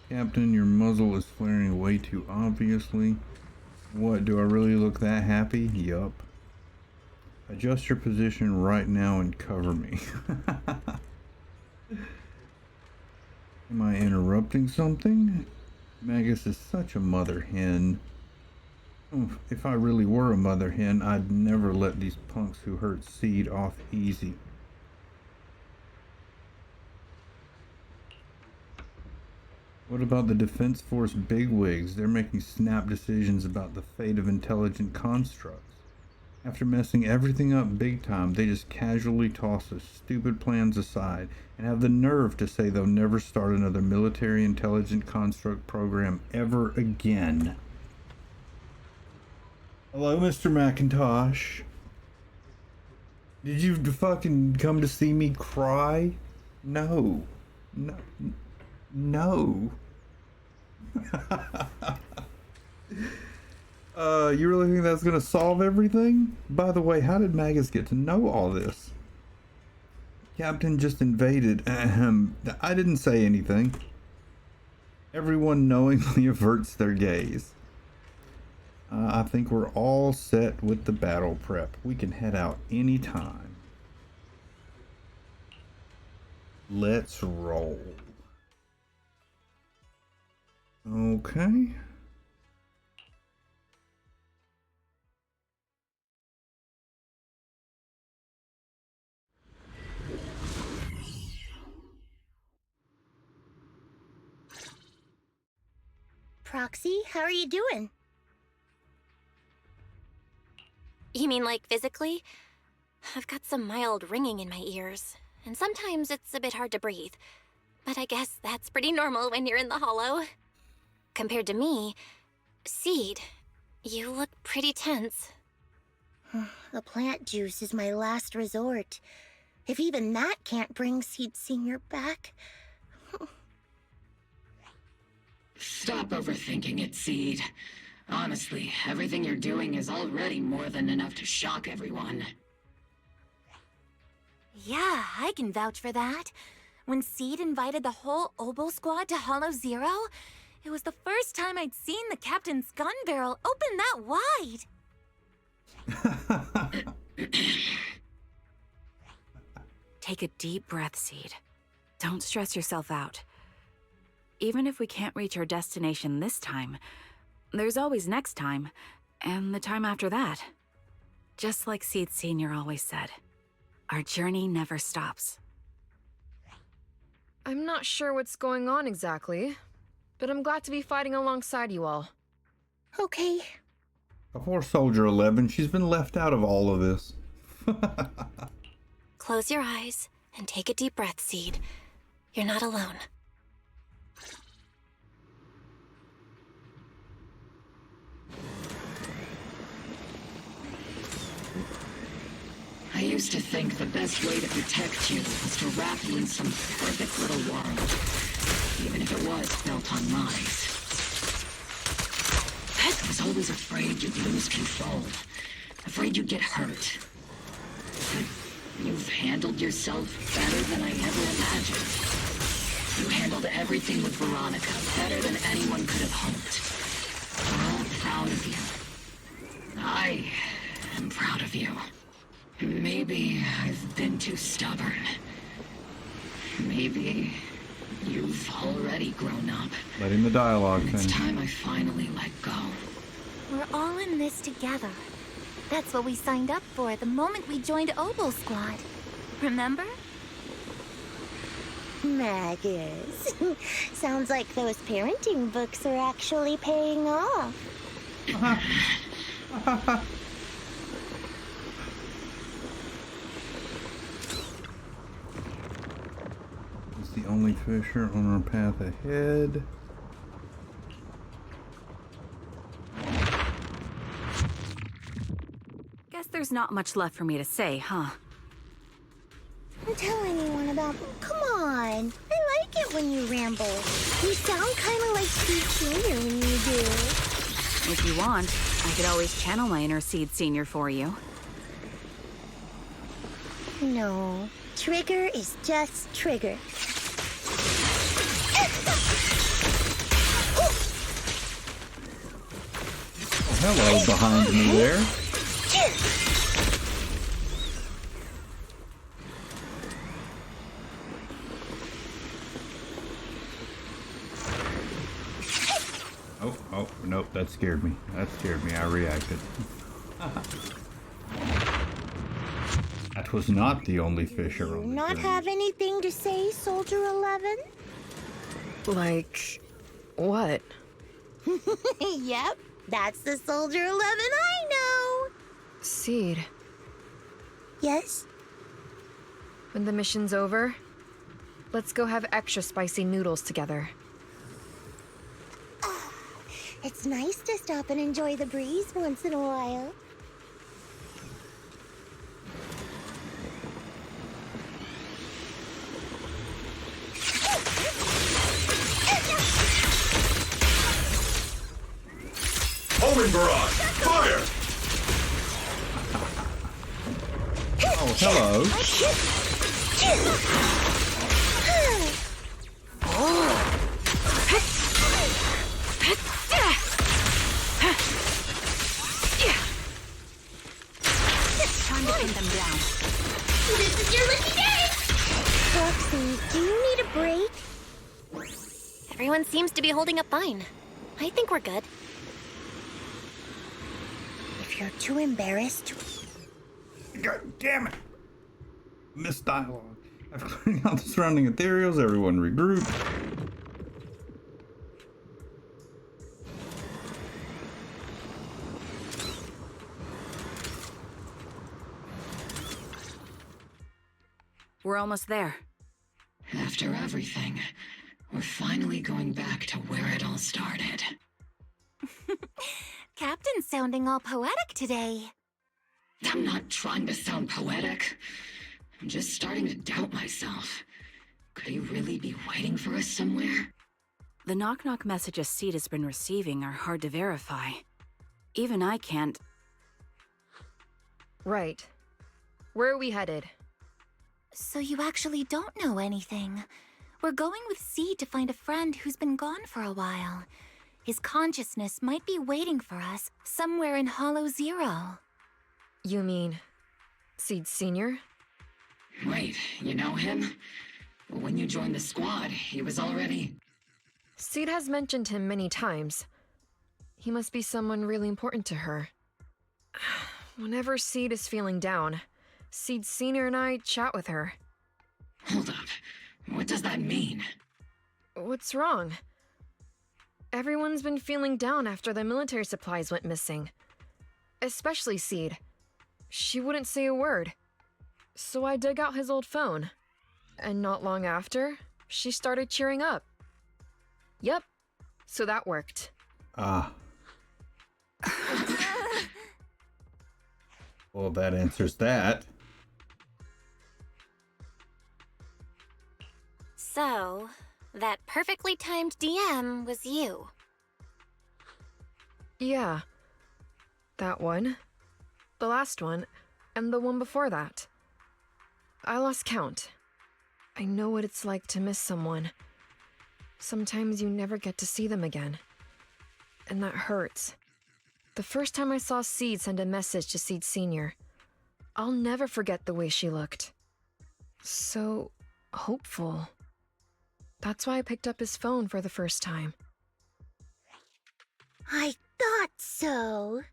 Captain, your muzzle is flaring way too obviously. What, do I really look that happy? Yup. Adjust your position right now and cover me. Am I interrupting something? Magus is such a mother hen. If I really were a mother hen, I'd never let these punks who hurt Seed off easy. What about the Defense Force bigwigs? They're making snap decisions about the fate of intelligent constructs. After messing everything up big time, they just casually toss their stupid plans aside and have the nerve to say they'll never start another military intelligent construct program ever again. Hello, Mr. McIntosh. Did you fucking come to see me cry? No. No. No. You really think that's gonna solve everything? By the way, how did Magus get to know all this? Captain just invaded. I didn't say anything. Everyone knowingly averts their gaze. I think we're all set with the battle prep. We can head out anytime. Let's roll. Okay. Proxy, how are you doing? You mean like physically? I've got some mild ringing in my ears, and sometimes it's a bit hard to breathe. But I guess that's pretty normal when you're in the hollow. Compared to me, Seed, you look pretty tense. The plant juice is my last resort. If even that can't bring Seed Senior back... Stop overthinking it, Seed. Honestly, everything you're doing is already more than enough to shock everyone. Yeah, I can vouch for that. When Seed invited the whole Oboe squad to Hollow Zero, it was the first time I'd seen the captain's gun barrel open that wide. Take a deep breath, Seed. Don't stress yourself out. Even if we can't reach our destination this time, there's always next time, and the time after that. Just like Seed Senior always said, our journey never stops. I'm not sure what's going on exactly, but I'm glad to be fighting alongside you all. Okay. Poor Soldier 11, she's been left out of all of this. Close your eyes and take a deep breath, Seed. You're not alone. I used to think the best way to protect you was to wrap you in some perfect little world, even if it was built on lies. I was always afraid you'd lose control, afraid you'd get hurt. But you've handled yourself better than I ever imagined. You handled everything with Veronica better than anyone could have hoped. We're all proud of you. I am proud of you. Maybe I've been too stubborn. Maybe you've already grown up. Letting the dialogue It's finish. time I finally let go. We're all in this together. That's what we signed up for the moment we joined Oboe Squad. Remember? Magus. Sounds like those parenting books are actually paying off. It's the only fisher on our path ahead. Guess there's not much left for me to say, huh? Don't tell anyone about... Come on. I like it when you ramble. You sound kind of like Seed Senior when you do. If you want, I could always channel my inner Seed Senior for you. No. Trigger is just Trigger. Hello, behind me there. that scared me. That scared me. I reacted. That was not the only fisher You on the not journey. have anything to say, Soldier 11? Like, what? Yep, that's the Soldier 11 I know. Seed, Yes? when the mission's over, let's go have extra spicy noodles together. It's nice to stop and enjoy the breeze once in a while. Homing barrage! Fire! Oh, hello. Time to pin them down. This is your lucky day! Roxy, do you need a break? Everyone seems to be holding up fine. I think we're good. If you're too embarrassed, God damn it. Missed dialogue. After clearing out the surrounding ethereals, everyone regrouped. We're almost there. After everything, we're finally going back to where it all started. Captain's sounding all poetic today. I'm not trying to sound poetic. I'm just starting to doubt myself. Could he really be waiting for us somewhere? The knock-knock messages Seed has been receiving are hard to verify. Even I can't. Right. Where are we headed? So you actually don't know anything. We're going with Seed to find a friend who's been gone for a while. His consciousness might be waiting for us somewhere in Hollow Zero. You mean Seed Sr.? Wait, you know him? When you joined the squad, he was already... Seed has mentioned him many times. He must be someone really important to her. Whenever Seed is feeling down, Seed Sr. and I chat with her. Hold up. What does that mean? What's wrong? Everyone's been feeling down after the military supplies went missing. Especially Seed. She wouldn't say a word. So I dug out his old phone. And not long after, she started cheering up. Yep. So that worked. Ah. Well, that answers that. So, that perfectly timed DM was you. Yeah. That one. The last one. And the one before that. I lost count. I know what it's like to miss someone. Sometimes you never get to see them again. And that hurts. The first time I saw Seed send a message to Seed Sr., I'll never forget the way she looked. So hopeful. That's why I picked up his phone for the first time. I thought so.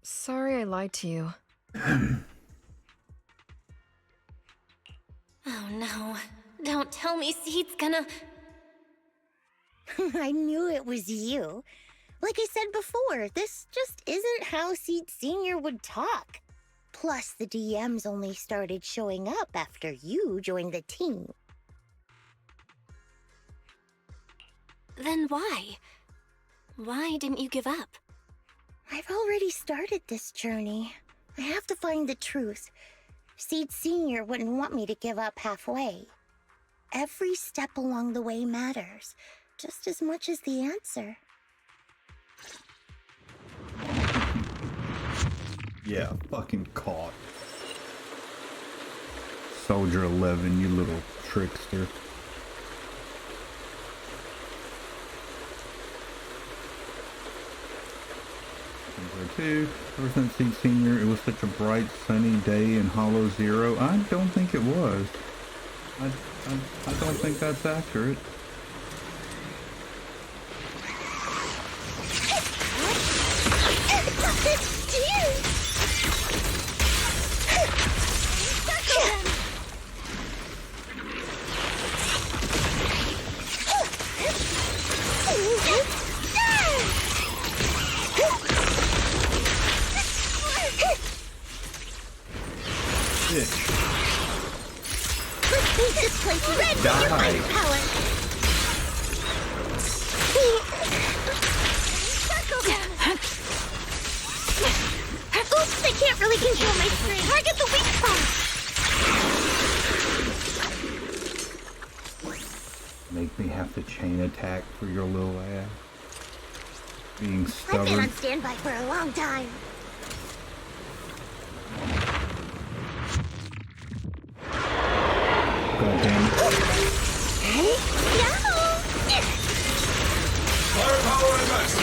Sorry I lied to you. Oh no. Don't tell me Seed's gonna... I knew it was you. Like I said before, this just isn't how Seed Sr. would talk. Plus, the DMs only started showing up after you joined the team. Then why? Why didn't you give up? I've already started this journey. I have to find the truth. Seed Sr. wouldn't want me to give up halfway. Every step along the way matters, just as much as the answer. Yeah, fucking caught. Soldier 11, you little trickster. Number 2, ever since Seed Senior, it was such a bright, sunny day in Hollow Zero. I don't think it was. I don't think that's accurate. Let's paint this place red with your ice power. Oops, I can't really control my strength. Target the weak spot. Make me have to chain attack for your little ass. Being I've been stubborn. on standby for a long time. God damn it. Firepower at best.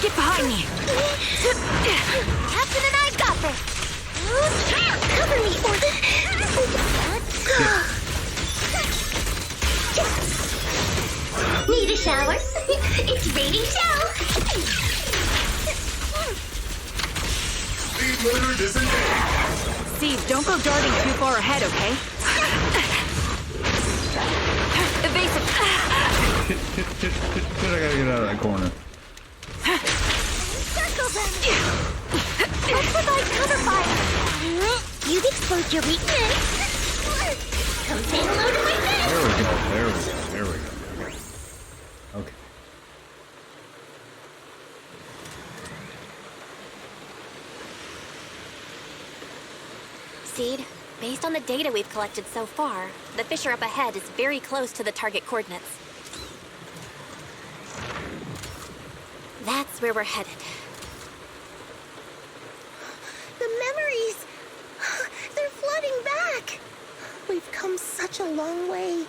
Get behind me! Captain and I got this! Cover me, or let's go! Need a shower? It's raining shower! Speed motor disengaged. Steve, don't go darting too far ahead, okay? Evasive! Shit, I gotta get out of that corner. Circle them! I'll provide cover fire! You've exposed your weakness! Come say hello to my friend! There we go. Okay. Seed, based on the data we've collected so far, the fissure up ahead is very close to the target coordinates. That's where we're headed. The memories! They're flooding back! We've come such a long way.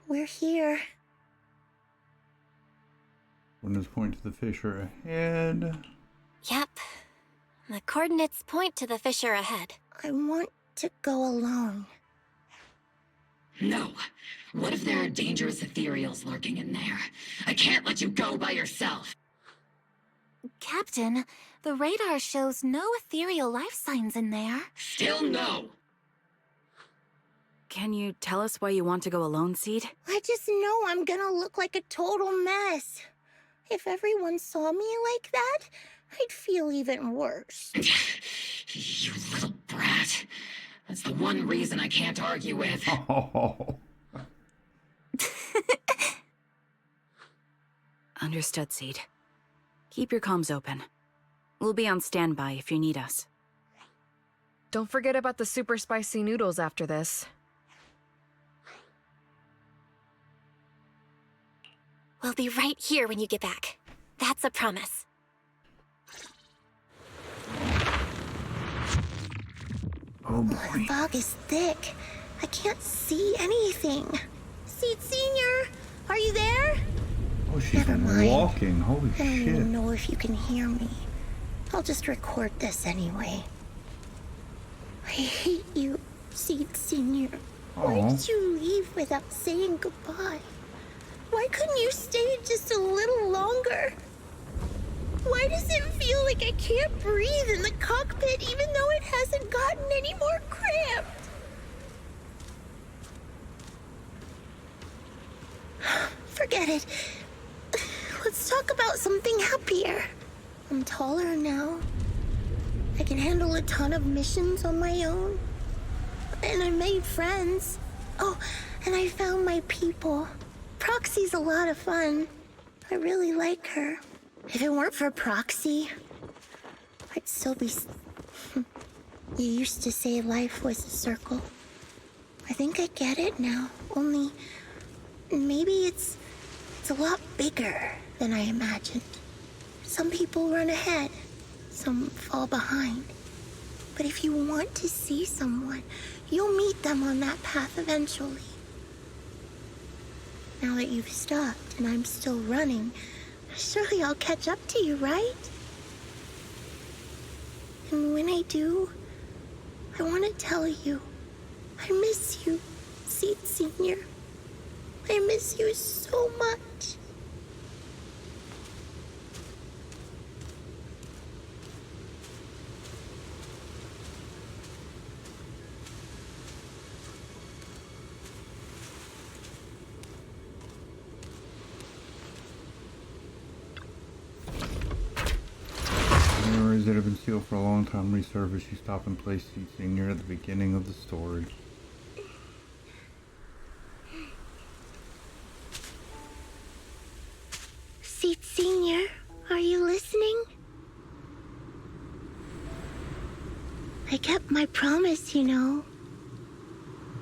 We're here. Coordinates point to the fissure ahead. Yep. The coordinates point to the fissure ahead. I want to go alone. No. What if there are dangerous ethereals lurking in there? I can't let you go by yourself. Captain, the radar shows no ethereal life signs in there. Still no. Can you tell us why you want to go alone, Seed? I just know I'm gonna look like a total mess. If everyone saw me like that, I'd feel even worse. You little brat. That's the one reason I can't argue with. Oh. Understood, Seed. Keep your comms open. We'll be on standby if you need us. Don't forget about the super spicy noodles after this. We'll be right here when you get back. That's a promise. Oh boy. The fog is thick. I can't see anything. Seed Senior, are you there? Oh, she's Never mind. walking. Holy I don't shit. even know if you can hear me. I'll just record this anyway. I hate you, Seed Senior. Why Aw. did you leave without saying goodbye? Why couldn't you stay just a little longer? Why does it feel like I can't breathe in the cockpit even though it hasn't gotten any more cramped? Forget it. Let's talk about something happier. I'm taller now. I can handle a ton of missions on my own. And I made friends. Oh, and I found my people. Proxy's a lot of fun. I really like her. If it weren't for Proxy, I'd still be... You used to say life was a circle. I think I get it now. Only, maybe it's a lot bigger than I imagined. Some people run ahead, some fall behind. But if you want to see someone, you'll meet them on that path eventually. Now that you've stopped and I'm still running, surely I'll catch up to you, right? And when I do, I want to tell you, I miss you, Seed Senior. I miss you so much. Memories that have been sealed for a long time resurface. You stop and place Seed Senior at the beginning of the story. Seed Senior, are you listening? I kept my promise, you know.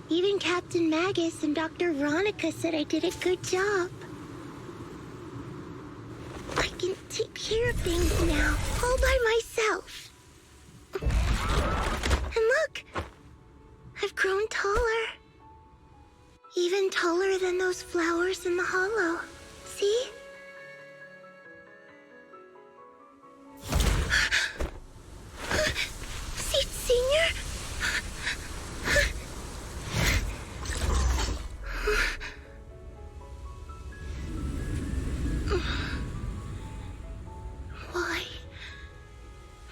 Even Captain Magus and Dr. Veronica said I did a good job. I can take care of things now, all by myself. And look, I've grown taller. Even taller than those flowers in the hollow. See? Seed Senior?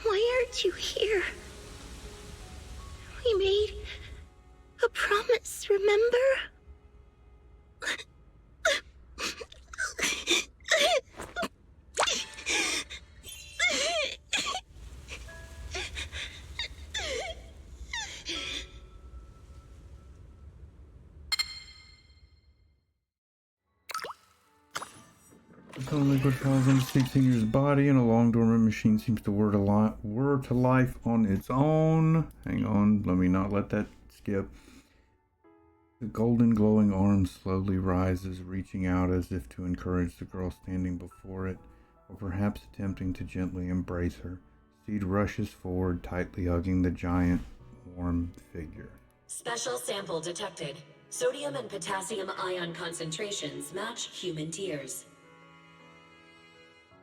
Why aren't you here? We made a promise, remember? The liquid falls into Seed Senior's body, and a long dormant machine seems to whir to life on its own. Hang on, let me not let that skip. The golden glowing arm slowly rises, reaching out as if to encourage the girl standing before it, or perhaps attempting to gently embrace her. Seed rushes forward, tightly hugging the giant, warm figure. Special sample detected. Sodium and potassium ion concentrations match human tears.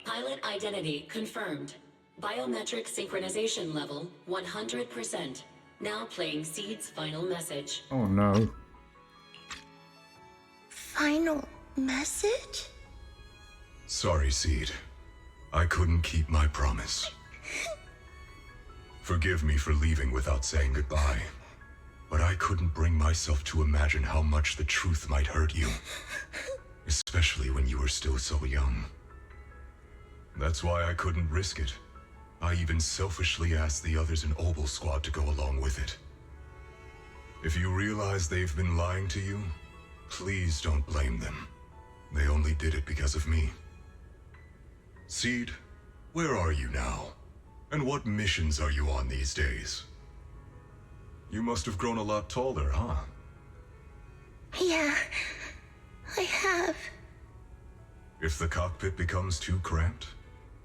Pilot identity confirmed. Biometric synchronization level 100%. Now playing Seed's final message. Oh no. Final message? Sorry, Seed. I couldn't keep my promise. Forgive me for leaving without saying goodbye, but I couldn't bring myself to imagine how much the truth might hurt you, especially when you were still so young. That's why I couldn't risk it. I even selfishly asked the others in Obel Squad to go along with it. If you realize they've been lying to you, please don't blame them. They only did it because of me. Seed, where are you now? And what missions are you on these days? You must have grown a lot taller, huh? Yeah, I have. If the cockpit becomes too cramped,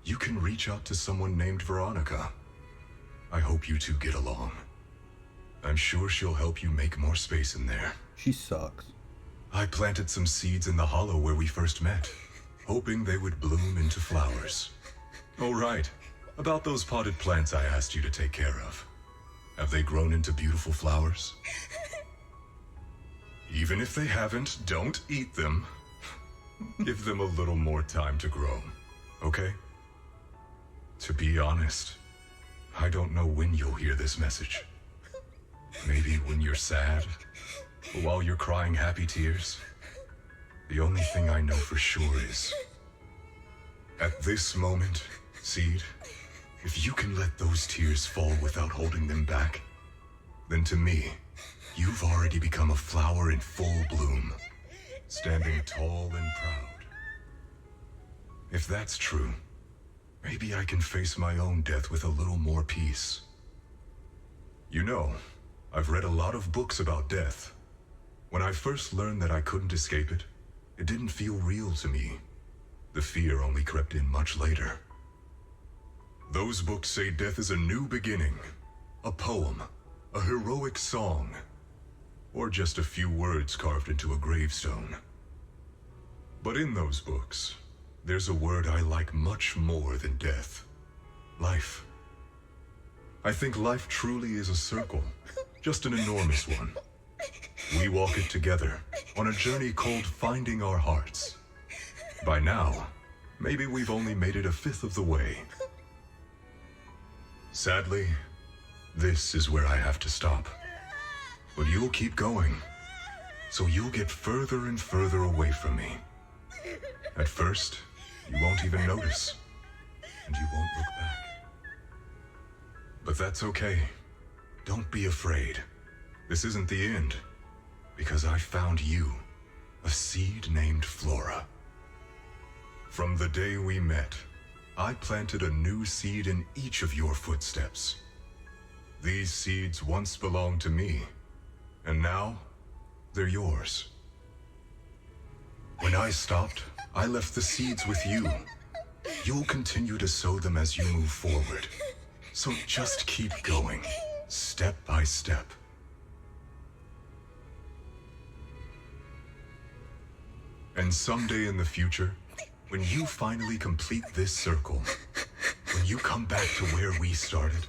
you can reach out to someone named Veronica. I hope you two get along. I'm sure she'll help you make more space in there. She sucks. I planted some seeds in the hollow where we first met, hoping they would bloom into flowers. Oh, right. About those potted plants I asked you to take care of. Have they grown into beautiful flowers? Even if they haven't, don't eat them. Give them a little more time to grow, okay? To be honest, I don't know when you'll hear this message. Maybe when you're sad, or while you're crying happy tears. The only thing I know for sure is, at this moment, Seed, if you can let those tears fall without holding them back, then to me, you've already become a flower in full bloom, standing tall and proud. If that's true, maybe I can face my own death with a little more peace. You know, I've read a lot of books about death. When I first learned that I couldn't escape it, it didn't feel real to me. The fear only crept in much later. Those books say death is a new beginning, a poem, a heroic song, or just a few words carved into a gravestone. But in those books, there's a word I like much more than death. Life. I think life truly is a circle, just an enormous one, we walk it together on a journey called Finding Our Hearts. By now, maybe we've only made it a fifth of the way. Sadly, this is where I have to stop. But you'll keep going, so you'll get further and further away from me. At first, you won't even notice, and you won't look back. But that's okay. Don't be afraid. This isn't the end, because I found you, a seed named Flora. From the day we met, I planted a new seed in each of your footsteps. These seeds once belonged to me, and now they're yours. When I stopped, I left the seeds with you. You'll continue to sow them as you move forward. So just keep going, step by step. And someday in the future, when you finally complete this circle, when you come back to where we started,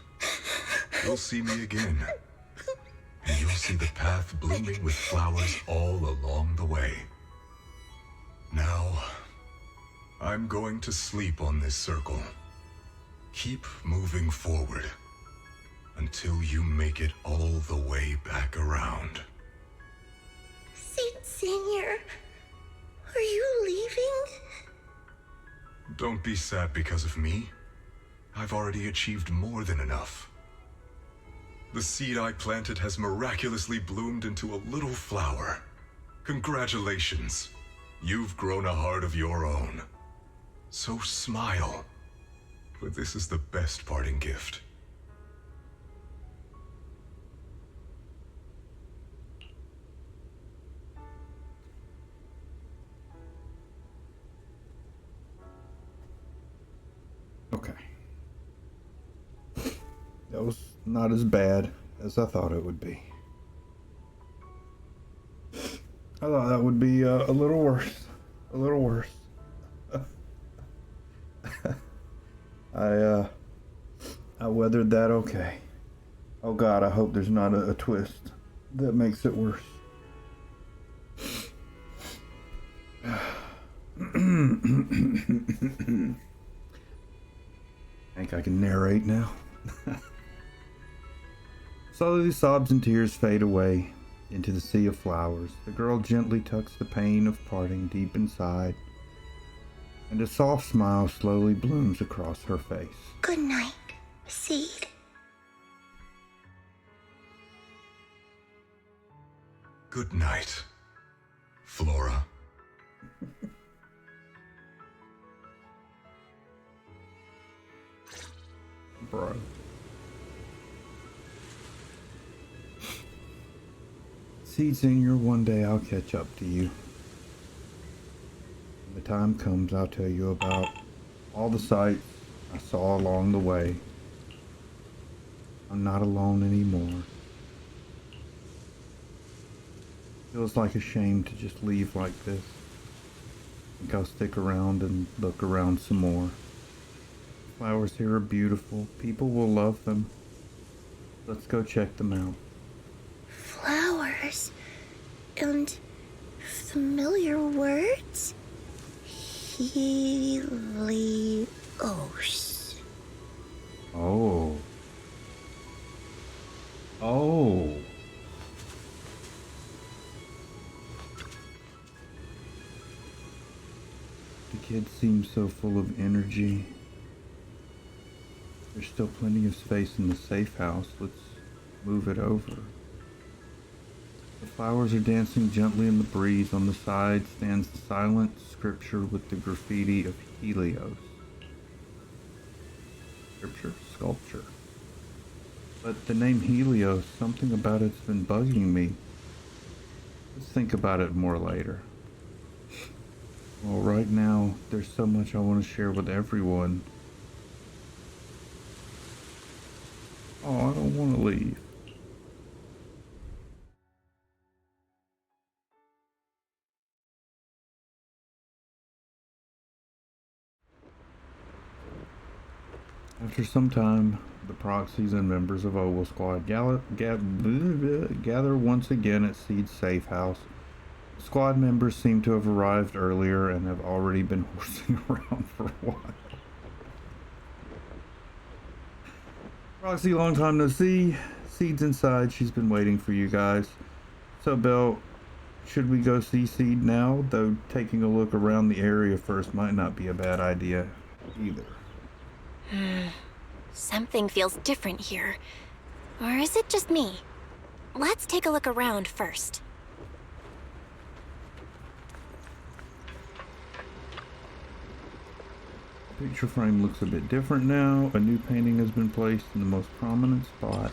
you'll see me again. And you'll see the path blooming with flowers all along the way. Now, I'm going to sleep on this circle. Keep moving forward until you make it all the way back around. Seed Senior, are you leaving? Don't be sad because of me. I've already achieved more than enough. The seed I planted has miraculously bloomed into a little flower. Congratulations. You've grown a heart of your own. So smile, for this is the best parting gift. Okay. That was not as bad as I thought it would be. I thought that would be a little worse. A little worse. I weathered that okay. Oh God, I hope there's not a twist that makes it worse. I think I can narrate now. Slowly, sobs and tears fade away into the sea of flowers. The girl gently tucks the pain of parting deep inside, and a soft smile slowly blooms across her face. Good night, Seed. Good night, Flora. Bro. Seed Senior, one day I'll catch up to you. When the time comes, I'll tell you about all the sights I saw along the way. I'm not alone anymore. Feels like a shame to just leave like this. I think I'll stick around and look around some more. Flowers here are beautiful. People will love them. Let's go check them out. Flowers and familiar words? Helios. Oh. Oh. The kid seems so full of energy. There's still plenty of space in the safe house. Let's move it over. The flowers are dancing gently in the breeze. On the side stands the silent scripture with the graffiti of Helios. Sculpture. But the name Helios, something about it's been bugging me. Let's think about it more later. Well, right now, there's so much I want to share with everyone. Oh, I don't want to leave. After some time, The proxies and members of Oval Squad gather once again at Seed's safe house. Squad members seem to have arrived earlier and have already been horsing around for a while. Proxy, long time no see. Seed's inside. She's been waiting for you guys. So, Belle, should we go see Seed now? Though taking a look around the area first might not be a bad idea either. Something feels different here. Or is it just me? Let's take a look around first. Picture frame looks a bit different now. A new painting has been placed in the most prominent spot.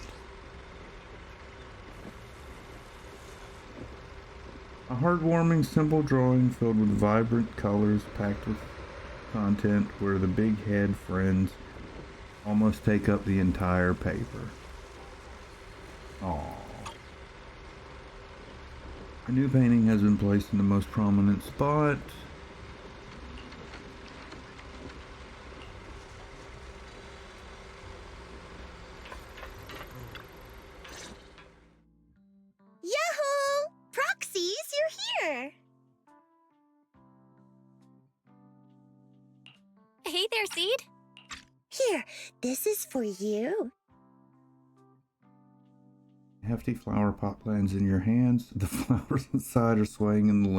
A heartwarming, simple drawing filled with vibrant colors packed with content where the big head friends almost take up the entire paper. Aww. A new painting has been placed in the most prominent spot. Yahoo! Proxies, you're here! Hey there, Seed. Here, this is for you. Hefty flower pot lands in your hands. The flowers inside are swaying in the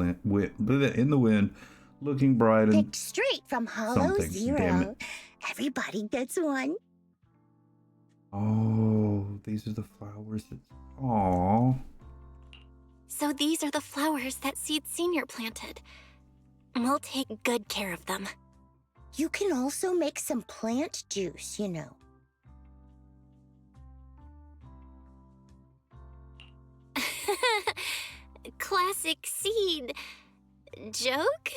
wind, looking bright and Picked straight from Hollow something, damn Zero. it. Everybody gets one. Oh, these are the flowers that... Aww. So these are the flowers that Seed Senior planted. We'll take good care of them. You can also make some plant juice, you know. Classic Seed. Joke?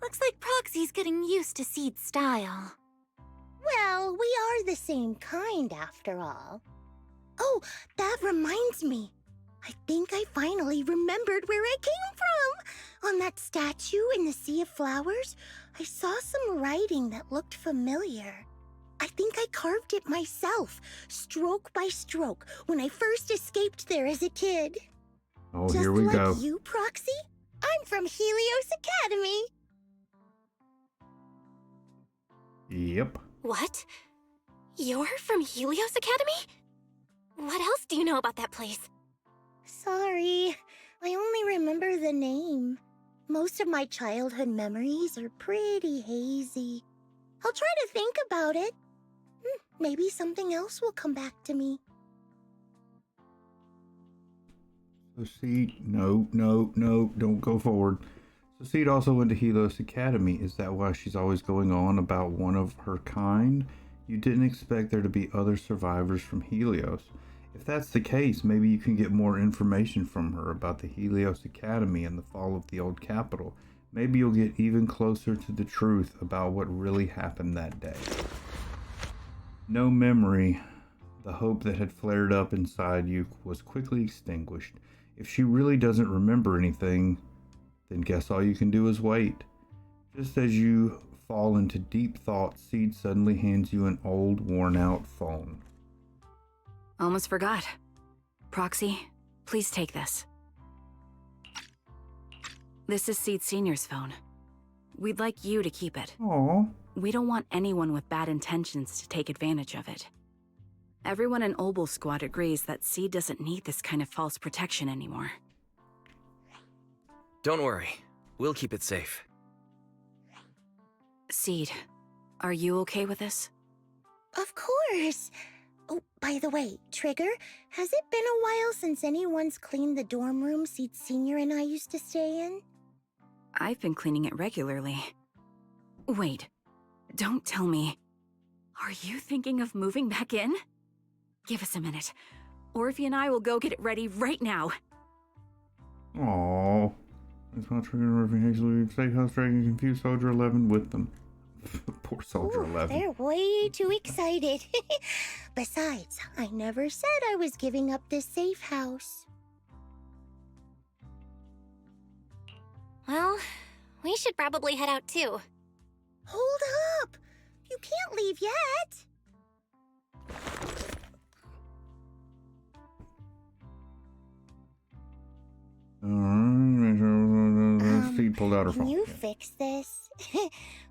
Looks like Proxy's getting used to Seed's style. Well, we are the same kind after all. Oh, that reminds me. I think I finally remembered where I came from. On that statue in the Sea of Flowers, I saw some writing that looked familiar. I think I carved it myself, stroke by stroke, when I first escaped there as a kid. Oh, Just here we like go. you, Proxy, I'm from Helios Academy. Yep. What? You're from Helios Academy? What else do you know about that place? Sorry, I only remember the name. Most of my childhood memories are pretty hazy. I'll try to think about it. Maybe something else will come back to me. So Seed, no, don't go forward. So Seed also went to Helios Academy. Is that why she's always going on about one of her kind? You didn't expect there to be other survivors from Helios. If that's the case, maybe you can get more information from her about the Helios Academy and the fall of the old capital. Maybe you'll get even closer to the truth about what really happened that day. No memory. The hope that had flared up inside you was quickly extinguished. If she really doesn't remember anything, then guess all you can do is wait. Just as you fall into deep thought, Seed suddenly hands you an old, worn-out phone. Almost forgot. Proxy, please take this. This is Seed Senior's phone. We'd like you to keep it. Aww. We don't want anyone with bad intentions to take advantage of it. Everyone in Obel Squad agrees that Seed doesn't need this kind of false protection anymore. Don't worry. We'll keep it safe. Seed, are you okay with this? Of course. Oh, by the way, Trigger, has it been a while since anyone's cleaned the dorm room Seed Senior and I used to stay in? I've been cleaning it regularly. Wait, don't tell me. Are you thinking of moving back in? Give us a minute. Orphe and I will go get it ready right now. Aww. It's not Trigger and Orphe hastily safe house dragging confused Soldier 11 with them. Poor Soldier 11. They're way too excited. Besides, I never said I was giving up this safe house. Well, we should probably head out too. Hold up! You can't leave yet. She pulled out her Can phone. you Yeah. fix this?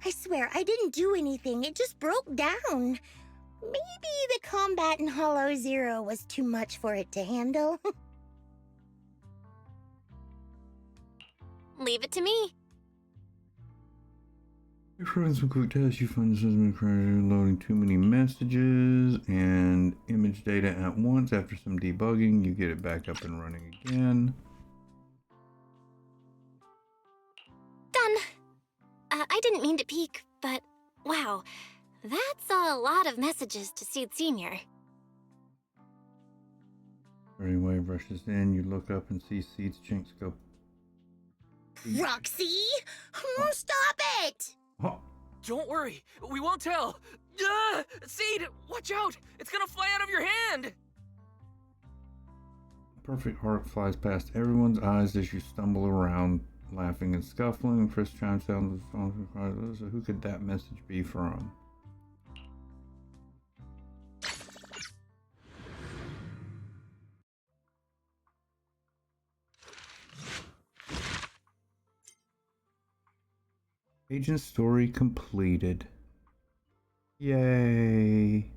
I swear, I didn't do anything. It just broke down. Maybe the combat in Hollow Zero was too much for it to handle. Leave it to me. If running some quick tests, you find the system crashing, loading too many messages and image data at once. After some debugging, you get it back up and running again. Done. I didn't mean to peek, but wow, that's a lot of messages to Seed Senior. Burning wave rushes in. You look up and see Seed's chinks go. Roxy! Stop it! Oh, Don't worry, we won't tell. Seed, watch out! It's gonna fly out of your hand! perfect arc flies past everyone's eyes as you stumble around, laughing and scuffling. Chris chimes down the phone. So who could that message be from? Agent story completed. Yay.